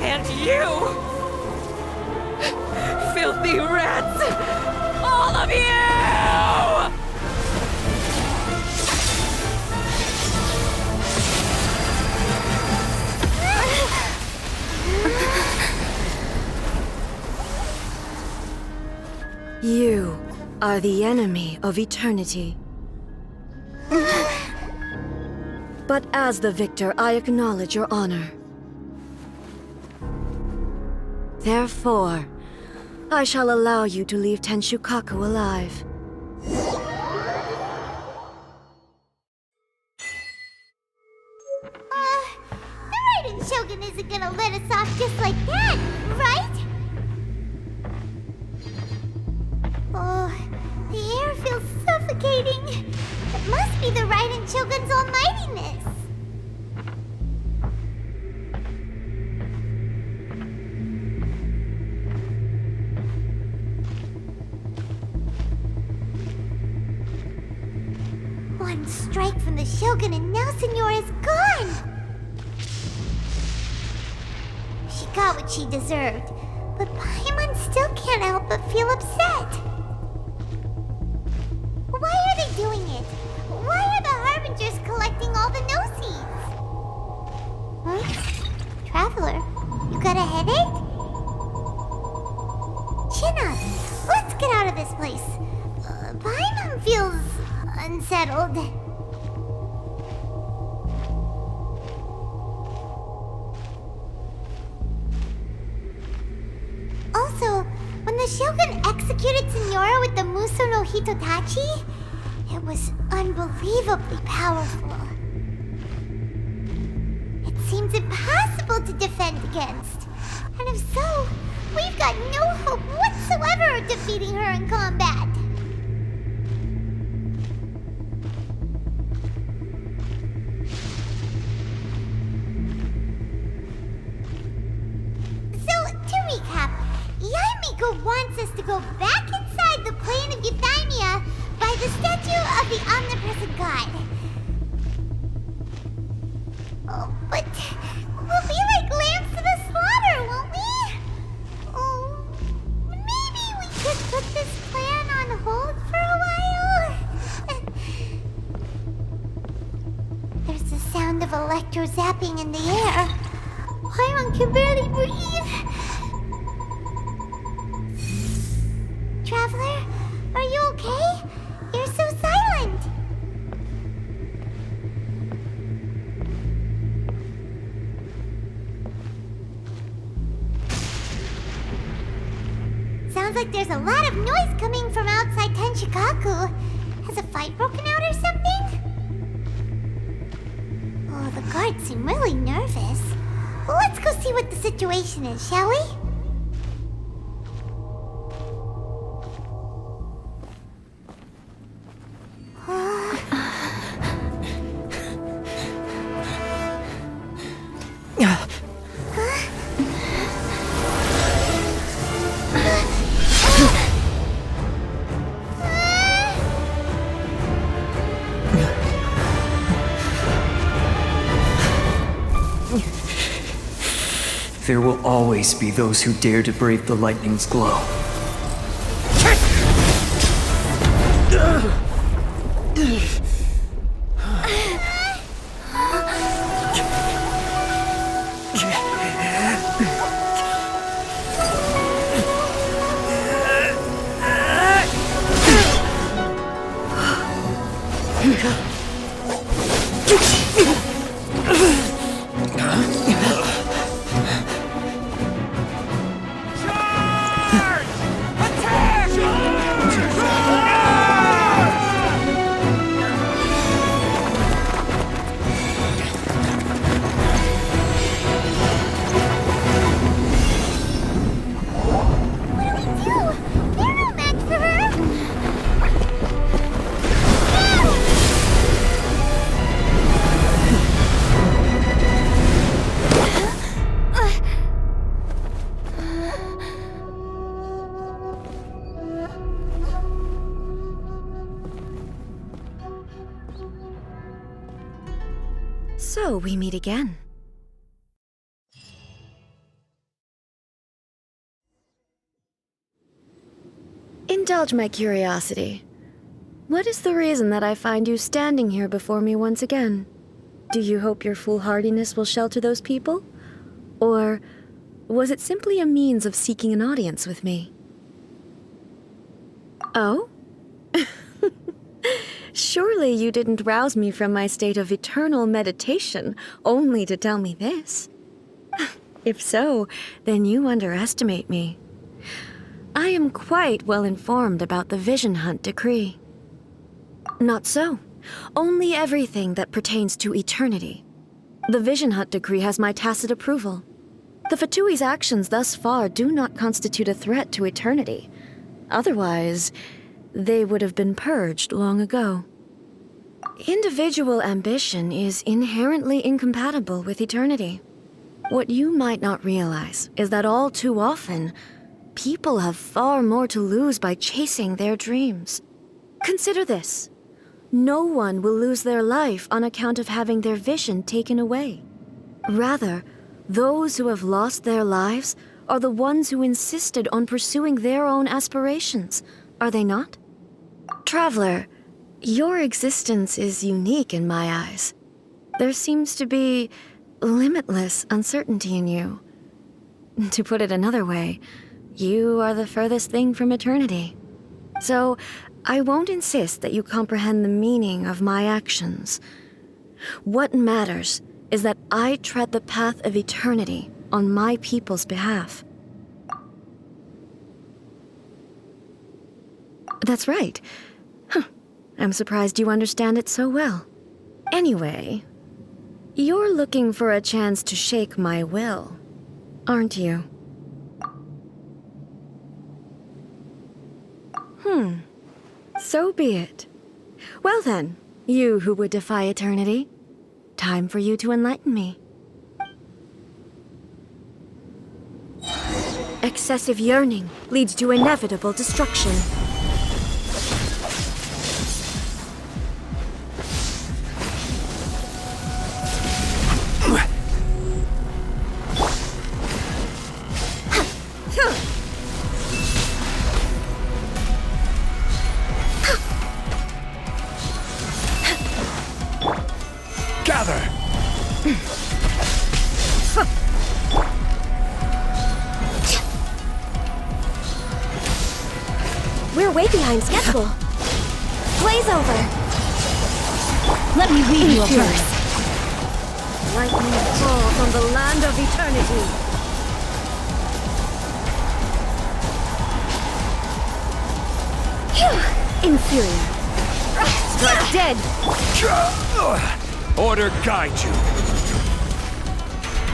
And you! Filthy rats! All of you! You are the enemy of eternity. But as the victor, I acknowledge your honor. Therefore, I shall allow you to leave Tenshukaku alive. The Raiden Shogun isn't gonna let us off just like that, right? Oh, the air feels suffocating. It must be the Raiden Shogun's almightiness. One strike from the Shogun and now Senor is gone! got what she deserved, but Paimon still can't help but feel upset. Why are they doing it? Why are the Harbingers collecting all the no-seeds? Huh? Traveler, you got a headache? Chin up. Let's get out of this place. Paimon feels unsettled. Also, when the Shogun executed Senora with the Muso no Hitotachi, it was unbelievably powerful. It seems impossible to defend against. And if so, we've got no hope whatsoever of defeating her in combat. So, to recap, Yaimiko wants us to go back inside the plane of Euthymia by the statue of the Omnipresent God. Oh, but we'll be like lambs to the slaughter, won't we? Oh, maybe we could put this plan on hold for a while? There's the sound of electro zapping in the air. Paimon can barely breathe. Traveler, are you okay? You're so silent. Sounds like there's a lot of noise coming from outside Tenshikaku. Has a fight broken out or something? Oh, the guards seem really nervous. Let's go see what the situation is, shall we? There will always be those who dare to brave the lightning's glow. So we meet again. Indulge my curiosity. What is the reason that I find you standing here before me once again? Do you hope your foolhardiness will shelter those people? Or was it simply a means of seeking an audience with me? Oh? Surely you didn't rouse me from my state of eternal meditation only to tell me this. If so, then you underestimate me. I am quite well informed about the Vision Hunt decree. Not so. Only everything that pertains to eternity. The Vision Hunt decree has my tacit approval. The Fatui's actions thus far do not constitute a threat to eternity. Otherwise, they would have been purged long ago. Individual ambition is inherently incompatible with eternity. What you might not realize is that all too often, people have far more to lose by chasing their dreams. Consider this. No one will lose their life on account of having their vision taken away. Rather, Those who have lost their lives are the ones who insisted on pursuing their own aspirations, are they not? Traveler, your existence is unique in my eyes. There seems to be limitless uncertainty in you. To put it another way, you are the furthest thing from eternity. So, I won't insist that you comprehend the meaning of my actions. What matters is that I tread the path of eternity on my people's behalf. That's right. I'm surprised you understand it so well. Anyway, you're looking for a chance to shake my will, aren't you? So be it. Well then, you who would defy eternity, time for you to enlighten me. Excessive yearning leads to inevitable destruction. We're way behind schedule. Blaze over. Let me read you a verse. Lightning fall from the land of eternity. Inferior. Strike dead. Order guide you.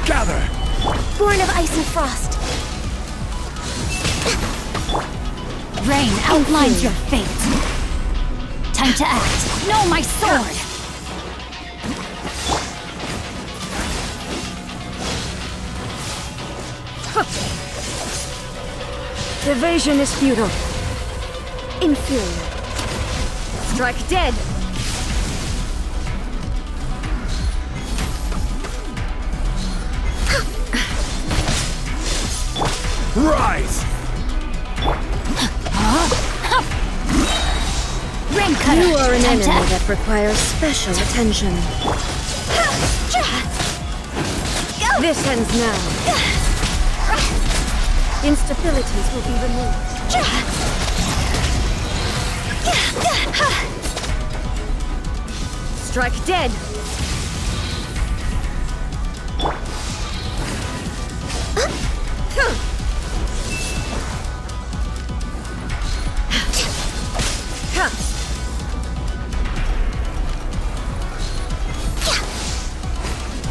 Gather. Born of ice and frost. Rain outlines your fate. Time to act. No, my sword! Evasion is futile. Inferior. Strike dead. Rise! Rain cutter. You are an enemy that requires special attention. This ends now. Instabilities will be removed. Strike dead.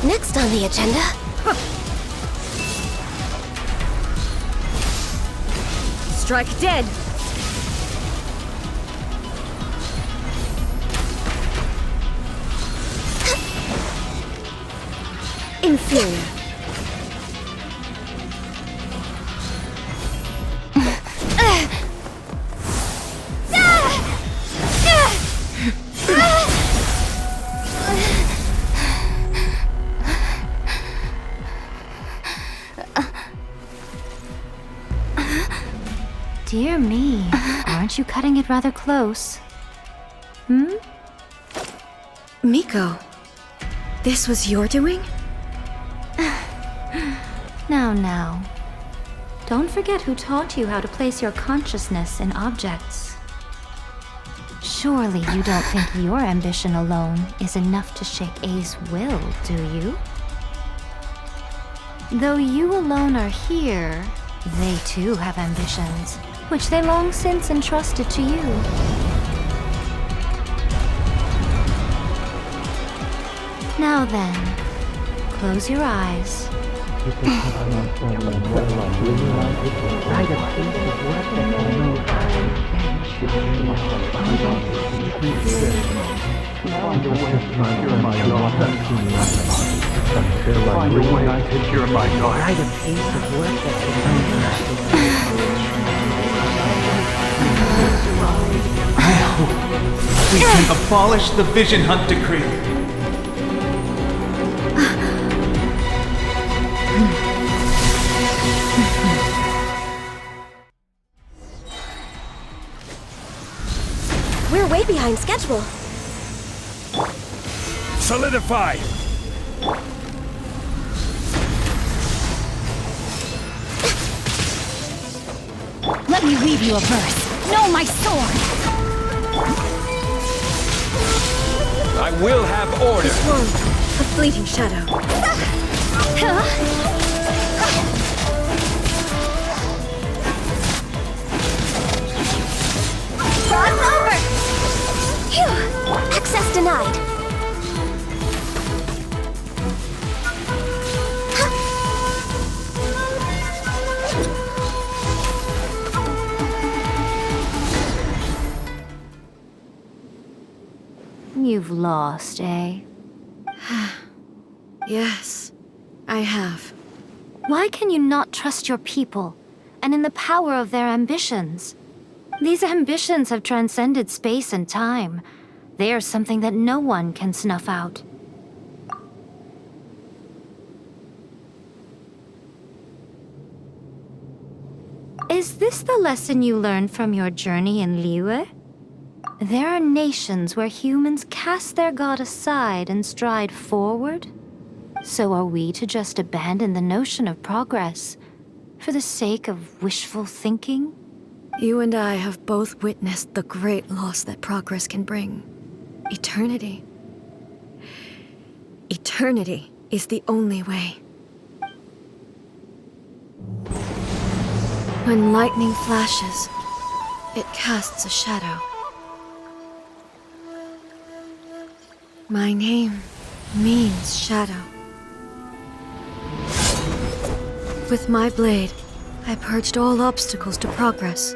Next on the agenda. Strike dead. Inferior. Dear me, aren't you cutting it rather close? Miko, this was your doing? Now. Don't forget who taught you how to place your consciousness in objects. Surely you don't think your ambition alone is enough to shake A's will, do you? Though you alone are here, they too have ambitions, which they long since entrusted to you. Now then, close your eyes. We can abolish the Vision Hunt Decree. behind schedule. Solidify! Let me read you a verse. Know my sword! I will have order. One, a fleeting shadow. Cross over! Phew! Access denied. You've lost, eh? Yes, I have. Why can you not trust your people, and in the power of their ambitions? These ambitions have transcended space and time. They are something that no one can snuff out. Is this the lesson you learned from your journey in Liyue? There are nations where humans cast their god aside and stride forward. So are we to just abandon the notion of progress for the sake of wishful thinking? You and I have both witnessed the great loss that progress can bring. Eternity. Eternity is the only way. When lightning flashes, it casts a shadow. My name means shadow. With my blade, I purged all obstacles to progress.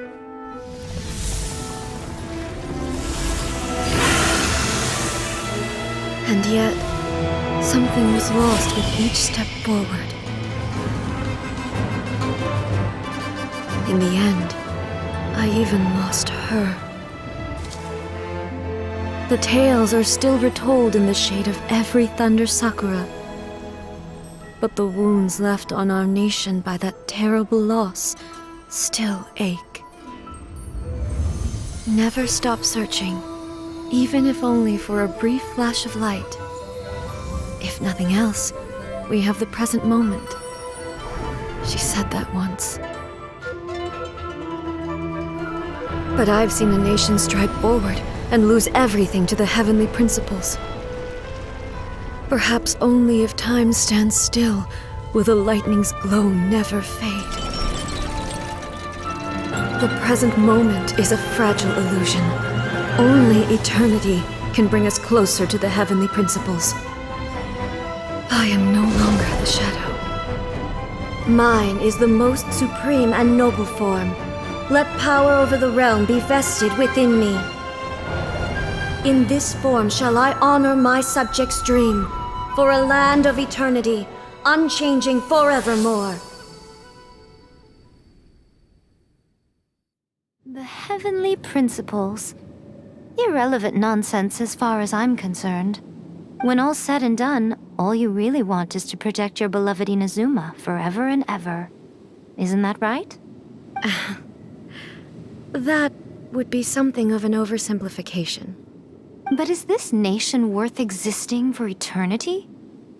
And yet, something was lost with each step forward. In the end, I even lost her. The tales are still retold in the shade of every Thunder Sakura. But the wounds left on our nation by that terrible loss still ache. Never stop searching, even if only for a brief flash of light. If nothing else, we have the present moment. She said that once. But I've seen a nation stride forward and lose everything to the heavenly principles. Perhaps only if time stands still will the lightning's glow never fade. The present moment is a fragile illusion. Only eternity can bring us closer to the heavenly principles. I am no longer the shadow. Mine is the most supreme and noble form. Let power over the realm be vested within me. In this form shall I honor my subjects' dream, for a land of eternity, unchanging forevermore. The heavenly principles. Irrelevant nonsense as far as I'm concerned. When all's said and done, all you really want is to protect your beloved Inazuma forever and ever. Isn't that right? That would be something of an oversimplification. But is this nation worth existing for eternity?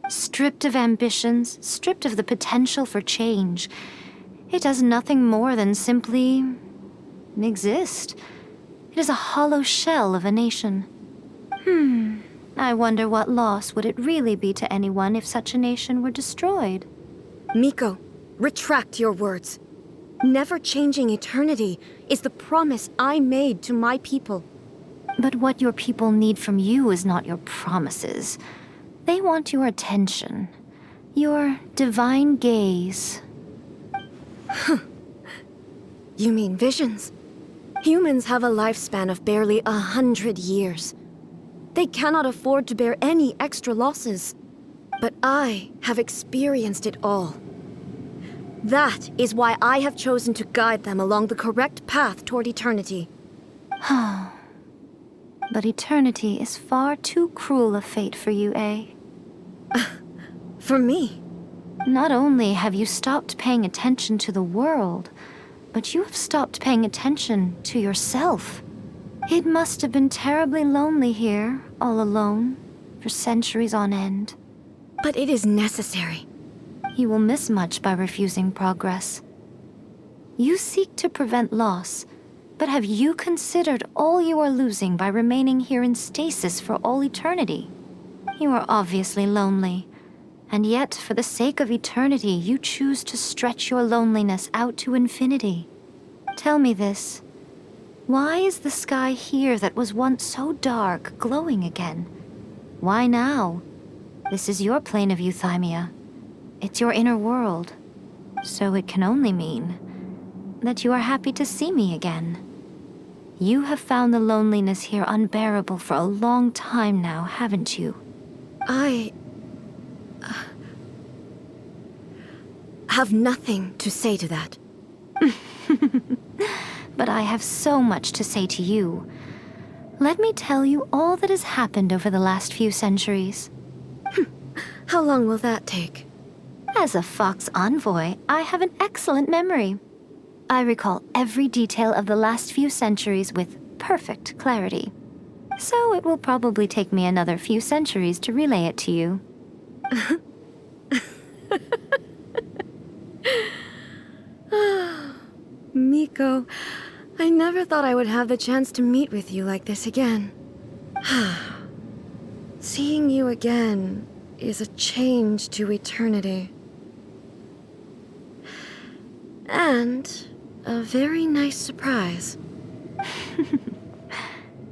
Stripped of ambitions, stripped of the potential for change, it does nothing more than simply exist. It is a hollow shell of a nation. I wonder what loss would it really be to anyone if such a nation were destroyed? Miko, retract your words. Never changing eternity is the promise I made to my people. But what your people need from you is not your promises. They want your attention. Your divine gaze. You mean visions? Humans have a lifespan of barely 100 years. They cannot afford to bear any extra losses. But I have experienced it all. That is why I have chosen to guide them along the correct path toward eternity. But eternity is far too cruel a fate for you, eh? For me? Not only have you stopped paying attention to the world, but you have stopped paying attention to yourself. It must have been terribly lonely here, all alone, for centuries on end. But it is necessary. You will miss much by refusing progress. You seek to prevent loss, but have you considered all you are losing by remaining here in stasis for all eternity? You are obviously lonely, and yet, for the sake of eternity, you choose to stretch your loneliness out to infinity. Tell me this. Why is the sky here that was once so dark glowing again? Why now? This is your plane of euthymia. It's your inner world. So it can only mean that you are happy to see me again. You have found the loneliness here unbearable for a long time now, haven't you? I have nothing to say to that. But I have so much to say to you. Let me tell you all that has happened over the last few centuries. How long will that take? As a Fox envoy, I have an excellent memory. I recall every detail of the last few centuries with perfect clarity. So it will probably take me another few centuries to relay it to you. Miko, I never thought I would have the chance to meet with you like this again. Seeing you again is a change to eternity. And a very nice surprise.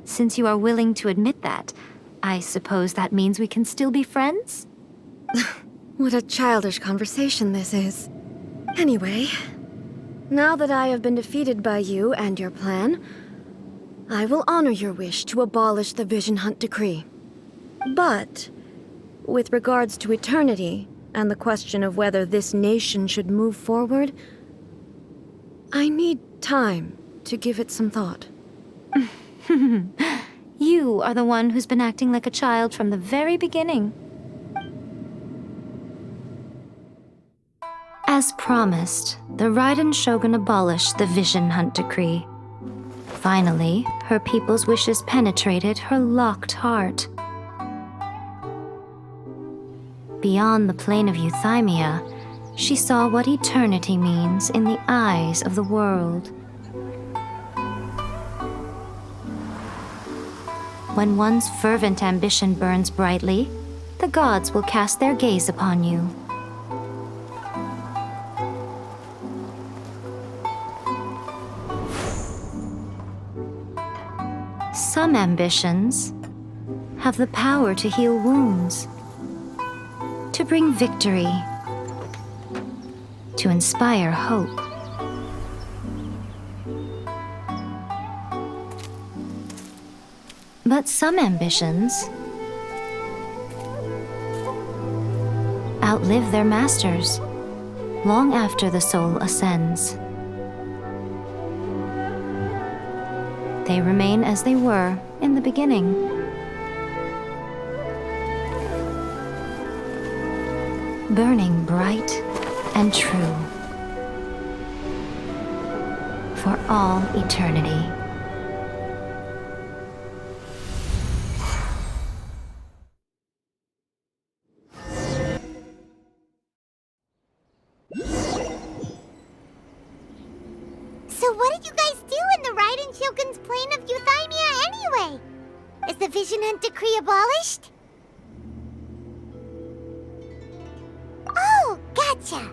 Since you are willing to admit that, I suppose that means we can still be friends? What a childish conversation this is. Anyway, now that I have been defeated by you and your plan, I will honor your wish to abolish the Vision Hunt Decree. But, with regards to eternity and the question of whether this nation should move forward, I need time to give it some thought. You are the one who's been acting like a child from the very beginning. As promised, the Raiden Shogun abolished the Vision Hunt Decree. Finally, her people's wishes penetrated her locked heart. Beyond the plane of euthymia, she saw what eternity means in the eyes of the world. When one's fervent ambition burns brightly, the gods will cast their gaze upon you. Some ambitions have the power to heal wounds, to bring victory, to inspire hope. But some ambitions outlive their masters long after the soul ascends. They remain as they were in the beginning. Burning bright and true for all eternity. So what did you guys do in the Raiden Shogun's plane of euthymia anyway? Is the Vision Hunt Decree abolished? Oh, gotcha.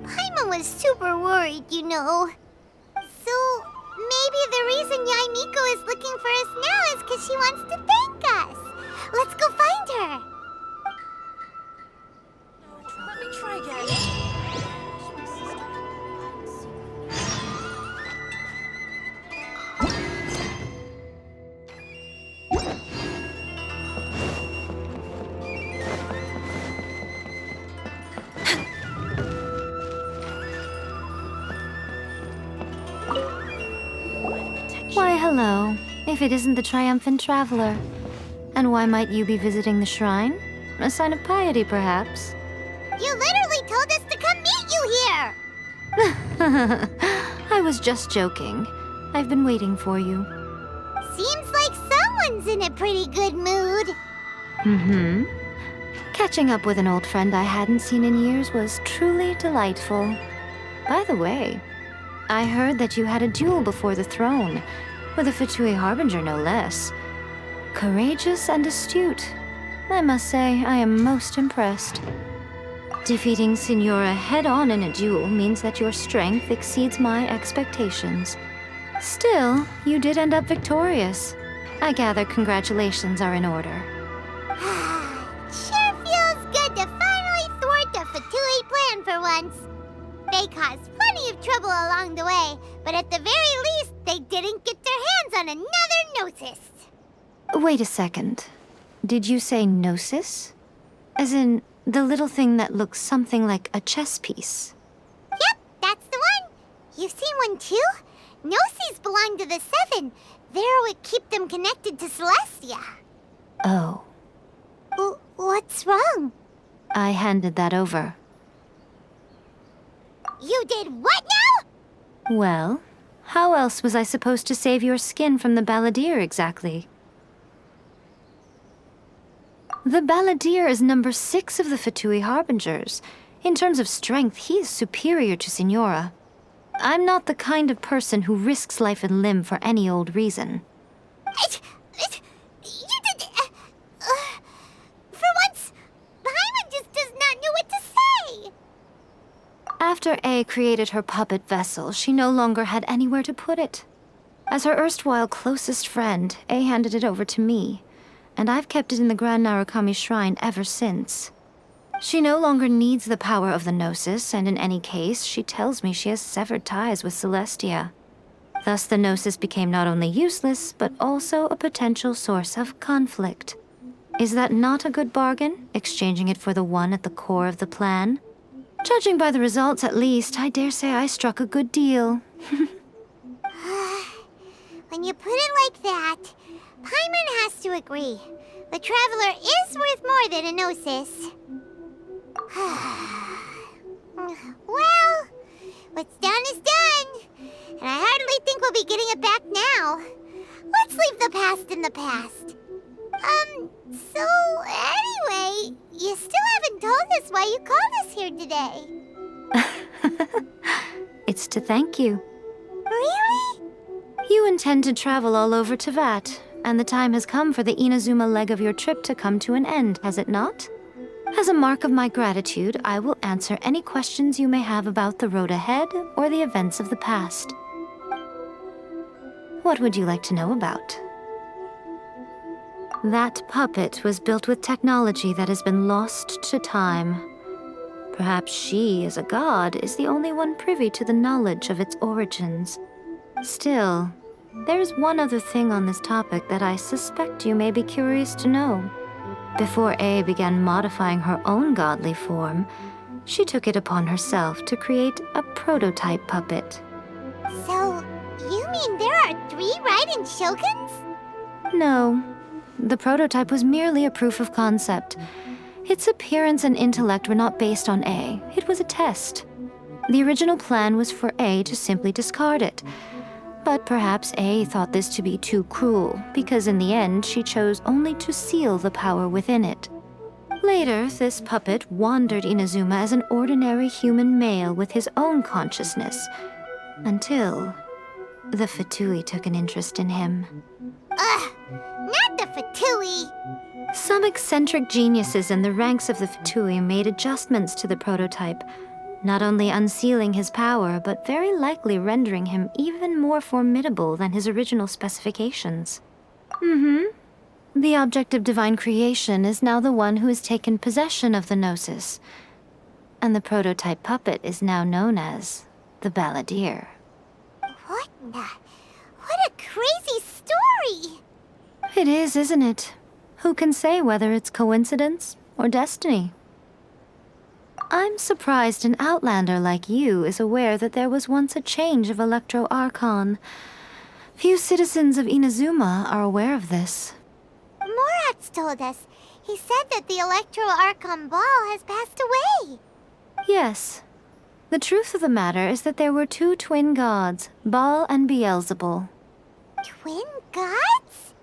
Paimon was super worried, you know. So maybe the reason Yae Miko is looking for us now is because she wants to thank us. Let's go find her. Let me try again. Why, hello, if it isn't the triumphant traveler. And why might you be visiting the shrine? A sign of piety, perhaps? You literally told us to come meet you here! I was just joking. I've been waiting for you. Seems like someone's in a pretty good mood. Mm-hmm. Catching up with an old friend I hadn't seen in years was truly delightful. By the way, I heard that you had a duel before the throne, with a Fatui Harbinger no less. Courageous and astute. I must say, I am most impressed. Defeating Signora head-on in a duel means that your strength exceeds my expectations. Still, you did end up victorious. I gather congratulations are in order. Sure feels good to finally thwart the Fatui plan for once. They caused plenty of trouble along the way, but at the very least, they didn't get their hands on another Gnosis. Wait a second. Did you say Gnosis? As in, the little thing that looks something like a chess piece? Yep, that's the one. You've seen one too? Gnosis belong to the Seven. They're what keep them connected to Celestia. Oh. What's wrong? I handed that over. You did what now? Well, how else was I supposed to save your skin from the Balladeer exactly? The Balladeer is number 6 of the Fatui Harbingers. In terms of strength, he is superior to Signora. I'm not the kind of person who risks life and limb for any old reason. For once, Paimon just does not know what to say. After A created her puppet vessel, she no longer had anywhere to put it. As her erstwhile closest friend, A handed it over to me, and I've kept it in the Grand Narukami Shrine ever since. She no longer needs the power of the Gnosis, and in any case, she tells me she has severed ties with Celestia. Thus, the Gnosis became not only useless, but also a potential source of conflict. Is that not a good bargain, exchanging it for the one at the core of the plan? Judging by the results, at least, I dare say I struck a good deal. When you put it like that, Paimon has to agree. The Traveler is worth more than a Gnosis. Well, what's done is done, and I hardly think we'll be getting it back now. Let's leave the past in the past. So anyway, you still haven't told us why you called us here today. It's to thank you. Really? You intend to travel all over Teyvat, and the time has come for the Inazuma leg of your trip to come to an end, has it not? As a mark of my gratitude, I will answer any questions you may have about the road ahead or the events of the past. What would you like to know about? That puppet was built with technology that has been lost to time. Perhaps she, as a god, is the only one privy to the knowledge of its origins. Still, there's one other thing on this topic that I suspect you may be curious to know. Before A began modifying her own godly form, she took it upon herself to create a prototype puppet. So, you mean there are 3 Raiden Shoguns? No. The prototype was merely a proof of concept. Its appearance and intellect were not based on A. It was a test. The original plan was for A to simply discard it. But perhaps A thought this to be too cruel, because in the end she chose only to seal the power within it. Later, this puppet wandered Inazuma as an ordinary human male with his own consciousness, until the Fatui took an interest in him. Ugh! Not the Fatui! Some eccentric geniuses in the ranks of the Fatui made adjustments to the prototype, not only unsealing his power, but very likely rendering him even more formidable than his original specifications. The object of divine creation is now the one who has taken possession of the Gnosis, and the prototype puppet is now known as the Balladeer. What a crazy story! It is, isn't it? Who can say whether it's coincidence or destiny? I'm surprised an outlander like you is aware that there was once a change of Electro Archon. Few citizens of Inazuma are aware of this. Morax told us. He said that the Electro Archon Ball has passed away. Yes. The truth of the matter is that there were 2 twin gods, Baal and Beelzebul. Twin gods?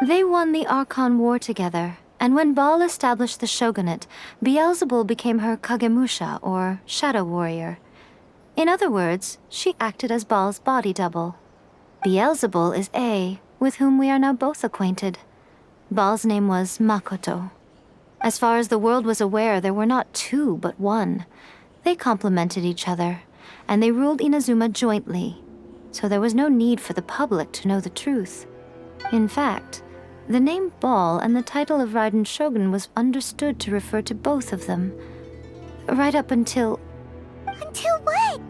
They won the Archon War together, and when Baal established the shogunate, Beelzebul became her Kagemusha, or shadow warrior. In other words, she acted as Baal's body double. Beelzebul is A, with whom we are now both acquainted. Baal's name was Makoto. As far as the world was aware, there were not two, but one. They complemented each other, and they ruled Inazuma jointly, so there was no need for the public to know the truth. In fact, the name Baal and the title of Raiden Shogun was understood to refer to both of them. Right up until... Until what?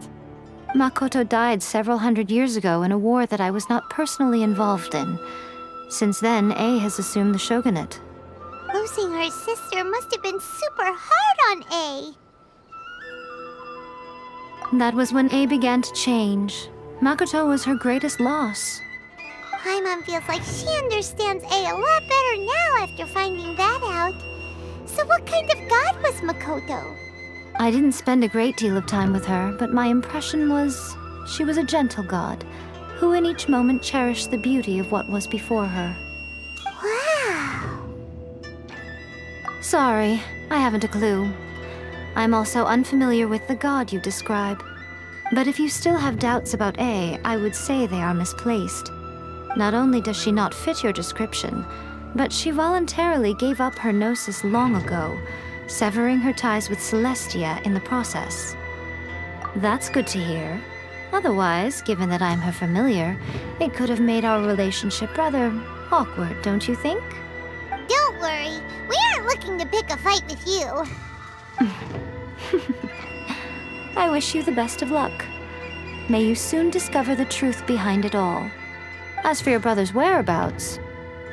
Makoto died several hundred years ago in a war that I was not personally involved in. Since then, A has assumed the shogunate. Losing her sister must have been super hard on A. That was when A began to change. Makoto was her greatest loss. Paimon feels like she understands A a lot better now after finding that out. So what kind of god was Makoto? I didn't spend a great deal of time with her, but my impression was she was a gentle god, who in each moment cherished the beauty of what was before her. Wow! Sorry, I haven't a clue. I'm also unfamiliar with the god you describe. But if you still have doubts about A, I would say they are misplaced. Not only does she not fit your description, but she voluntarily gave up her gnosis long ago, severing her ties with Celestia in the process. That's good to hear. Otherwise, given that I'm her familiar, it could have made our relationship rather awkward, don't you think? Don't worry, we aren't looking to pick a fight with you. I wish you the best of luck. May you soon discover the truth behind it all. As for your brother's whereabouts,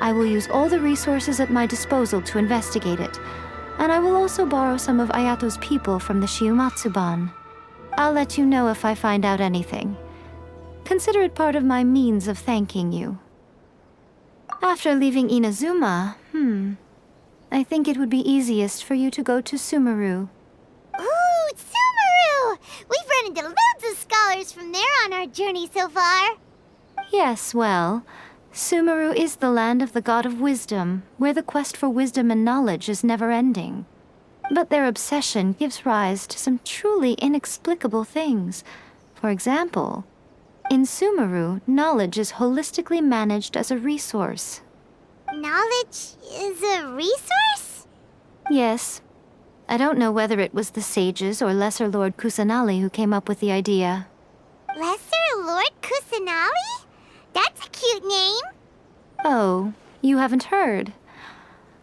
I will use all the resources at my disposal to investigate it, and I will also borrow some of Ayato's people from the Shiumatsuban. I'll let you know if I find out anything. Consider it part of my means of thanking you. After leaving Inazuma, I think it would be easiest for you to go to Sumeru. Ooh, Sumeru! We've run into loads of scholars from there on our journey so far. Yes, well, Sumeru is the land of the god of wisdom, where the quest for wisdom and knowledge is never-ending. But their obsession gives rise to some truly inexplicable things. For example, in Sumeru, knowledge is holistically managed as a resource. Knowledge is a resource? Yes. I don't know whether it was the sages or Lesser Lord Kusanali who came up with the idea. Lesser Lord Kusanali? That's a cute name. Oh, you haven't heard.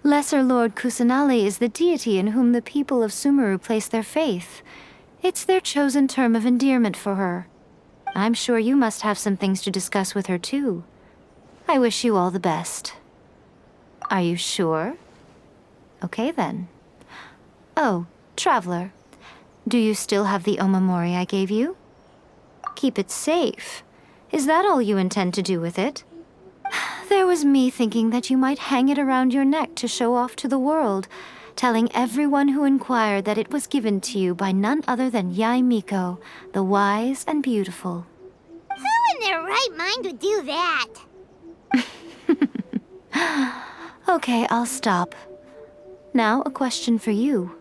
Lesser Lord Kusanali is the deity in whom the people of Sumeru place their faith. It's their chosen term of endearment for her. I'm sure you must have some things to discuss with her too. I wish you all the best. Are you sure? Okay then. Oh, Traveler, do you still have the omamori I gave you? Keep it safe. Is that all you intend to do with it? There was me thinking that you might hang it around your neck to show off to the world, telling everyone who inquired that it was given to you by none other than Yae Miko, the wise and beautiful. Who in their right mind would do that? Okay, I'll stop. Now, a question for you.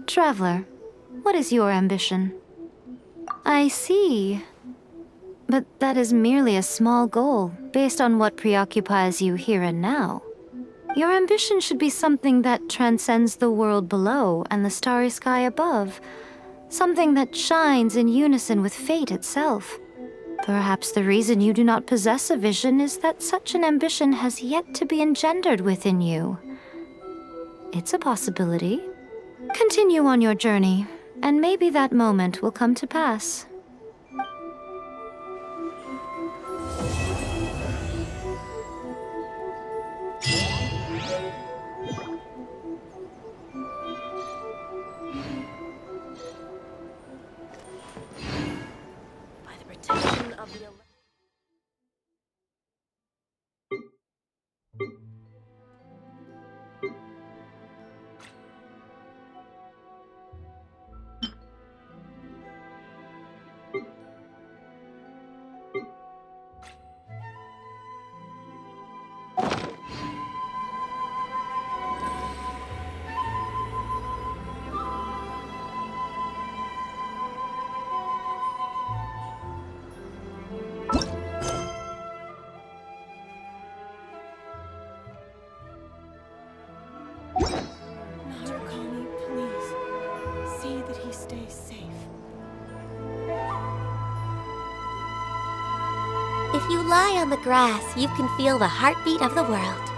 Traveler, what is your ambition? I see. But that is merely a small goal, based on what preoccupies you here and now. Your ambition should be something that transcends the world below and the starry sky above. Something that shines in unison with fate itself. Perhaps the reason you do not possess a vision is that such an ambition has yet to be engendered within you. It's a possibility. Continue on your journey, and maybe that moment will come to pass. By the protection of the If you lie on the grass, you can feel the heartbeat of the world.